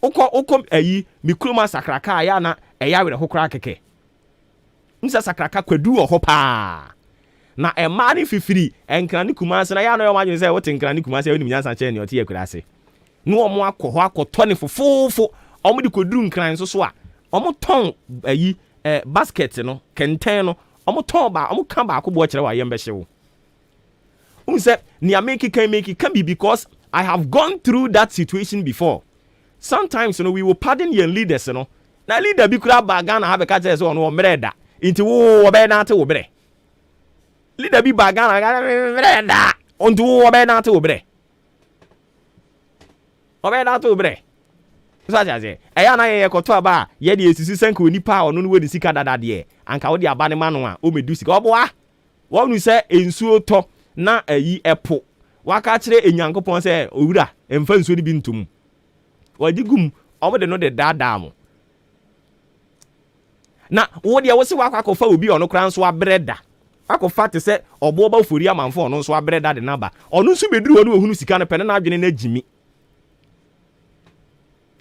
ukọ eyi mikroma sakraka ya na eya were hokora keke nsa sakraka kwadu wo ho pa na ema ni fifiri enkrani kumase na ya na yo ma jeni say wote enkrani kumase ya ni nyansa che ne ote yakurase no omo akọ ho akọtọ ne fofofo omo di koduru nkran so a omo ton eyi basket no kenten no omo ton ba omo kan ba akọbọ kire wa yem be hyewo say nia make can be because I have gone through that situation before. Sometimes we will pardon your leaders na leader bi kura ba Ghana have ka tell say ono mreda inti wo be na te wo bre leader bi ba Ghana mreda onto wo be na te wo bre so ajaje eya na ye koto aba ye de esisi sanka onipa ono no we sika dada de anka wo de aba ne ma no a o medu sika oboa wo nu se ensuo to na ayi epo waka kire enyankopon se owura emfa nsuo ni bi ntum wadigum omo de no de dada mo na wo de wo se wakwakofa obi ono kran so abreda akọfa te se Obuoba Ofori Amanfo ono so abreda de naba ono nso beduru ono ohunu sika no pene na adwene na gimi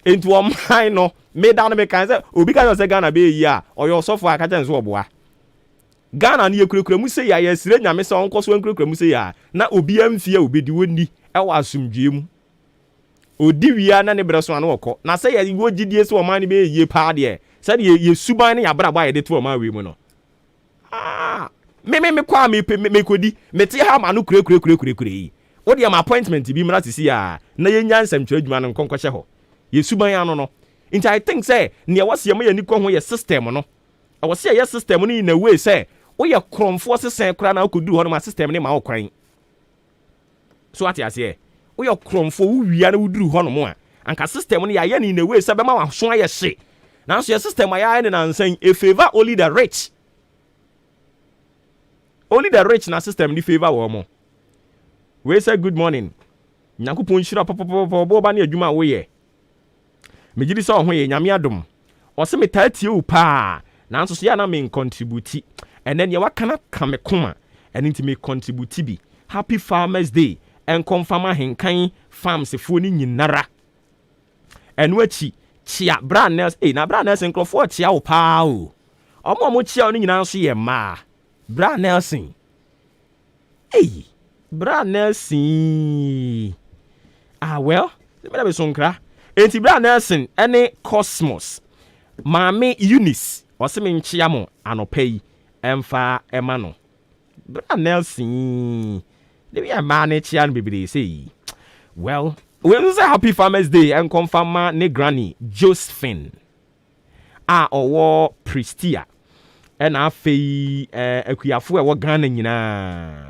entu omhan no me down me kan se obi ka se Ghana be yi a oyo sofo aka je nso oboa Ghana ne yekurekure mu se ya yesire nyame se onko so nkurekure mu se ya na obi amfie obedi woni ewa asumdwe mu odi wia na ne breso anu okọ na se ye wo gidie se oman ne be yie pa de se ye suban ne ya braba ye de to oman we mu no me kwa me kodi me ti ha ma no kure yi wo de ma appointment bi mra sisi a na ye nyansam twadwuma no nkonko hye ho ye suban anu no nti I think say ne wase ye ma ye ni ko ho ye system no wase ye system no in a way say woyɛ krɔmfoɔ sesɛn koraa na wokɔduru hɔ no ma system ne ma wo kwan so ate aseɛ woyɛ krɔmfoɔ wowia na woduru hɔ no mo a anka system no yɛayɛ ne in a way sɛ bɛma waso ayɛ hye nanso yɛ system a yɛayɛ ne nansan e favor only the rich na system ni favor wɔ mo we say good morning nyankopɔn hyira pɔpɔpɔpɔ boba ne adwuma woyɛ megidi sɛ ho yɛ nyame adom ɔse metaa tie wo paa nanso so yɛ na me contribute ɛnɛ ne wakana ka me koma ɛne nti me contribute bi happy farmers day and confirm henkan farms fo ni nyinara ɛno akyi chia bra nels na bra nels nkrofo chia wo paa o ɔmo chia wo ni nyina so yɛ ma bra nelson bra nelson well me be sonkra enti bra nelson ene cosmos maame eunice ɔse me nkyia mo anopa yi emfa ema no bra nelson de bi ma ne chia no bibiri sei well we say happy farmers day and confirm ne granny Josephine owo Pristia and afei akuafo e wo Ghana nyina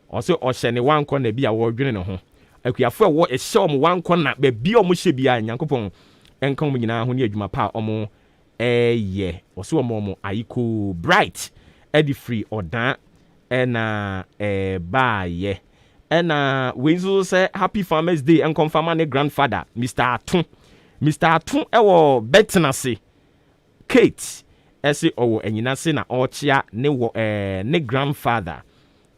also ohye ne wanko na bi a wo dwene ne ho akuafo e wo ehye om wanko na ba bi o mo hye bia nyankopon enka mo nyina ho ne adwuma pa omo ye also omo ayiko bright edi free odan na ba ye and we so say happy farmers day and confirm ne grandfather Mr. Aton ewo Betnase Kate ese owo enyina se na ochia ne wo ne grandfather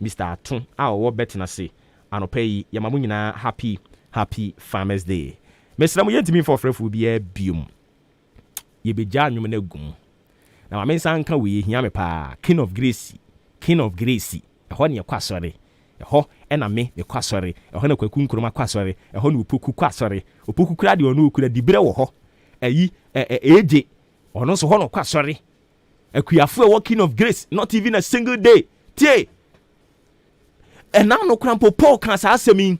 Mr. Aton owo Betnase anopa yi yamamu nyina happy farmers day mesra mo yentimi for frefo bia biom ye beja anwum na gum na ma mensa nka we hia me pa king of grace ehɔ ne kwasɔre ɛhɔ ɛna me kwasɔre ɛhɔ na kwaku nkroma kwasɔre ɛhɔ na opoku kwasɔre opoku kura de ɔno okura dibre wɔ hɔ ayi eje ɔno so hɔ no kwasɔre akuafo ɛwɔ king of grace not even a single day tie ɛna no krampo Paul kan sa asɛmi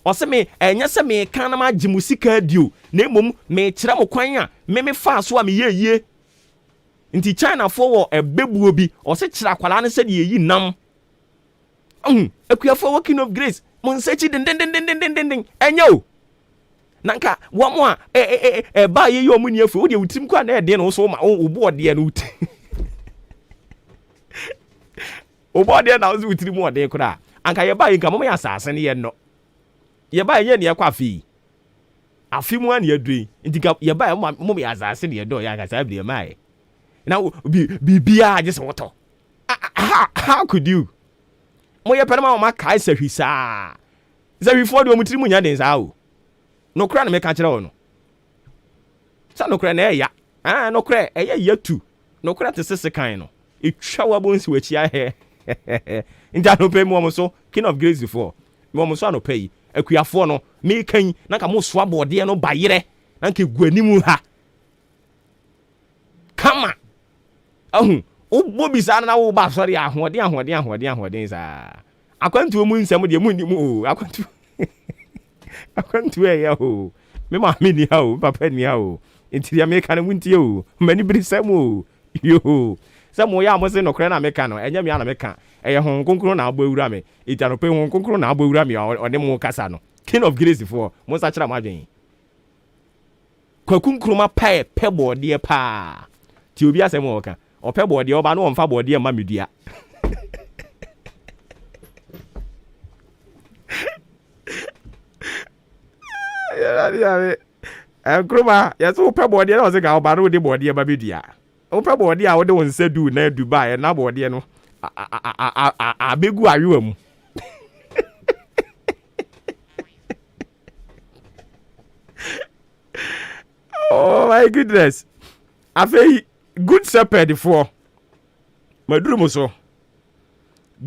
ɔsɛ me ɛnyɛ sɛ me kan na ma gye musika dio na emom me kyerɛ mo kwan a me fa so a me yeye nti China fo wɔ ɛbebuo bi ɔsɛ kyerɛ akwala ne sɛ de yi nam akuafo wɔ king of grace mo nsachi den ɛnyɛ o nanka wo mo a ba ye yo mo ni afu wo de wutim kwa na ɛde no so ma wo bo ɔde no wuti wo bo ɔde na wo wutim ɔde kura anka ye ba ye nka mo ya asase ne ye no ye ba ye ne ye kwa afi mu an ye dui nti ka ye ba mo ya asase ne ye do ya ka sa bi mai now bibia just water how could you mo ye pere ma ma kai sahwisa sahwifo de omutiri mu nya den sa o no kra na me ka kire wo no sa no kra na eya no kra eya yatu no kra te sese kan no etwa wa bonsi wachi ahe nja no pe mo so king of grace before mo so no pay akuafo no me kan na ka mo so abode no bayere na ka guanimu ha kama wo bisa na wo ba sori ahoden sa akwantu mu nsem de mu nim o akwantu e ya o me ma me ni ha o papa ni ha o ntiri America na muntie o mani biri sam o yo sam ya mo se no kra na America no enya me na America e hon konkro na agba ewura me itano pe hon konkro na agba ewura me ode mu kasa no king of grace for mo sa kira ma dwen kwakunkro ma pe bode pa ti obi asem wo ka ope bode oba no omfa bode ma medua ya kroma ya so ope bode na o se ga oba no de bode ma medua ope bode a wo de won sedu na Dubai na bode no abegu ayewa mu oh my goodness afei good shepherd for maduru mo so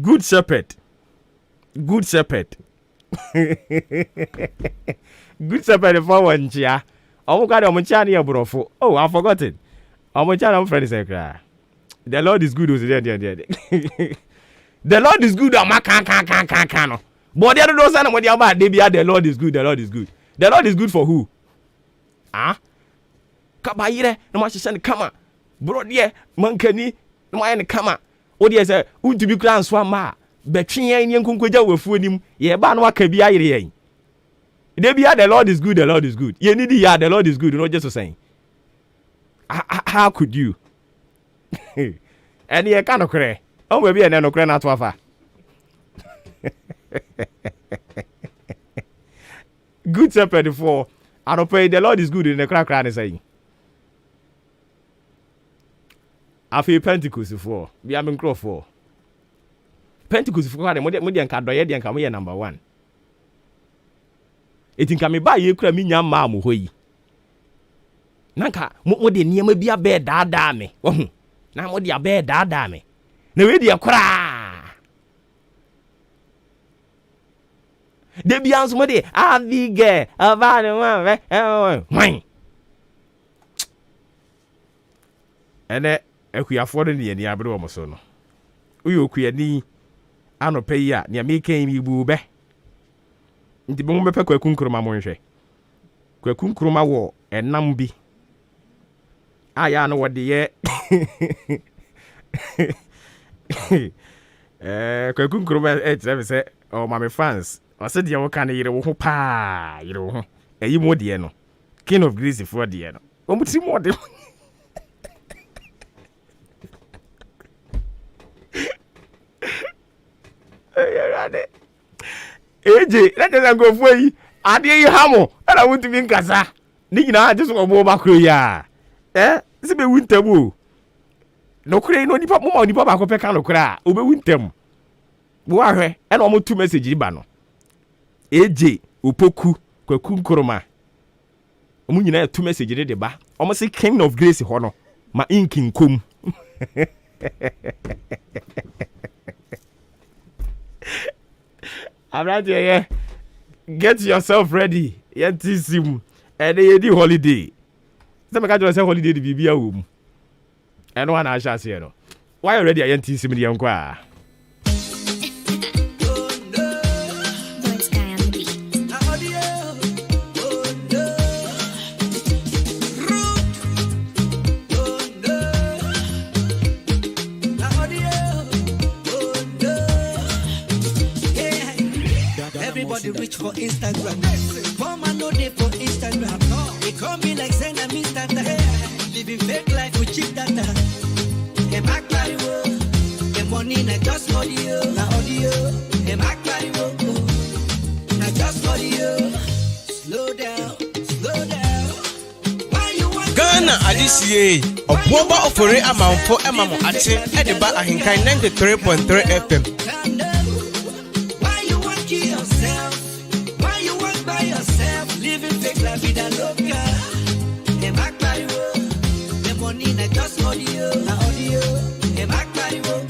good shepherd good shepherd for wanchia omo ka de omo chia ne ebrofo oh I forgotten omo chia na friend say kra the Lord is good o there the Lord is good amaka no but there no say na mo dey about dey bia the Lord is good the Lord is good for who kabayire na ma hye ne kama bro dear mankani no why ne kama wo dear say untubi kra nso ama betwe yan ne nkonkogya wafuo nim ye ba no aka bi ayere yan de bia the Lord is good, the Lord is good. You need the Lord is good, not just saying. How could you? And you can't cry. Oh, maybe I no cry not wafa. Good shepherd for I don't pray the Lord is good in the crack and saying. I feel Pentecost for we have been crow for Pentecost for the Modian Cadoyedian Camilla number 1. Eti nka me ba ye kura mi nya ma mo hoyi nanka mo de niam bia be daada me wohu na mo de abe daada me na we de kura de bia nso mo de avige ava ne wa wan ene akuafo de ne ni abere wo mo so no uyo okuani anope yi a ne me kan mi bu be nti bo mo bepe kwaku nkroma mo nhwe kwaku nkroma wo enam bi aya no wode ye kwaku nkroma etre se o mama fans o se de wo kan yire wo ho pa yire wo ho eyi mo de no king of greece for de no o muti mo de Eje, let us go for you. Ade yi hamo, and want to be in casa. Nigina just Obuoba ya. Se be wintebu. No kre no nipa mo nipa ba ko peka no kra. Obe wintem. Bo ahwe, e na omo tu message ba no. Eje, opoku, kwaku nkoroma. Omo nyina tu message de ba. Omo se king of grace ho no. Ma inkin kom. I'm right here. Get yourself ready. Yetisim. And they do holiday. Some can't say holiday to be a womb. And one I shall say no. Why already I yetisim the young qua? Everybody reach for Instagram. Come and know they for Instagram. They call me like Zen and Mr. Living fake life with cheap data. They back party wo. The money na just audio. Na audio. They back party wo. Na just audio. Slow down, slow down. Why you want Ghana Alicia Obuoba Ofori Amanfo Emamo Ache Ediba Ahinkai 93.3 FM. Living fake la vida loca. The back party wo. The money na just audio. Na audio. The back party wo.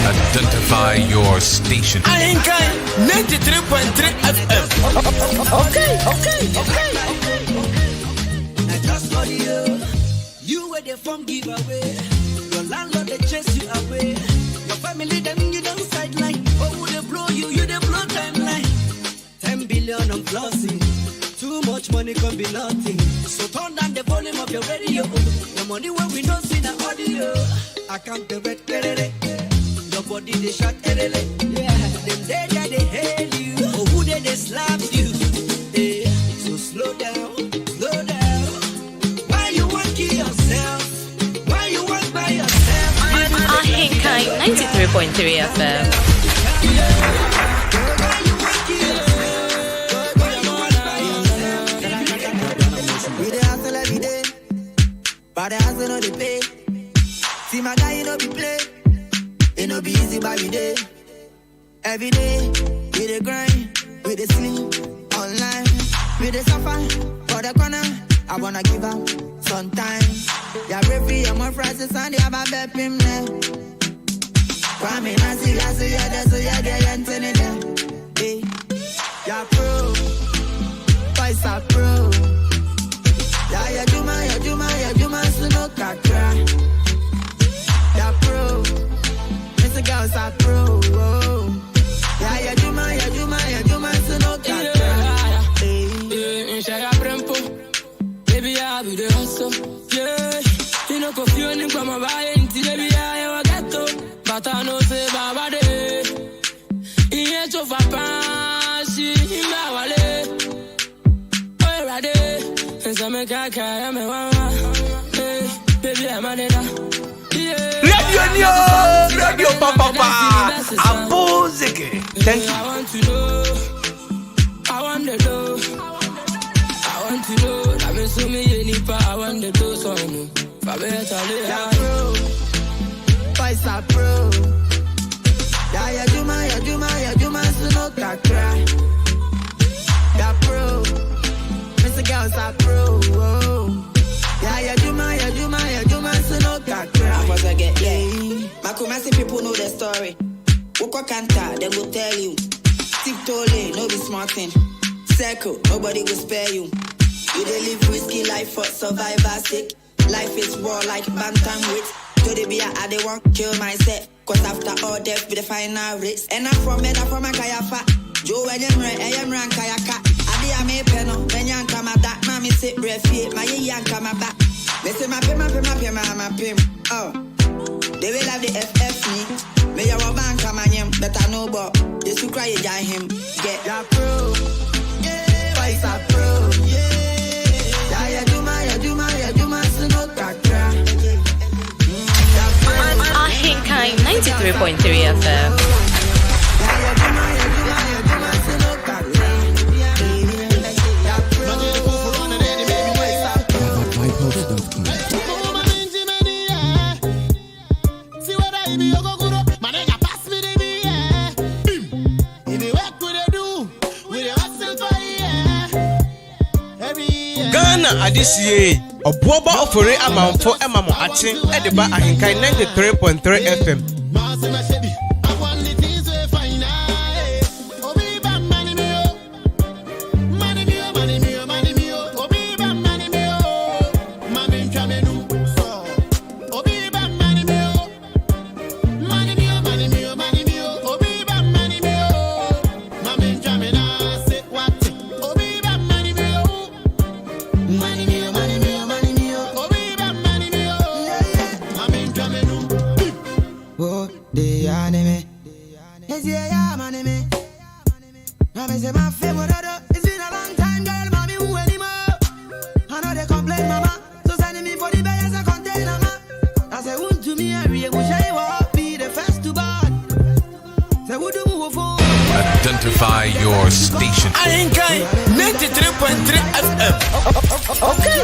Identify your station. Ahinkai 93.3 FM. Okay. Na just audio. You were the phone giveaway. Your landlord they chase you away. Your family them you don't sideline. Oh, would they blow you? You they blow timeline. 10 billion on flossing. Too much money can be nothing. So turn down the volume of your radio. The money when we don't see the audio. I can't the red perere. Your body they shot erele. Yeah. Them they they hail you. Oh who they slap you. Yeah. So slow down, slow down. Why you want to kill yourself? Why you want by yourself? Ahinkai 93.3 FM. But the answer no they pay. See my guy, you know be play. It no be easy by the day. Every day, we the grind, we the sleep online, we the suffer for the corner. I wanna give up sometimes. Yeah, referee, I'm on Friday, Sunday, I'm a bet him there. Kwame, I see, yeah, that's yeah, they're entering there. Hey, yeah, pro, boys are pro. Yeah, you my so no kakra. Yeah, pro. Mr. Girls are pro. Yeah, you my so no kakra. Hey, share a brempo. Baby, I be the hustle. Yeah, you know no confusion from my body until baby I get to. But I know say Baba de. Iye to fa pansi ima wale. Oh rade. Ensa me kaka me wawa. Hey baby I'm a nena. Radio Papa Abozeke. Thank you. I want to know. I want to know. I want to know. That means so me any part. I want to do something. For better later. Voice up pro. Yeah, you do my so no cry. Yeah, pro. Mr. Girls are pro. Yeah, you do my so no cry. Once I get my Kumasi people know the story. Woko Kanta, they will tell you. Tiptoe lane, no be smarting. Circle, nobody will spare you. You dey live risky life for survivor's sake. Life is war like bantam weight. To the beer, I dey want kill myself. Cause after all death be the final race. And I'm from a kayafa. Joe and Yamran kayaka. Adi a me peno, when yan come at that, mommy sit breathy, my yan come back. They say my pim. Oh, they will have the FF me. May your bank come on him, but I know but they should cry at him. Get that pro, yeah, voice up pro, yeah, you do my, so no crack. Ahinkai 93.3 FM. Ghana adisiye Obuoba Ofori Amanfo emamo ache ediba ahinkai 93.3 FM. Identify your station. Ahinkai 93.3 FM. Okay.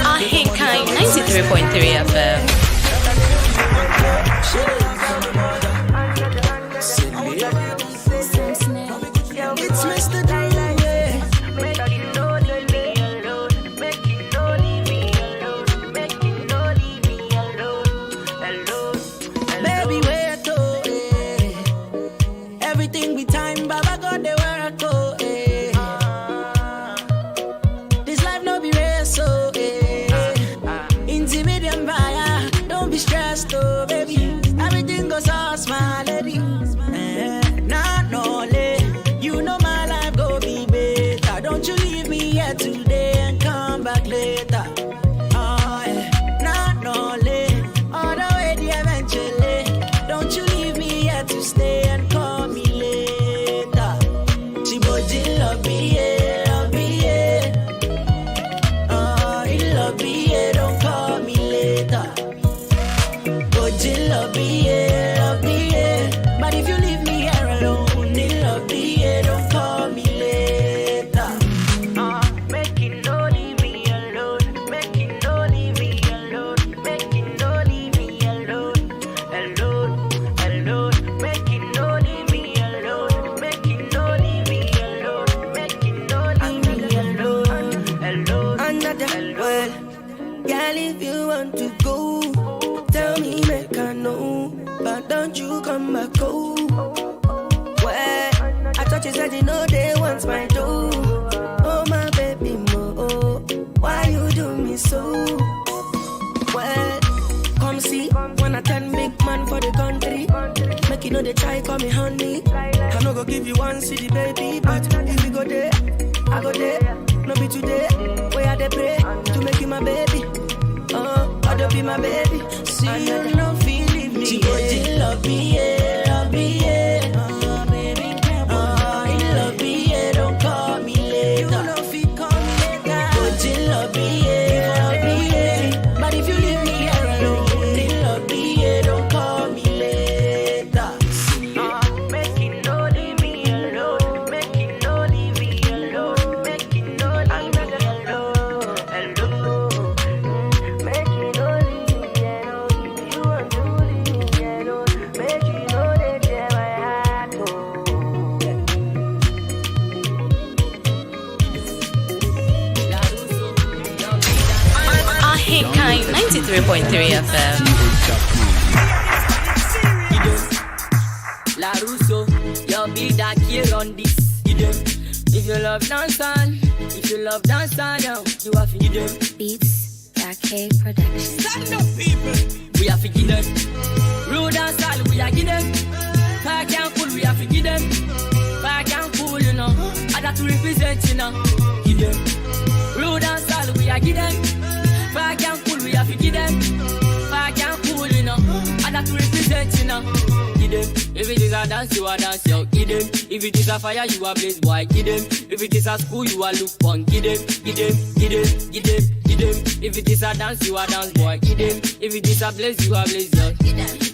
Ahinkai 93.3 FM. It's Mr. Dylan, yeah. Make you know leave me alone. Make you know leave me alone. Make you know leave me alone. Baby, where to? Everything be time, Baba God the where to. This life no be race, so intimidate buyer. Don't be stressed, oh baby. Everything goes all smile, lady. Nah, no, you know my life go be better. Don't you leave me here today and come back later. Oh, yeah. Nah, no, all the way the eventually. Don't you leave me here to stay and call me later. She body love me, yeah, love me, yeah. Oh, he love me, yeah, don't call me later. Body love me, yeah, love me, yeah. But if you leave me here alone, he love me, yeah, don't call me later. Make you no leave me alone. Make you no leave me alone. Make you no leave me alone. Alone. Make you no leave me alone. Make you no leave me alone. Make you no leave me alone. Under the well, girl, if you want to go, tell me, make know, but don't you come back, oh. Well, I thought you said you know they want my dough. Oh my baby mo, why you do me so? Well, come see, when I turn big man for the country, make you know they try call me honey. I no go give you one city baby, but if you go there, I go there. No be today, where they pray to make you my baby. Oh, I don't be my baby. See you no feel leave me. She love me, yeah, love me, yeah. Oh baby, love me, yeah. Don't call me later. You know if you call me later. But you love me, yeah, love me, yeah. But if you leave me here alone, you love me, yeah. Don't call me later. Make you no leave me alone. Make you no leave me alone. Make you no leave me alone. Make you no leave me alone. If you want to leave me alone, make you know they tear my heart. Ahinkai 93.3 FM. La Russo, you'll be that here on this. If you love dance on, you have to them. Beats, Maakye Production. Stand up, people. We have to give them. Rude and style, we are give them. Park and cool, we have to give them. Park and cool, you know. I got to represent, you know. Give them. Rude and style, we are give them. Park and cool, we have to give them. Park and cool, you know. I got to represent, you know. Give them. If it is a dance, you are dance, yo. Give them. If it is a fire, you are blaze, boy. Give them. If it is a school, you are look fun. Give them. Give them. Give them. Give them. Give them. If it is a dance, you are dance, boy. Give them. If it is a blaze, you are blaze, yo.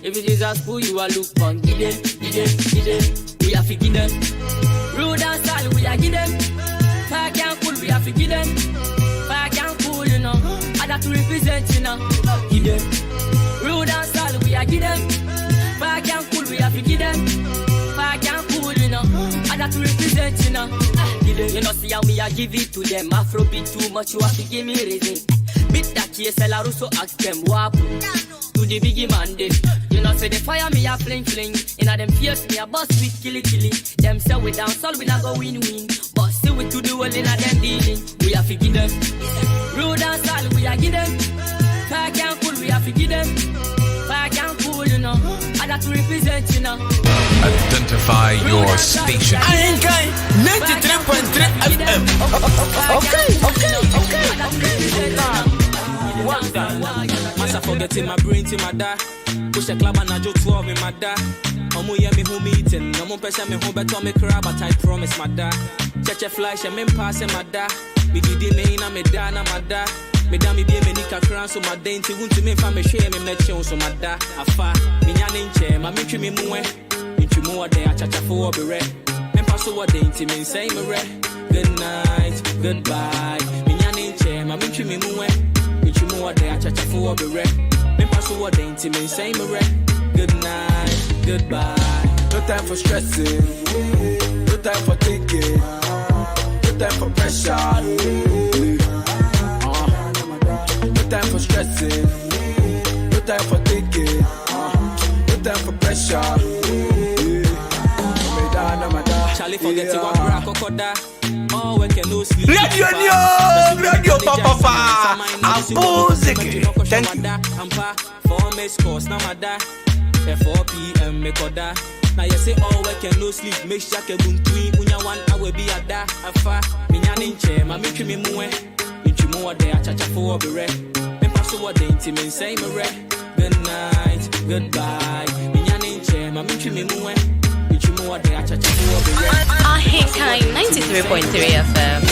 If it is a school, you are look fun. Give them. Give them. Give them. We have to give them. Rude and style, we are give them. Park and cool, we have to give them. Park and cool, you know. I got to represent, you know. Give them. Rude and style, we are give them. Park and cool, we have to give them. Park and cool, you know. I got to represent, you know. You know, see how me I give it to them. Afrobeat too much, you have to give me reason. Beat that case, I also ask them what to the biggie man did. You know, say they fire me a fling. In them fears me a bust with killy. Them say we dance all we not go win. But still we to do all in a them dealing. We have to give them. Rude and style, we are give them. Park and cool, we have to give them. Park and cool, you know. I got to represent, you know. Identify your station. Ahinkai 93.3 FM. Okay. What's that? Must I forget in my brain to my dad? Push a club and I just 12 in my dad. Omo ye me home eating. No more pressure me home better me cry, but I promise my dad. Cheche flash and me pass my dad. Me did me na me dad na my dad. Me da me be me nika crown so my dainty won't me fa me share me met you so my dad. Afa me nya nche ma me twi me muwe. Nchi mu ode achacha for be re. Me pass so dainty me say me re. Good night, goodbye. Me nya nche ma me twi me muwe. Nchi mu ode achacha for be re. Me pass so dainty me say me re. Good night, goodbye. No time for stressing, no time for thinking, no time for pressure, no time for stressing, no time for thinking, no time for pressure. Charlie forget to walk back kokoda. Oh, we can no sleep. Radio Papa. Thank you. Ampa 4 miss course na mada. 4 p.m. me koda. Now you say all we can no sleep. Make sure ke buntui unya 1 hour be ada. Afa me nya ninche ma me twi me muwe. Nchi mu ode achacha for be re. Me pass so ode nti me say me re. Good night, goodbye. Me nya ninche ma me twi me muwe. Nchi mu ode achacha for be re. Ahinkai 93.3 FM.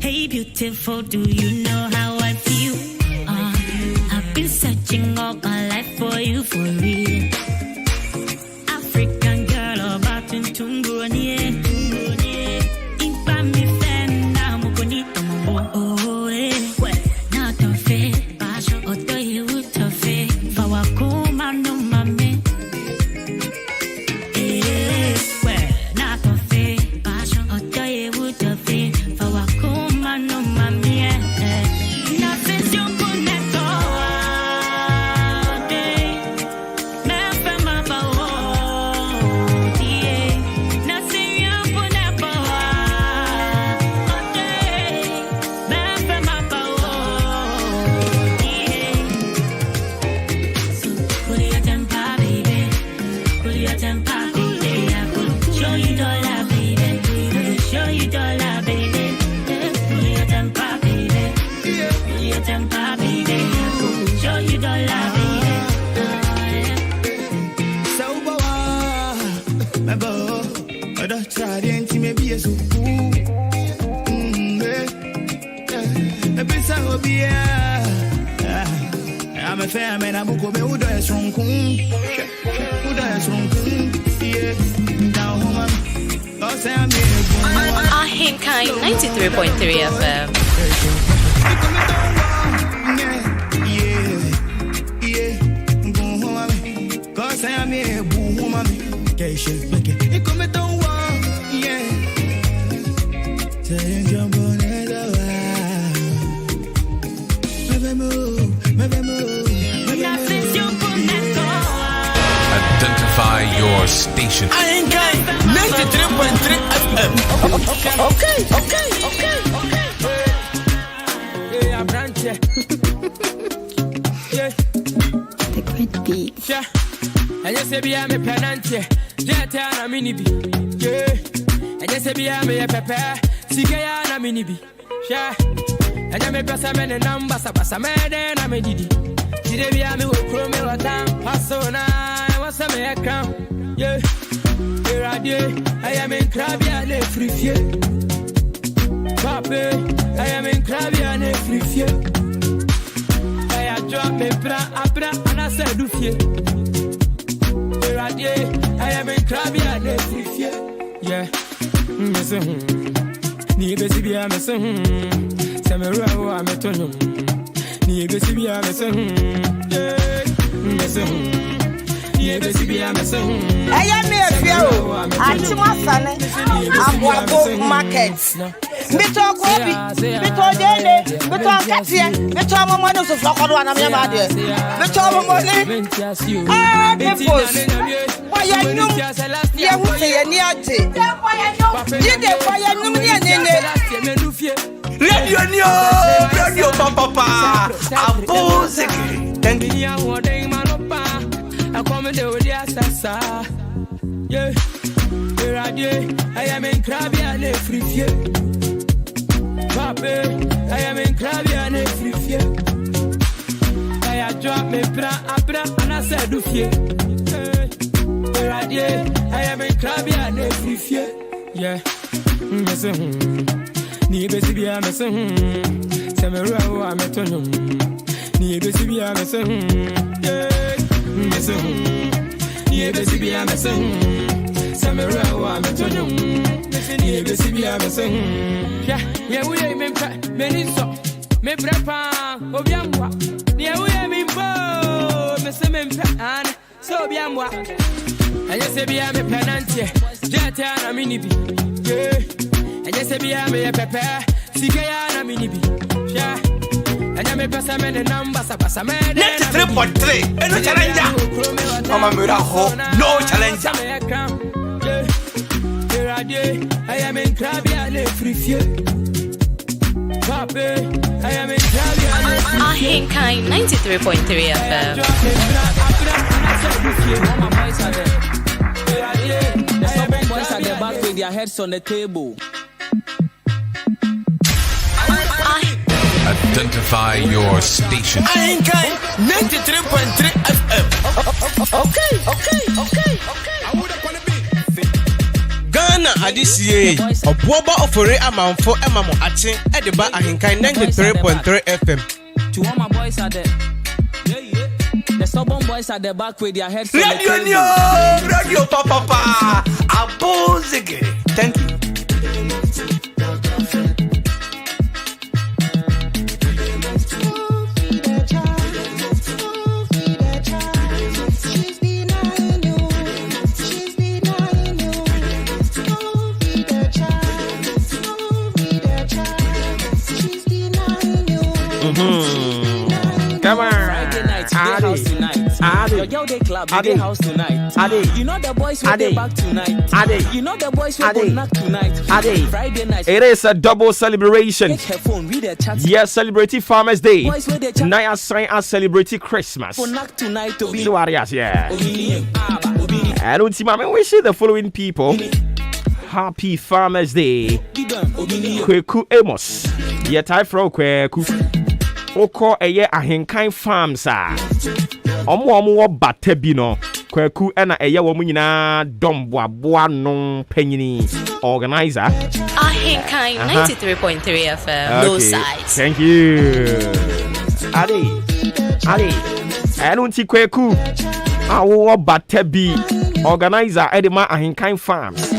Hey beautiful, do you know how I feel? I've been searching all my life for you, for real. African girl, about to Tunguni. Impa mi fan, na mo bonito mo. Oh, not a fair, basho oto you to fair. Fawa kuma no mame. you dollar, baby. Show you dollar, baby. Your temper, baby. Your temper, baby. Show you dollar, baby. So go my boy, I don't try to maybe a so cool. I'm a fair man, I'm going to do a strong coon. Yeah, down home. Ahinkai 93.3 FM. Yeah, go home. Cause I'm here, boom, woman. You come down, yeah. Change your bonnet. Identify your station. Ahinkai 93.3 FM. Okay. Hey, I'm branch. Yeah. The great beat. Yeah. I just say be I'm a penante. Jet and a mini B. Yeah. I just say be I'm a pepper. Sigaya and a mini B. Yeah. I just make a man and number. Sabasamed and a medidi. Today be I'm a promo or down. Passona. I come, yeah. Here I am in Crabby and a free fear. Papa, I am in Crabby and a free fear. I drop me abra and I said, do fear. Here I am in Crabby and a free fear. Yeah, Miss Nibesi, I'm a son. Samara, I'm a tonum. Nibesi, I'm a son. Yeah, Miss I am a few. I'm Obuoba market. Mito Kobi, Mito Dene, Mito Katia, Mito Mono of Lokodo and Amia. Mito Mone. Ah, Dimples. Why are you? You will say a nearty. You did fire Radio Papa. Thank you. I come in there with the assassa. Yeah, I am in Crabby and a free fear. Papa, I am in Crabby and a free fear. I drop me abra and I said, do fear. I am in Crabby and a free fear. Yeah, Nibesi, I'm a son. Samara, I'm a tonum. Nibesi, I'm a son. Yeah, baby, I'm a son. Samara, I'm a tonum. Yeah, baby, I'm a son. Yeah, we ain't many so. Me brapa, Obiamwa. Yeah, we ain't been bo. Miss Mempan, so Biamwa. I just say, I'm a penantie. Jatiana minibi. Yeah, I just say, I'm a pepper. Sigayana minibi. Yeah. And I make a number, 93.3. No challenger. Mama Muraho, no challenger. I am in Crabby and a free fear. Papa, I am in Crabby and a free fear. Ahinkai 93.3 FM. All my boys are there. Some boys at the back with their heads on the table. Identify your station. Ahinkai 93.3 FM. Okay. Ghana Adisiye. Obuoba Ofori Amanfo Emamo Ache Ediba Ahinkai 93.3 FM. To all my boys are there. The stubborn boys at the back with their heads on the table. Radio Papa. Abozege. Thank you. Come on. Friday night, they house tonight. Your girl they club, they house tonight. You know the boys will be back tonight. You know the boys will go knock tonight. Friday night. It is a double celebration. Take her phone, read the chat. Yes, celebrating Farmers Day. Boys with the chat. Now I celebrating Christmas. For knock tonight to be. Yeah. And ultimately, we wish the following people. Happy Farmers Day. Kweku Amos. Ye tai fro kweku. Oko eye ahenkan farms a. Omo wo batebi no. Kweku ena eye wo nyina domboaboa no panyini organizer. Ahenkan 93.3 FM. No sides. Thank you. Ali. Enunti Kweku. Awo batebi organizer edema ahenkan farms.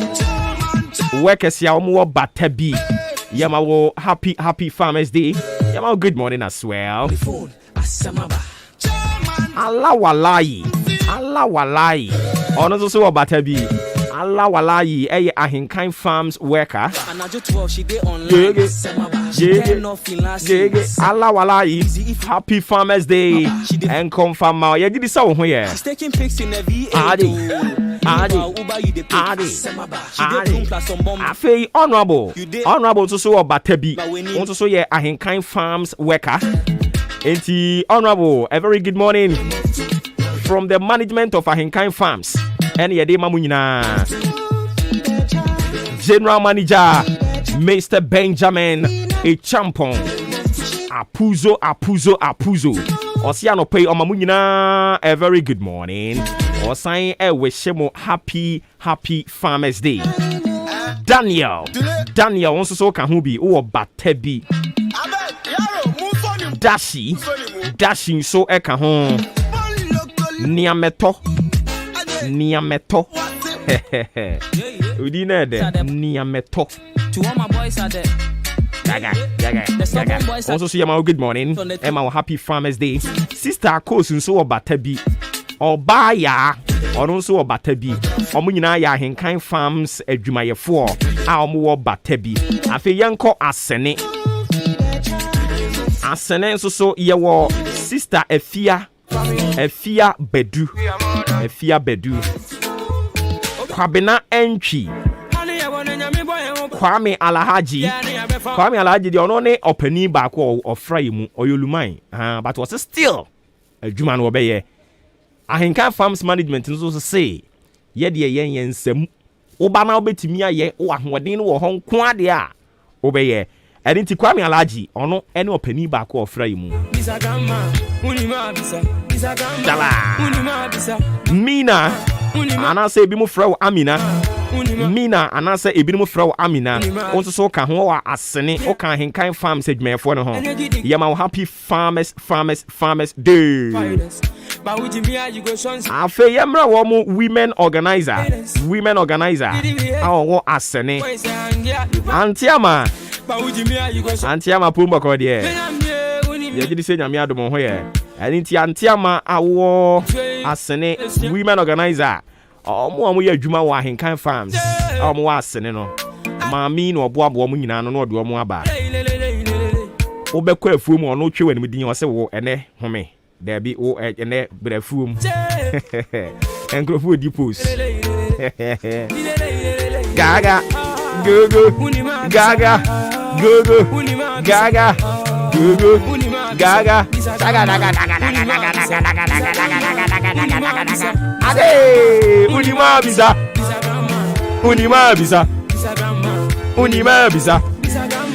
Workers ya omo batebi. Yamawo happy Farmers Day. Yamawo good morning as well. Allah walai. Ono so batebi. Allah walai eye ahenkan farms worker. Allah walai. Happy Farmers Day. And confirm ma ye did so ho ye. She's taking pics in the V8. Adi. Afei honorable so batebi. Want so ye ahenkan farms worker. Enti honorable, a very good morning from the management of Ahenkan Farms. And ye de mamunyina. General Manager Mr. Benjamin Echampon. Apuzo. Osiano pay mamunyina. A very good morning. Osai e wishemo happy Farmers Day. Daniel also so can who be o batebi. Dashing so eka hon niameto udine de niameto to all my boys are there. Gaga. Also see my good morning and my happy Farmers Day. Sister Coast so obatabi obaya ono so obatabi omo nyina ya Ahenkan Farms adwumayefo a omo obatabi afi yanko asene so yewo sister Efia Bedu Kwabena Entry Kwame Alahaji de ono ne opani ba ko ofra mu oyoluman but was still adwuma no obeye Ahenkan Farms management nso say ye de yen nsam oba na obetimi aye wo ahoden no wo ho nko ade a obeye Erinti Kwame Alaji ono ene opani ba ko ofra mu Mina anase ebi mu fra wo Amina Mina anase ebi mu fra wo Amina onso so ka ho wa asene o kan Ahenkan Farms adwumefo no ho yema happy Farmers Day afe yemra wo mu women organizer awo asene Antiama pumba ko de ye gidi se nyame adom ho ye anti Antiama awo asene women organizer omo ye adwuma wa Ahenkan Farms omo wa asene no maami no oboabo omo nyina no de omo aba obekọ afuom ono twe wani din o se wo ene home there be o ene brafuom enkrofo di post gaga gogo gaga ade unima bisa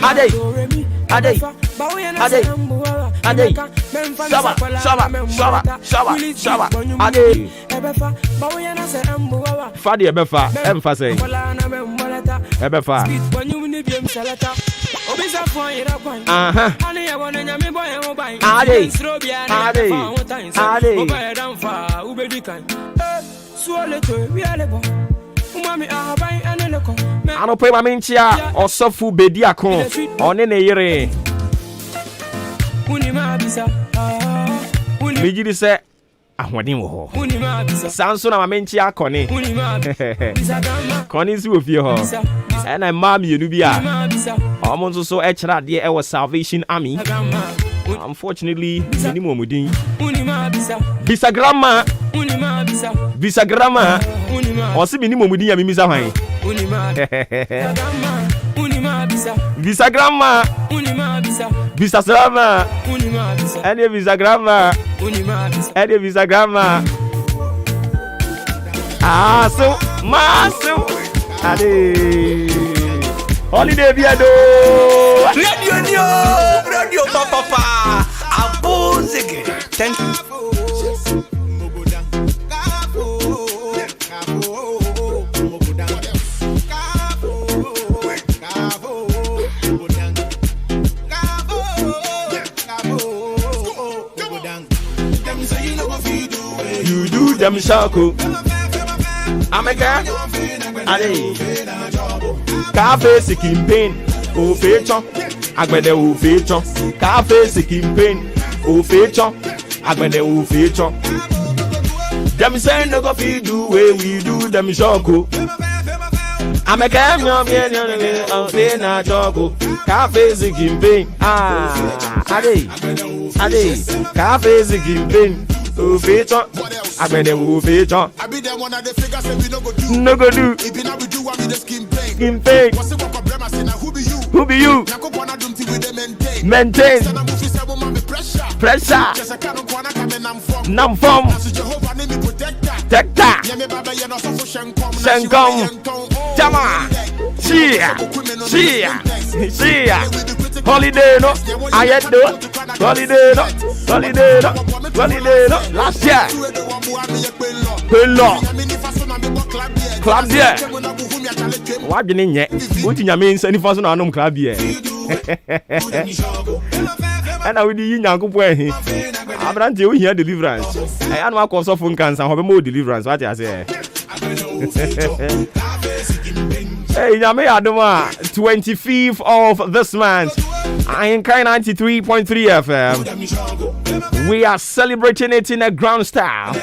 ade Shaba ade Fadi ebefa emphasize ebefa ano pe maminchia osofu bedi akon one ne yere Mijiri se ahwodin wo ho sanso na mamenchi akoni koni si ofie ho na mami enu bia omo nso so ekira de e was Salvation Army unfortunately minimum mudin bisa grandma osi minimum mudin ya mimisa hwan bisa grandma bisa grandma Ede visa grandma so maso Ade. Holiday Biado. Radio Papa. Abozege. Thank you. You do them shako. Amega. Ade. Cafe sikim pain. O feature. Agbede o feature. Cafe sikim pain. O feature. Agbede o feature. Them say no go feed do way we do them shako. Amega me on say na shako. Cafe sikim pain. Ade. Cafe sikim pain. O feature. Agbede o feature. I be the one that the figure say we no go do. No go do. If you not be do what we the skin pain. Skin pain. What's the work of them? I say now who be you? Who be you? Nako bona dum ti we the maintain. Maintain. Sana mufi say woman me pressure. Pressure. Just a kanu kwana kame nam form. Nam form. Nasu Jehovah name me protector. Protector. Yeah me baba ye no so for shenkom. Shenkom. Jama. Chia. Holiday no. Ayedo. Holiday no. Last year. Pello. Club there. What didn't yet? What in your main any person on club here? And I will be in Yanko Point. I'm not doing here deliverance. I am not cause of phone cancer and have more deliverance. What I say? Hey, Yame Adoma, 25th of this month. I am Kai 93.3 FM. We are celebrating it in a grand style.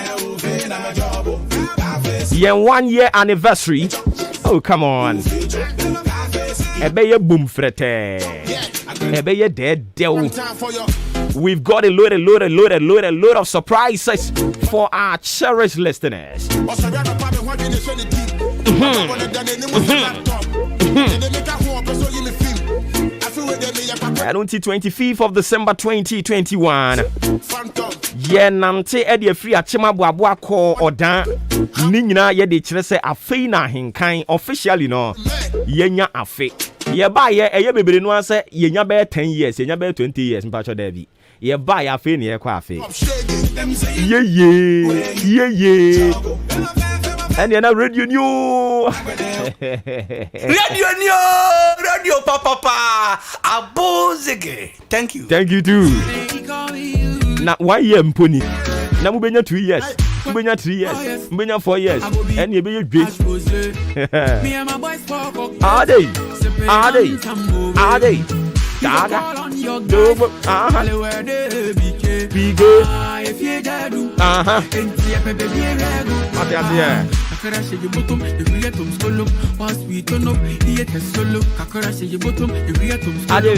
Yeah, 1 year anniversary. Oh, come on. Ebeye boom frete. Ebeye dead deal. We've got a load of surprises for our cherished listeners. And until 25th of December 2021. Yeah, Nante Eddie Free Achema Buabua call or dan. Nina Yedi Chrese Afena Hinkai officially no. Yenya Afe. Ye buy a baby no say yenya bear 10 years, yenya bear 20 years, Mpacho Devi. Ye buy a fe near Quafe. Yeah. And you're not radio new. Radio Papa. Abozege. Thank you. Thank you too. Now 1 year mponi. Na mubenya 2 years. Mubenya 3 years. Mubenya 4 years. And you be a great. Are they? Gaga. Dobo. Big. Kakarashe your bottom, the creatum solo. Once we turn up, the solo. Kakarashe your bottom, the creatum solo.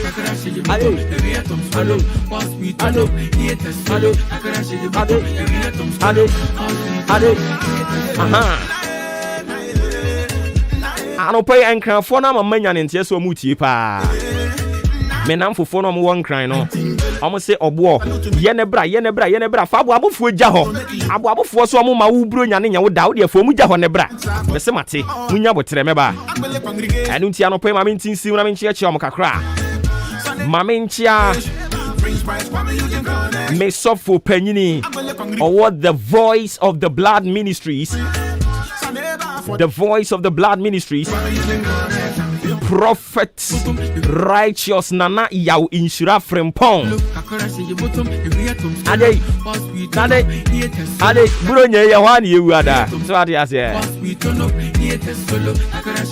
Kakarashe your bottom, the creatum solo. Once we turn up, the solo. Kakarashe your bottom, the creatum solo. I don't pay and cry for no man and tears so much. Menam for phone one crying on. Almost say Obuo. Yenebra. Fabu abu fu jaho. Abu fu so mu ma ubro nyane nya wo da wo de fo mu jaho nebra. Bese mate. Munya botre meba. Anu ntia no pe ma mentin si na menchia chia mo kakra. Ma menchia. Me sofo panyini. Or what the voice of the blood ministries. The voice of the blood ministries. Prophet righteous Nana Yaw Inshira Frempong. Ade Brunya Yawani Yuada. So what you say?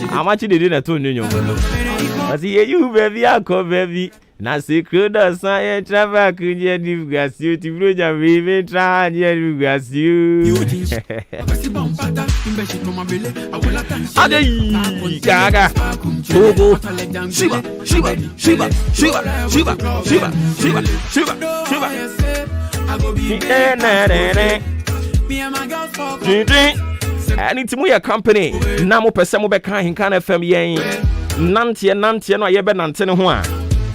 How much did you do you? I see you baby, I call baby. Na secret science travel could you divgas you to Bruja baby try and divgas you. Ade Gaga Togo Shiba anything we a company Namo Pesamo Beka in Can FM yen Nantia no yebe nante no ho a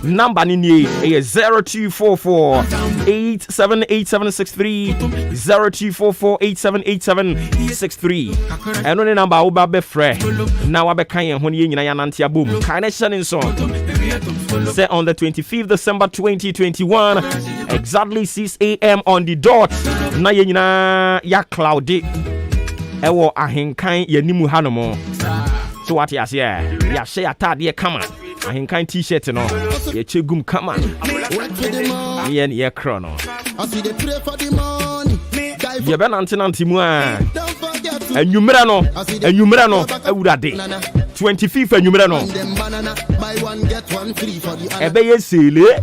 number ni 0244 878763 0244878763 eno ne number wo ba be frɛ na wa be kan ye ho ne nyina ya nante abom kan ne hyɛ so say on the 25th December 2021 exactly 6 a.m. on the dot na ye nyina ya cloudy ewo ahenkan yanimu hanomo so what ya say ya share atade kama ahenkan t-shirt no ye chegum kama yen ye krono ye be nante mu a anwumra no awurade 25th anwumra no ebe ye sele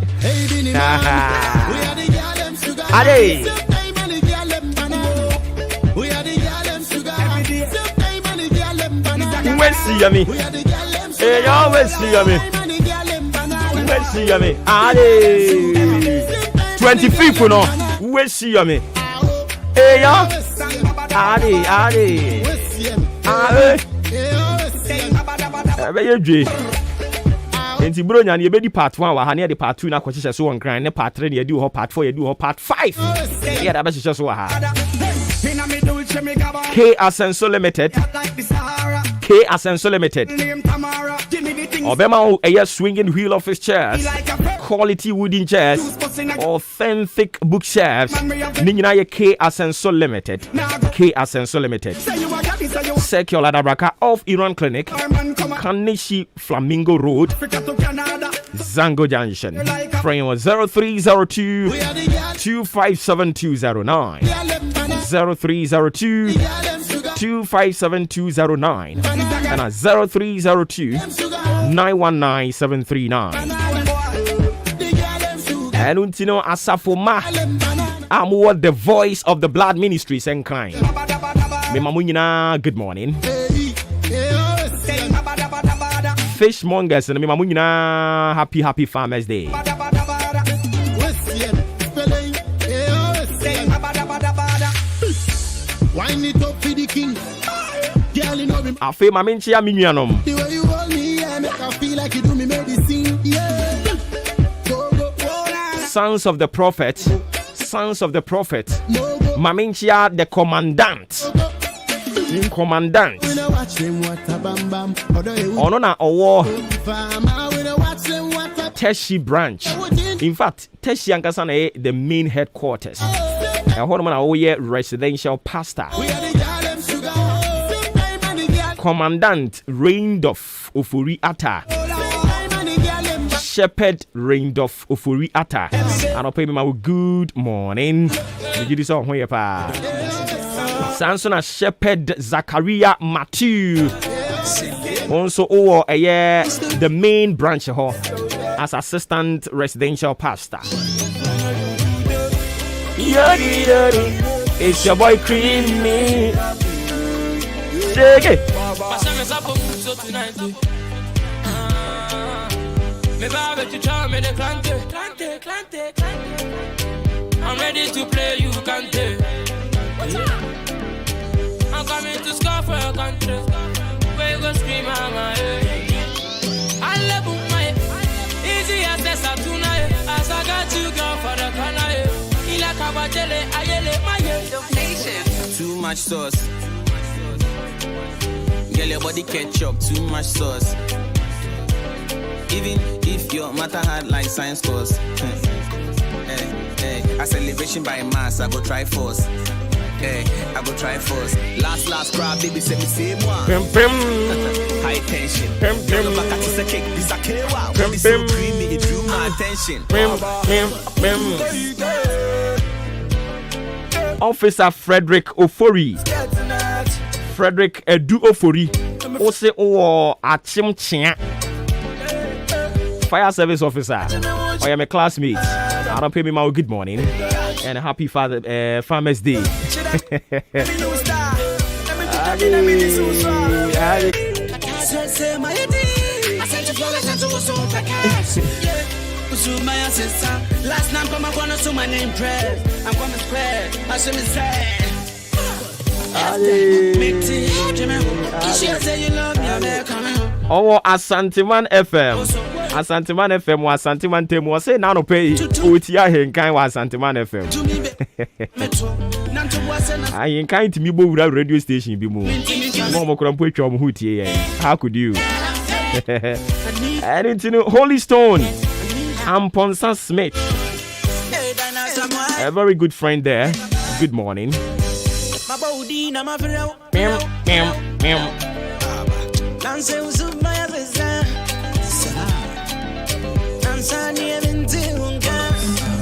ade see me. Hey, you always see me. Always see me. Allez. 25 no. Always see me. Hey, ya. Allez. Allez. Ebe ye dwe. Enti bro nya ye be di part 1 wa ha ne di part 2 na kwachi so won kran ne part 3 ne ye di ho part 4 ye di ho part 5. Yeah, da be hye so wa ha. K Asenso Limited. K Asenso Limited. Obema a swinging wheel office chairs, quality wooden chairs, authentic bookshelves. Ninyina ye K Asenso Limited. K Asenso Limited. Circular Dabraka of Iran Clinic, Kanishi Flamingo Road, Zango Junction. Frame was 0302 257209. 0302 257209 and at 0302 919739. And untino asafoma I'm the voice of the blood ministry and kind. Me mamunyina good morning. Fishmongers and me mamunyina happy Farmers Day. Wind it up for the king. Girl, you know me. I feel my minchi a minuanom. The way you hold me, yeah, make I feel like you do me medicine. Yeah. Sons of the prophet. Maminchia the commandant. Onona owo Teshi branch. In fact, Teshi Ankasana the main headquarters. Residential pastor. Commandant Reindorf Ofori Atta. Shepherd Reindorf Ofori Atta. And I'll pay me my good morning. Sansona Shepherd Zachariah Matthew. Also, the main branch as assistant residential pastor. It's your boy Creamy. Shake it. I'm ready to play, you can't take. I'm coming to score for your country. Where you go scream, mama, I love my easy access tonight. As I got you, girl, for the corner. Too much sauce. Girl, your body ketchup, too much sauce. Even if your matter hard like science course. A celebration by mass, I go try force. I go try force. Last crowd, baby, say me same one. High tension. Girl, back at the cake, this a K-wow. When it's so creamy, it drew my attention. Officer Frederick Ofori. Frederick Edu Ofori. Ose o Achimchia. Fire service officer. I am a classmate. I don't pay me my good morning and a happy Farmers Day. Last night I'm gonna do my name press. I'm gonna spread. I should be sad. Oh, Asanteman FM. Asanteman FM wa Asanteman Temu say na no pay otia henkan wa Asanteman FM. I henkan to me bo wura radio station bi mu. Mo kura mpo atwa mo hutie. How could you? And into Holy Stone. Amponsa Smith. A very good friend there. Good morning.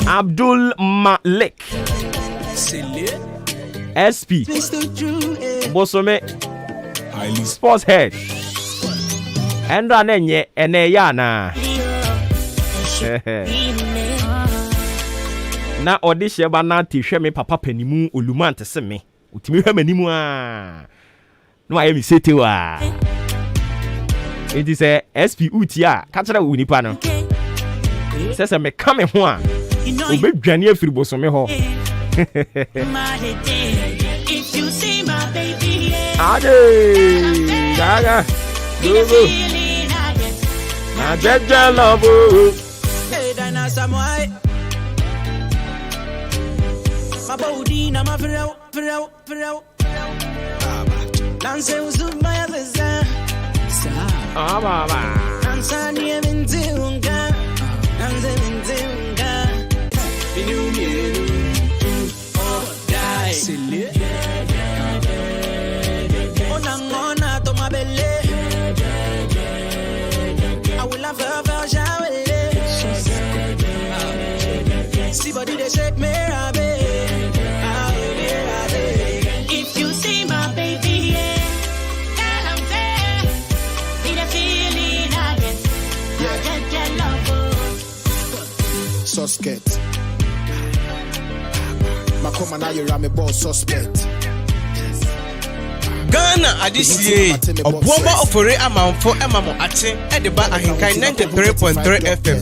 Abdul Malik SP Bosome Sports Head Endra nenye ene yana na odi sheba na tihwe me papa panimu olumante se me utimi hwe manimu a no aye mi setewa it is a SP utia ka kire wo nipa no se me ka me ho a obedwane afiri bosome ho If you see my baby, ade daga go na jeje love hey dana samoy my body na my frau dance uzuma veza ah baba dance ni emintunga dance emintunga binu mielu die silly ona to my belly I will have her shower. See body they shake me, if you see my baby, yeah, girl, I'm there. Be the feeling I get love. Suspect. Makoma na you rame boss suspect. Ghana adisiye Obuoba Ofori Amanfo emamo ache edeba ahinkai 93.3 FM.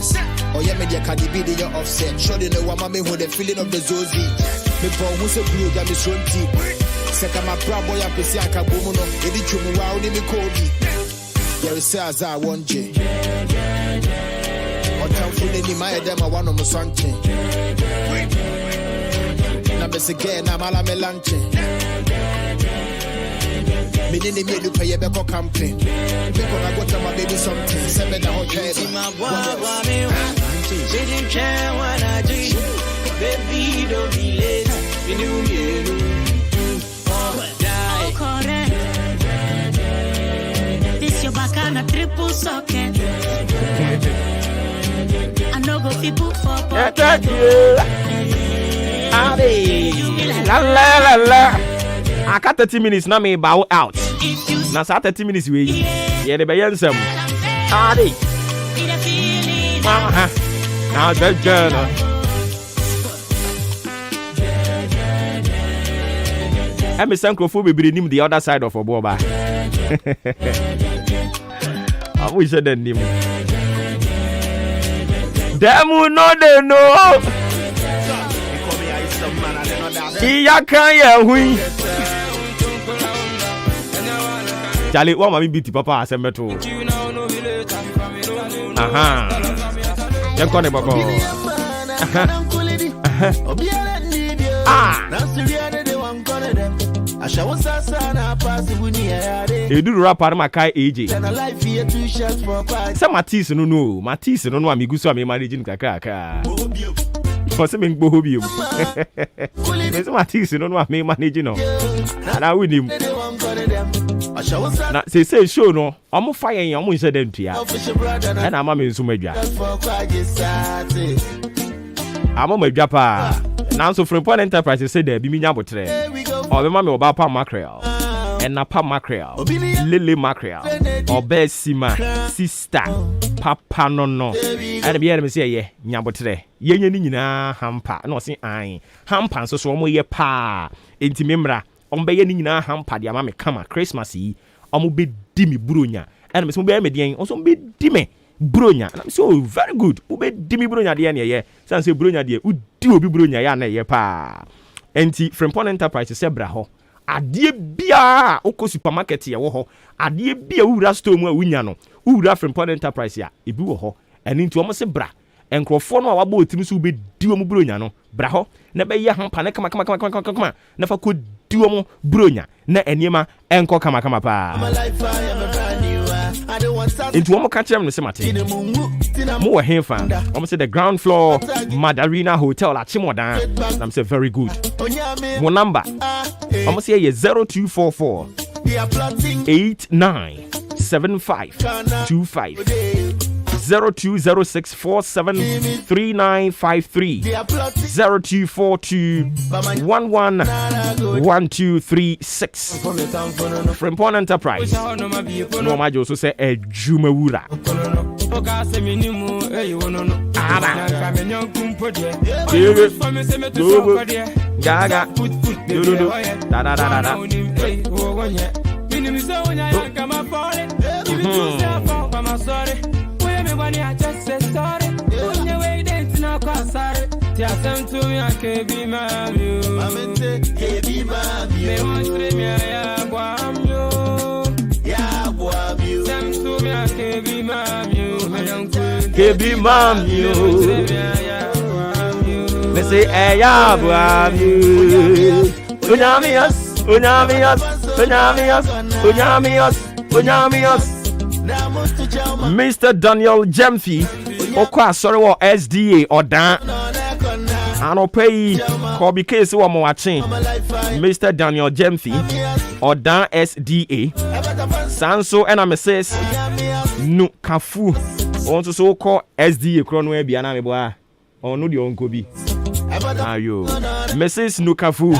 Oya media Cardi B your offset. Sure they know what me who the feeling of the Zozi. Me for who say blue that me shonti. Seka my proud boy apesi akabomu no. Edi chumu wa odi me kodi. There is as I want J. Otam fune ni my dem I want no something. Na me sige na mala me lanche. Me need me to pay a better campaign. Because I got to my baby something. Send me the whole trade. My boy, didn't care what I do. Baby, don't be late. You knew me. Oh, correct. This your back on a triple socket. I know go people for pocket. La la la la. I got 30 minutes now me bow out. Now 30 minutes we. Yeah, the bayansam. Adi. Now the journal. I'm a sankrofo be nim the other side of Obuoba. I wish I didn't name. Them who know they know. Iya kan ya hui. Charlie, what mommy beat papa asemeto. Aha. Yan kone bako. Ah. Edu rapper makai AJ. Sa Matisse no amiguso am managing kakaka. For some go hobby. There's Matisse no am managing no. And I win him. Na say show no, I'm fire yan, I'm say them to ya. And I'm in Sumedja. I'm on my japa. Now so from Point Enterprise say there be me nyabotre. Or the mammy about palm mackerel. And na palm mackerel. Lily mackerel. Or Bessima sister. Papa no. And be enemy say ye nyabotre. Ye nyina hampa. No say I. Hampa so mo ye pa. Enti memra. Ombeye ni nyina hampa dia ma me kama Christmas yi omo be di mi bronya and me so be me den also be di me bronya and I'm so very good u be di mi bronya dia na ye san say bronya dia u di obi bronya ya na ye pa enti Frimpon Enterprise se bra ho ade bia oko supermarket ye wo ho ade bia u wura store mu a unya no u wura Frimpon Enterprise ya ebi wo ho and into almost bra and crofon wa wabo timi so be di omo bronya no bra ho na be ye hampa na kama na fa ko di omo bronya na eniema enko kama pa into omo catch them no se mate mo wa henfa omo say the ground floor Madarina Hotel la Chimodan I'm say very good mo number omo say 0244 897525 0206473953 0242111236 Frimpon Enterprise no ma also say ejumawura gaga when I just said sorry, when you wait to know sorry, just send to me, I can't be my view. I'm in the KB, my view. Send to me, I can't be my view. KB, my view. They say, hey, yeah, view. Unamias. Mr. Daniel Jemfi, Okwa sorry wa SDA or dan. Ano pay Kobe case wa mo watching. Mr. Daniel Jemfi or dan SDA. Sanso and Mrs. No Kafu. Want to so call SDA Kronwe Biana Meboa. Or no the uncle be. Ayo Mrs. Nukafu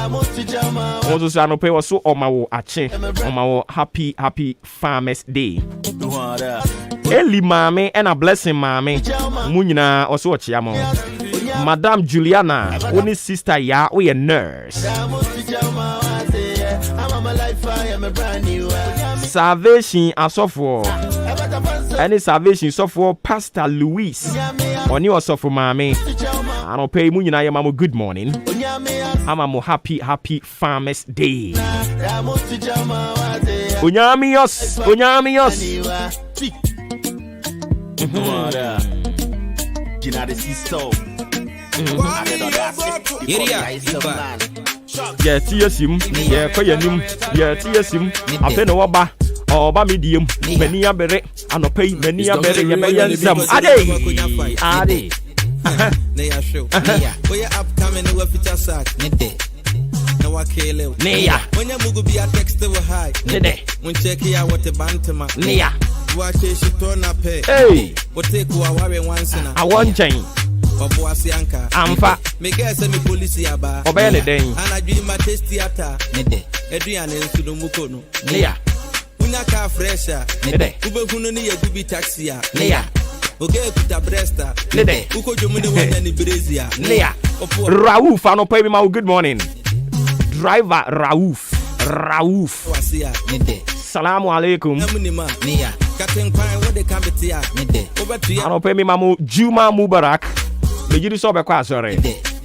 also say no pay was so on my ache on my happy Farmers Day. Eli mame and a blessing mame munyina also chiamo. Madam Juliana only sister ya we a nurse. Salvation asofo any salvation sofo Pastor Luis oni osofo mame. I don't pay munyina ya mamo good morning. I'm a happy Farmers Day. Unyamios. Yeah, TSM. Yeah, Koyanim. Yeah, TSM. I've been over. Oba medium. Many a bere. I don't pay many a bere. Ade. Neya show. We are upcoming with feature sack. Nede. No akele. Neya. When you mugu be a text to high. Nede. When check ya what the bantama. Neya. Watch she turn up pay. Hey. What take you away once in a. I want chain. Obuasi anka. Amfa. Me guess me police aba. Obele den. And I dream my taste theater. Nede. Adrian en sudo mukono. Neya. Unya ka fresher. Nede. Ube hunu ni ye gubi taxi ya. Neya. Okay, kuta bresta. Nede. Uko jomune wanya ni brezia. Neya. Raouf, I don't pay me my good morning. Driver Raouf. Salamu alaikum. Neya. Captain Kwai what they can be tia. Nede. I don't pay me mamu Juma Mubarak. Me jiri so be kwa sorry.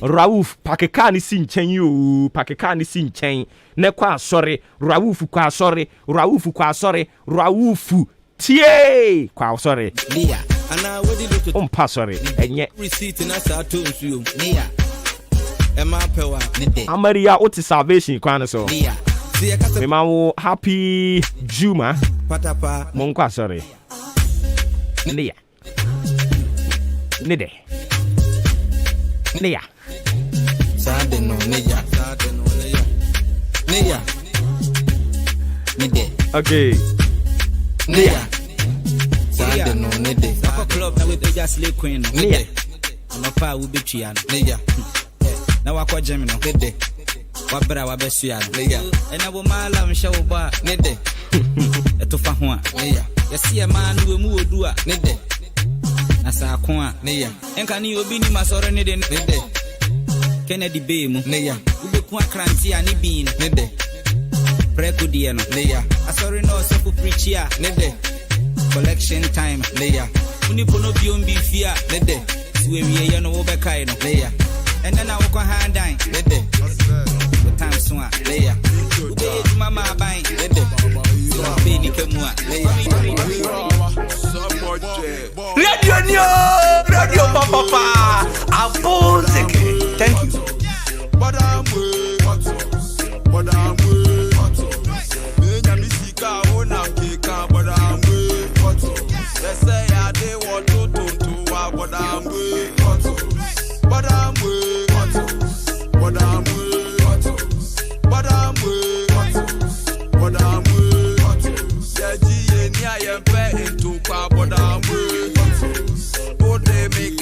Raouf pakeka ni sin chen you. Pakeka ni sin chen. Ne kwa sorry. Raouf kwa sorry. Raouf tie kwa sorry. Neya. Ana what did you umpa sorry enye receipt na sa to nsuo neya ema pewa nede amaria oti salvation kwan so neya me ma wo happy Juma patapa monkwa sorry neya nede neya sade no neya nede okay neya sade no nede club na we be just lay queen no neya no pa we be twa no neya na wakọ jam no nede wa bra wa be sua no neya ena bo mala mhye wo ba nede eto fa ho a neya yesi e ma no we mu odu a nede na sa ko a neya enka ni obi ni masore ne de nede Kennedy Bay mu neya ube ku akranti a ni bin nede preko die no neya asore no so fu preach a nede collection time neya uni pono biom bi fia nede we ye no wo be kai no neya and then I walk on hand down nede the time so neya ube mama bai nede so be ni kemu a neya Radio Nyo I'm with, but I'm with. Yeah, G, I am paying to car, but I'm with. Oh, they make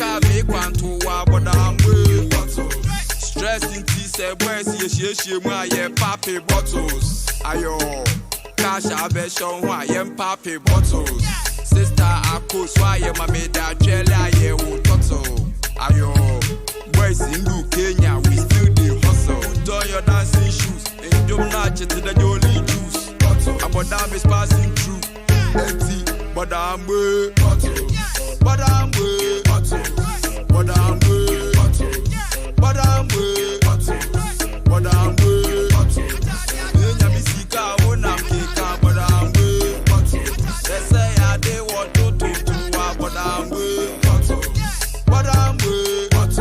one to but I'm with. Stressing tea, say, where's she, my papi bottles. Ayo, cash, I bet show why I am papi bottles. Sister, I could sway my made that jelly, I will toto. Ayo, boys in Kenya, we still the hustle. Put on your dancing shoes, and don't notch it to the jolly juice. About that is passing through. Empty, but I'm way, but I'm way, but I'm way, but I'm way, but I'm way. Nyamisika, when I'm kika, but I'm way. They say I they want to do, but I'm way, but I'm way, but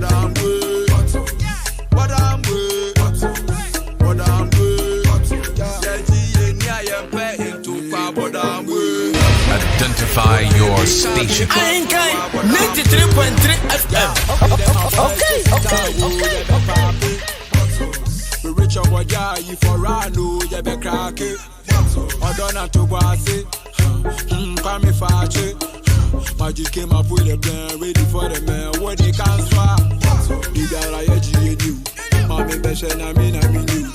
I'm way, but I'm way, but I'm way. Identify your station. Ahinkai 93.3 FM. Okay. We reach over there, you for Rano, you be cracky. Odona to Wasi, Kwame Fachi. Magic came up with a plan, ready for the man, what they can swap. You got a GNU, Mommy Beshan, I mean you.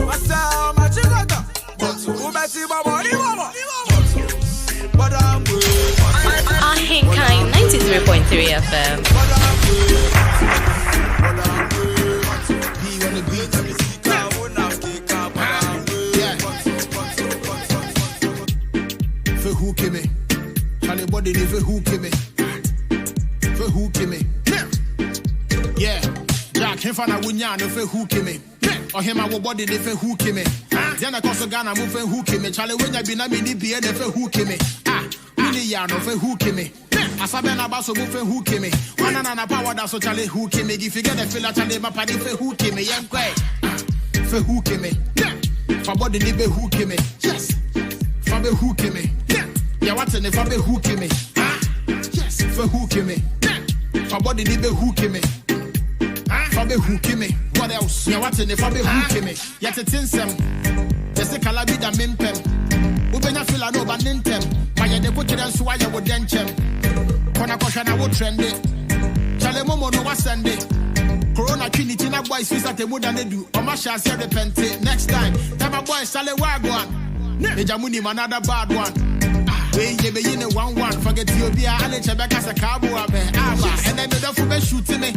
Massa, Machigata, Ubati Baba, but I'm good. Ahinkai 93.3 FM. For who came me? Charlie body for who came me? For who came me? Yeah, Jack, him fan a wunya no for who came me? Or him our body for who came me? Then I cost a Ghana move for who came me? Charlie when I be na me be for who came me? Mini yano for who came me? Asabena baso move for who came me? One and a power that's so Charlie who came me? If you get a feel Charlie my party for who came me? Young quay for who came me? For body who came me? Yes. For be who came me? Yeah, what's in the for be who came me? Yes, for who came me? For body who came me? For be who came me? What else? Yeah, what's in the for be who came me? Yet it's in some. There's a calabida mimpem. Ubena fila no bantem. My de put it and swire would denchem. Kona koshana would trend it. Chale momo no was send it. Corona Trinity na boys fisa te muda ne do. Omasha se repente. Next time, my boys sale wagwan. Jamuni another bad one. When you be in a 1-1, forget you be a Alechebeka as a cabo and then the fool shooting me.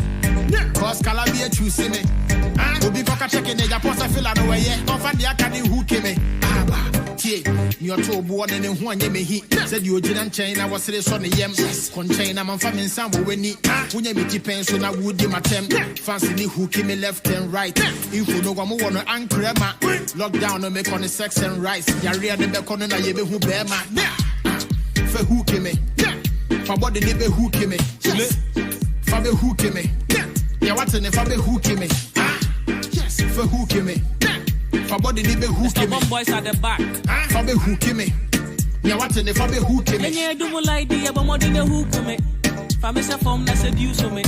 Cause Calabia choosing me. Will be for checking the Japosa fill out away. Off the academy who came me. You're too bored and one he said you didn't chain. I was serious on the yam. Conchain, I'm famine some when you meet your pens, so I would do my temp. Fancy who came me left and right. If you know I'm one anchor, lockdown and make on the sex and rice. Yaria the back on the Yabe who bear my. For who came me? For body neighbor who came me? For the who came me? Yeah, what's in the for the who came me? Yes, for who came me? For body neighbor who came me? Boys at the back. For the who came me? Yeah, what's in the for the who came me? Yeah, do like the more than the who came me. For me, from that said use for me.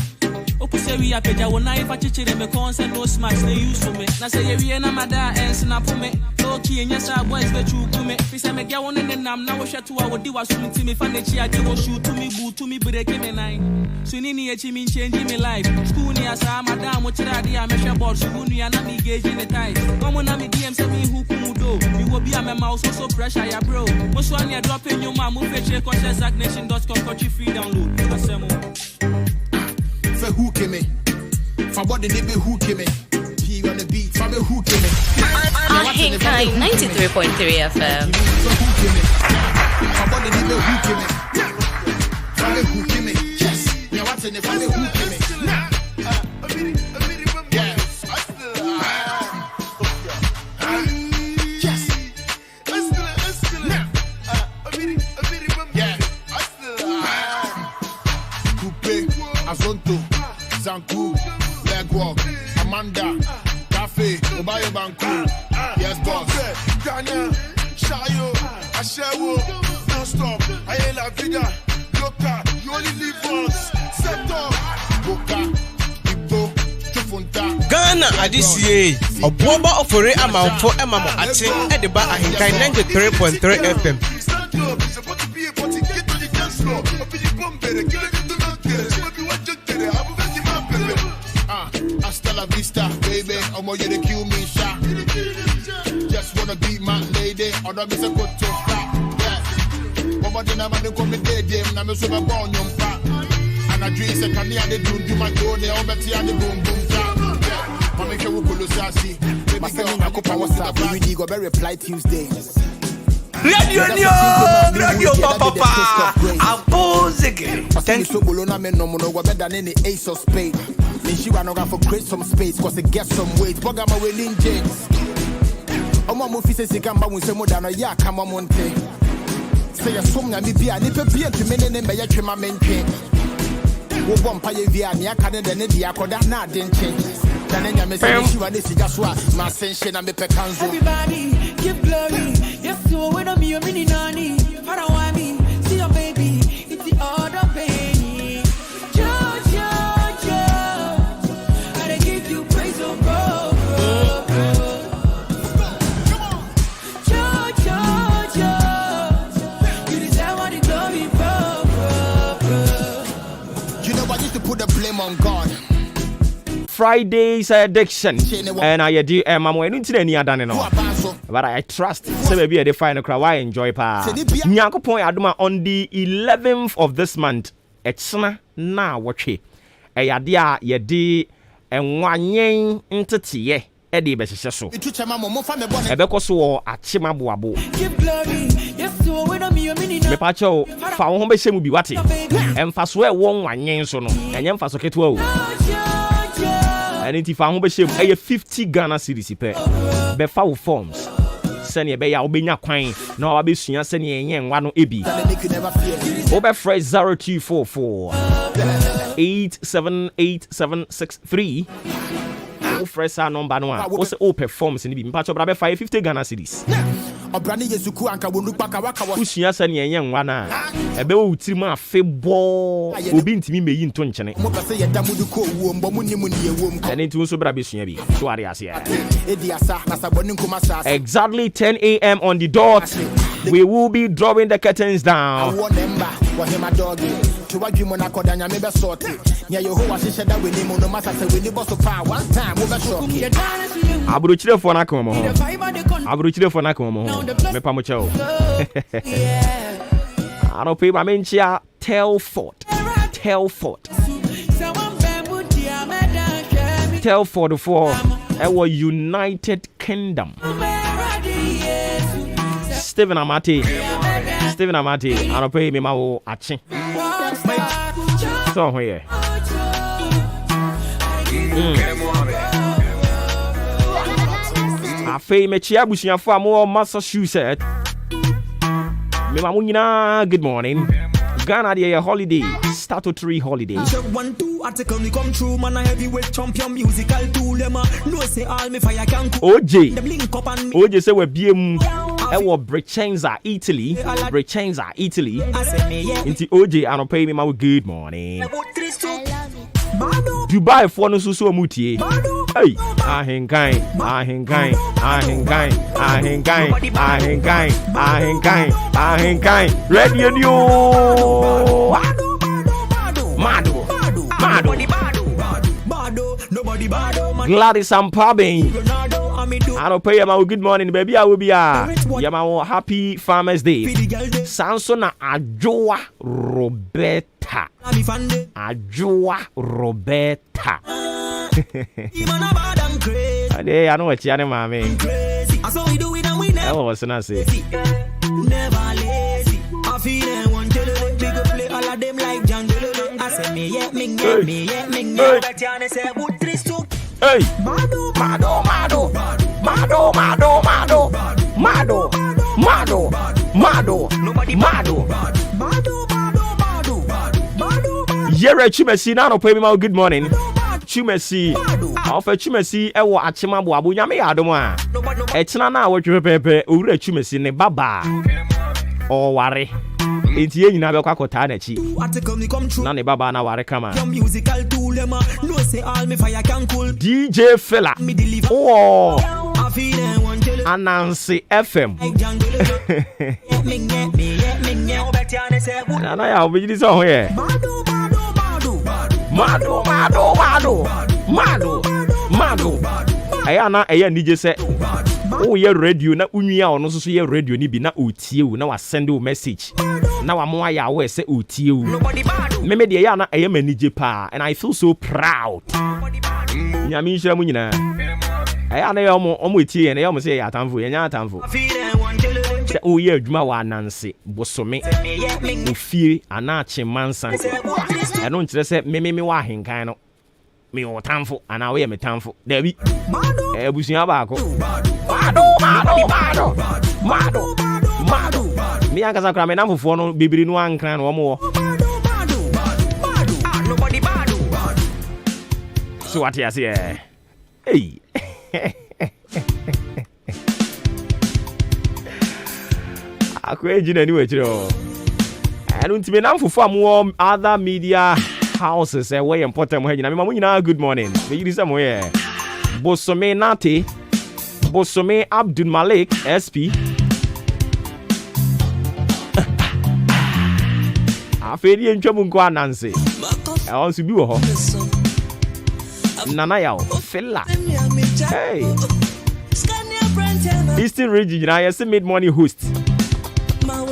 Opuse we appeja wona ifa chichire me concern no smash they use for me. Na say we na mada and snap for me. Okay, yes, our boys bet you to me. If I make ya one and I'm now shut to our dewa swim to me, Fanichi, I do shoot to me, boo to me, breaking me nine. So, Nini, a chimney changing me life. School near Sam, Madame, which I measure board, so when you are not engaging the time. Come on, I'm a DM, send me who can do. You will be a mouse, so pressure, ya bro. Most one you're dropping your mom, move a check on Zagnation.com, country free download. For who came me? For what the neighbor who came me? He on the beat, for me who came me? Ahinkai 93.3 FM. Who came me? Yes. Yeah, what's in the family who came me? Azonto, Zanku, Legwalk, Amanda, Cafe, Obayo Banku, yes boss, Ghana, Shayo, Ashewo, non-stop, Aye la vida, Loca, you only live once, set up, Boca, Ibo, Chufunta, Ghana Ghana Adisie, Obuoba Ofori Amanfo Emamo Ache, Ediba Ahinkai 93.3 FM. Hasta la vista, baby. I'm gonna you kill me, shot. Just wanna be my lady. Or don't be so good to stop. Yeah. Mama didn't have to come to them. I'm so born young fat. And I dream say, can you do my door? They all better the boom boom shot. Mama can we pull sassy. Baby girl, I go power stop. We really go very reply Tuesday. Radio Papa, Abozege. Thank you, Bolona men no more better than any ace of spade. Then she ran around for create some space, cause it gets some weight. Bogama Welling James. I'm a movie says, Gamba with some more than a yak, come on monte. Say a song and be a nipper beer to men and by a trimmer main king. Wo bomb pay via Nia Canada and the Akoda, not didn't change. Everybody, give glory. Yes, so when I'm your mini nanny. I don't want me, see your baby. It's the other baby. Joe. I give you praise, oh, bro. Joe. You deserve all the glory, bro. You know, I used to put the blame on God. Friday's addiction, and I do Mamo into any other no. But I trust so maybe the final crowd. I enjoy pa. Nyanko point aduma on the 11th of this month. It's na watch. Ayadia yedi enwanyen ntetiye edi be hyehyɛ so. Ebeko so achima boabo. Me pa cho fa wo ho be hyɛ mu bi wate. Emfa so e wo nwanyen so no. Enye mfa so ketewa o. And if I want to say 50 Ghana cedis per be foul forms. Send ye be ya obenya kwan na wa be sua send ye yen wa no ebi. Obe fresh 0244 878763. O fresh number no a. O say o performance ni bi. Mpa cho bra be 50 Ghana cedis. Obrani Yesuku anka wonu paka waka wa. Usua send ye yen wa na. Ebe wo tiri ma afebo obi ntimi meyi nto nkyene. Mo pese ye damudu ko wo mbo munni ye wom. Eni ntu so bra be sua bi. So are ase. Exactly 10 a.m. on the dot. We will be drawing the curtains down. Abruchire for na komo. Abruchire for na komo. Me pa mo chao. I don't pay my menchia Telford. Telford for our United Kingdom. Stephen Amati. I don't pay me my achi. So here. I feel me chia bushia for more Massachusetts. Good morning. Ghana day holiday, statutory holiday. One two article me come true, man. I heavyweight champion musical tool. Them no say all me fire can cool. OJ say we BM. Ewo Breccenza, Italy. Into OJ and pay me my good morning. Dubai for no so mutie. Hey, ahenkai. Radio New. Gladys and Pabin. I don't pay my good morning, baby. I will be my happy Farmers Day. Sansona Ajoa Roberta. I know what you're mommy. I was not say. Never lazy. I feel one jelly. Big play all of them like jungle. I say me yet, me but you say good trist too. Hey, Yere Chumesi na no pay me my good morning. Chumesi. Offer Chumesi e wo achema bo abu nyame adom a. E chena na wo twepepe owura Chumesi ne baba. O ware. enti ye nyina be kwa kota na chi na ne baba na ware kama DJ Fela oh Anansi FM na ya obiji so ho ye Mado aya na aya nije se o ye radio na unwia ono so ye radio ni bi na otie wu na wa send you message na wa mo aya we se otie wu meme de ya na aya manije pa and I feel so proud nyame nhira mu nyina aya na ya omo etie na ya omo se ya atamfo ya nya atamfo se o ye adwuma wa Nancy bosome ofie anache mansa eno nkire se meme wa henkan no me o tamfo ana we me tamfo da bi ebusuya baako mado me akasa kra me namfofo no bebiri no ankran no omo so what you say hey akweji na ni we kire anu ntime namfofo amu other media houses way important mo hanyina me mamu nyina good morning me yiri sam we Bosome Nate Bosome Abdul Malik SP afedi entwamu nko Anansi e on su bi wo ho nana yawo Fela hey Eastern region na yes mid morning host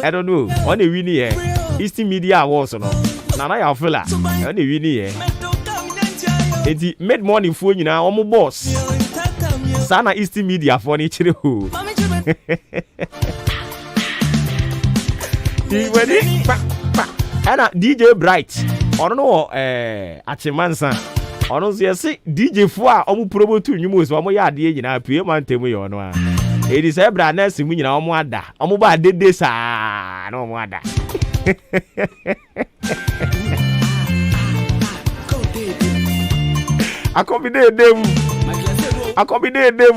I don't know on the winning here Eastern Media Awards no nana yawo Fela on the winning here enti mid morning fo nyina omo boss sana Eastern Media for ni chire ho Iwedi ana DJ Bright ono no achimansa ono so yesi DJ fo a omo promote nwumo so omo ya ade nyina pie mantem ye ono a edi se bra na simu nyina omo ada omo ba dede sa na omo ada akobide dem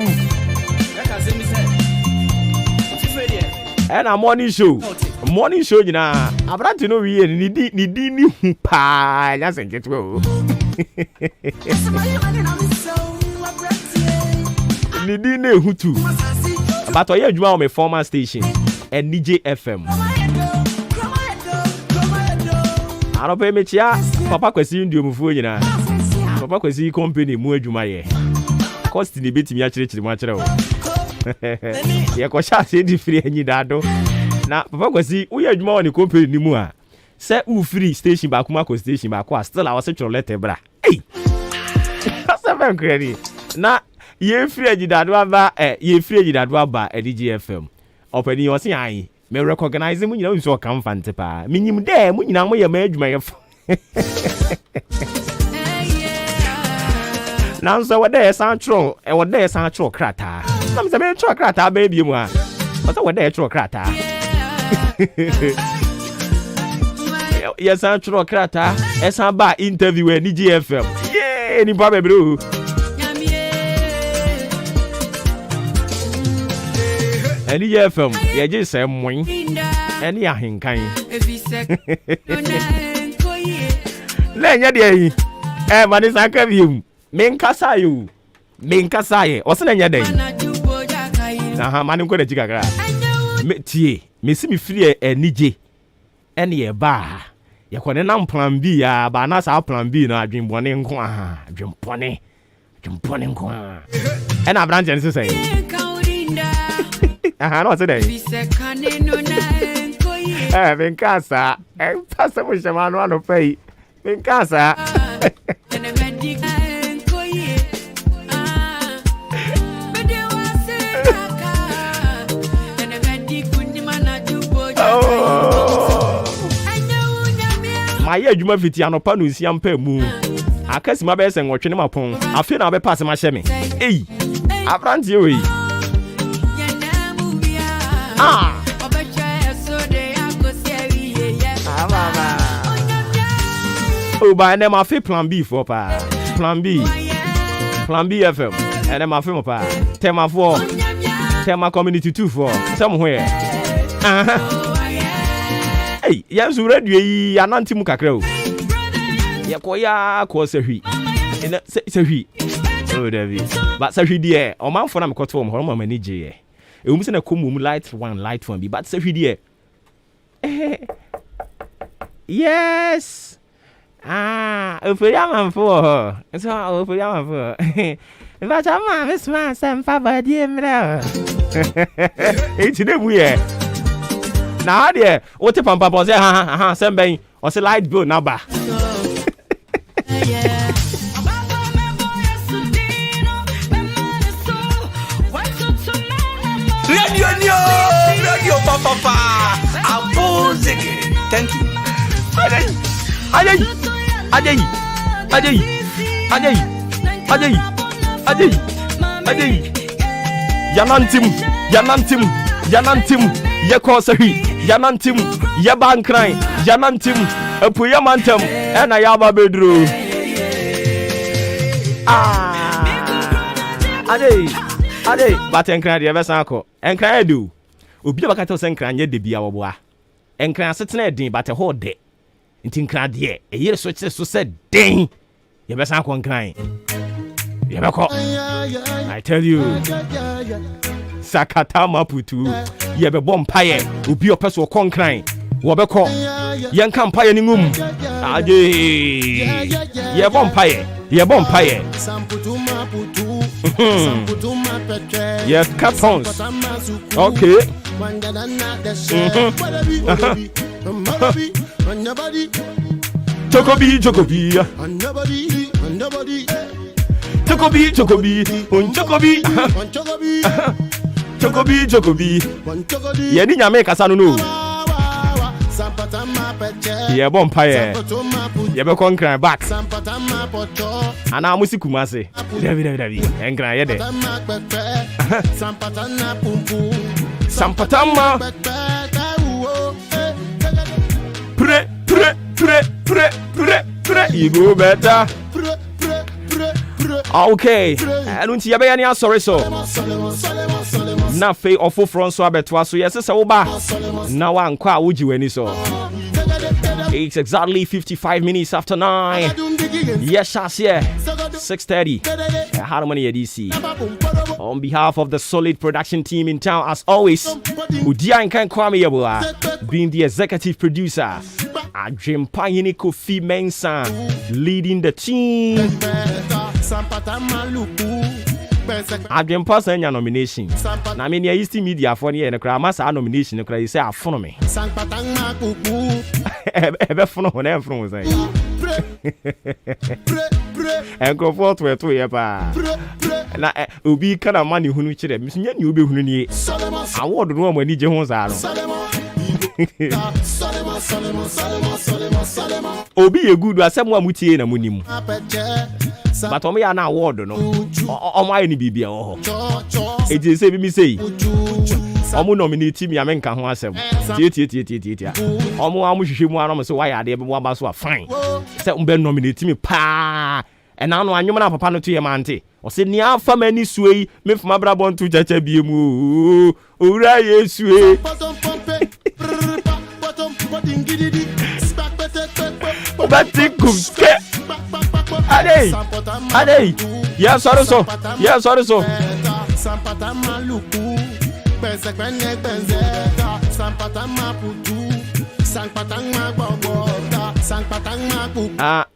and a morning show nyina abrante no wie ni di ni hu pa nya senketo ni di na hutu but oye adwuma on my former station and DJ FM ano pe mechia papa kwesi ndio mfuo nyina papa kwesi company mu adwuma ye cost ni betimi a chire mu a chire o ye ko sha se di free anyi dado na papa kwesi wo ye adwuma on company ni mu a se u free station ba kuma ko station ba ko still a wo se chiro letter bra hey seven credit na ye free anyi dado aba ye free anyi dado aba DJ FM opani o se an me recognize mu nyina wo so kan fante pa minyim de mu nyina mo ye ma adwuma ye nanso wede santro wede santro krata nam se me tro krata ba biem a o wede tro krata yes santro krata esa ba interview ni GFM ni ba be bro ani GFM ye je se moin ani ahenkan le nya de yi mani sanka biem menkasa ye osena nya dan aha mani ko da jigagara tie mesi mi free enije ene ye ba ye ko ne nam plan B ya ba na sa plan B na adwenbone nko aha adwenbone nko ena abranche nse sei aha no se dai menkasa pasa mo chamano ano pei menkasa maye adwuma fiti anopa no nsia mpa mu akasi ma be se nwotwe ne mapon afi na be pass ma hye me ei abrantie we o ba ne ma fi plan B for pa plan B FM ene ma fi mo pa tema 4 tema community 2 for some where Hey, yes, already ananti mu kakra o. Ye koya ko sehwi. Ena sehwi. Oh, David. But sehwi die, o man for na me koto mo ho ma ni je ye. E wo mu se na kom mu light one bi, but sehwi die. Yes. Ofori Amanfo. So Ofori Amanfo. But I'm a smart some body emra. It's the way. Now there, what if Papa say some ben or say light bill number. Radio Papa. Thank you. Ajay. Yanantim. Ye kosahi. Yanantim. Ye bankrai. Yanantim. Apuya mantem. Ena yaba bedru. Ajay. But enkran de besan ko. Enkran edu. Obi abaka to enkran ye de bia wo boa. Enkran setena edin but ho de. Nti enkran de e yere so kire so se den. Ye besan ko enkran. I tell you, Sakata Maputu, ye be bompaye, ubi opeso concline, Wabeko, Yan Campire Ningum, Ade, ye bompaye, ye capons, okay, Chocobi, Yeni nyame kasa no. Ye bompaye. Ye be konkran back. Ana musiku mase. David. Enkran ye de. Sampatama. Pre. You go better. Okay, I don't see any sorry so. Na fe ofo front so abetwa so yes se woba. Na wan kwa wuji weni so. It's exactly 55 minutes after 9. Yes, here 6:30. Harmony DC. On behalf of the solid production team in town, as always, Udia Nkan Kwame Yabua, being the executive producer. Adjempa Yiniko Fi Mensa leading the team. Adjempa Sanya nomination. Na me East Media for the Kramasa nomination, you say afonomy. Ebe fono na enfro say. Enko for to ye pa. Na obi kana mani hunu kire. Misunya ni obi hunu ni. Award no mo ani je ho za no. Obi ye good asem wa mutie na munim. But omo ya na award no. Omo ayi ni bibia ho. Eje se bi mi sei. Omo nominate me amenka ho asem. Tie. Omo amu hwehwe mu anom so wa ya de be wa ba so fine. Se umbe nominate me pa. Ena no anwom na papa no to ye mante. O se ni afa mani suei me fuma bra bon to chacha bie mu. Owura Yesu e. Obati kumke. Ade. Yes, sorry so.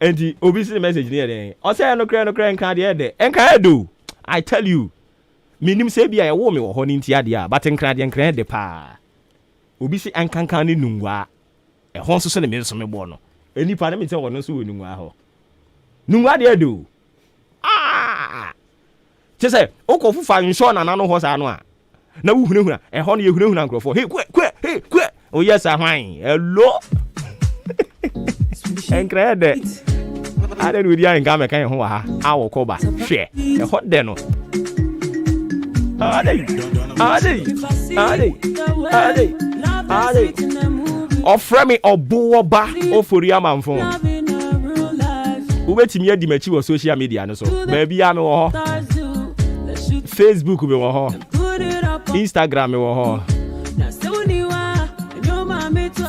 And obi see the message there. O say no kra nka de de. Enka do. I tell you. Minim say bia ye wo me wo ho ni ntia de a, but nkra de pa. Obi see enkankan ni nungwa. E ho nso so ne me so me bo no. Enipa na me say wo no so wo nungwa ho. Nungwa de do. Say okofu fa nsho na no ho sa no a. Na wo hunahuna. E ho no ye hunahuna nkrofo. Hey kwe. Oh yes ahwan. Hello. Enkra de. Ade no dia nka me kan ho wa ha. Awo koba. Hwe. E ho de no. Ade. Ofremi Obuoba Ofori Amanfo. Ubetimi adi machi wo social media no so. Baby ya me wo ho. Facebook me wo ho. Instagram me wo ho.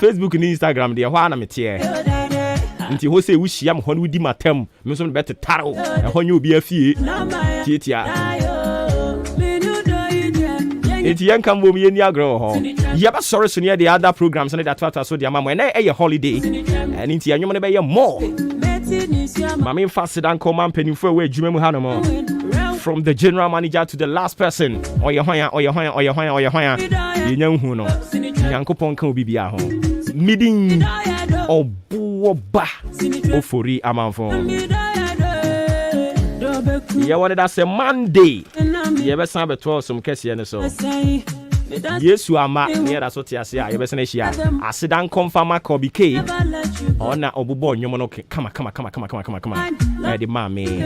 Facebook and Instagram they are na metie. Nti ho say wuhia me ho no di matam. Me so be tetaro. E ho nye obi afie. Tietia. Eti yan kan bom ye ni agro ho. Yeba sorry so near the other programs and that so the mama na e holiday. And nti anwom ne be ye more. Mama fast dan come man penifo we adwuma mu ha no mo. From the general manager to the last person. Oye hwan. Ye nya hu no. Nyankopon kan obi bia ho. Midin Obuoba Ofori Amanfo. Yeah, wanted that say Monday. You ever saw beto some kesi and so. Yesu ama near that what you say. You ever seen she? I sit down confirm Kobe K. Oh na Obubo nyomo okay. Come on. The mommy.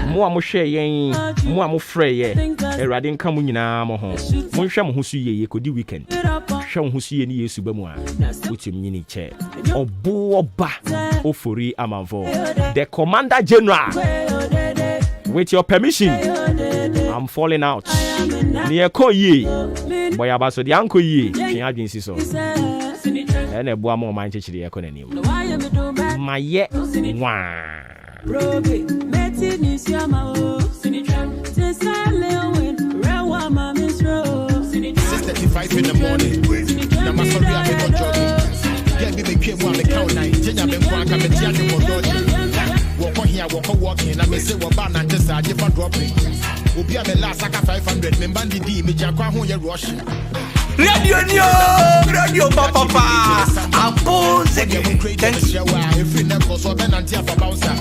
Mo a mo hwe yen, mo a mo frɛ ye. Erade nka mo nyina mo ho. Mo hwɛ mo ho so ye kodi weekend. Hwɛ mo ho so ye ni Yesu ba mu a. Utim nyini che. Obuoba Ofori Amanfo. The Commander General. With your permission, I'm falling out. Near Koye, boy, abaso the uncle ye, she had been so. And a boy more mind to the economy. My yet one. 6:35 in the morning. Now my sorry I been on jogging. Get me the came on the count night. Jenya been quack and the theater for dodging. Walk on here, walking. I may say what ban and just a different dropping. Ubia me last like 500. Me bandi di me jakwa ho ye rush. Radio papa. Apo zege. Thanks. If we never so ben antia for bouncer.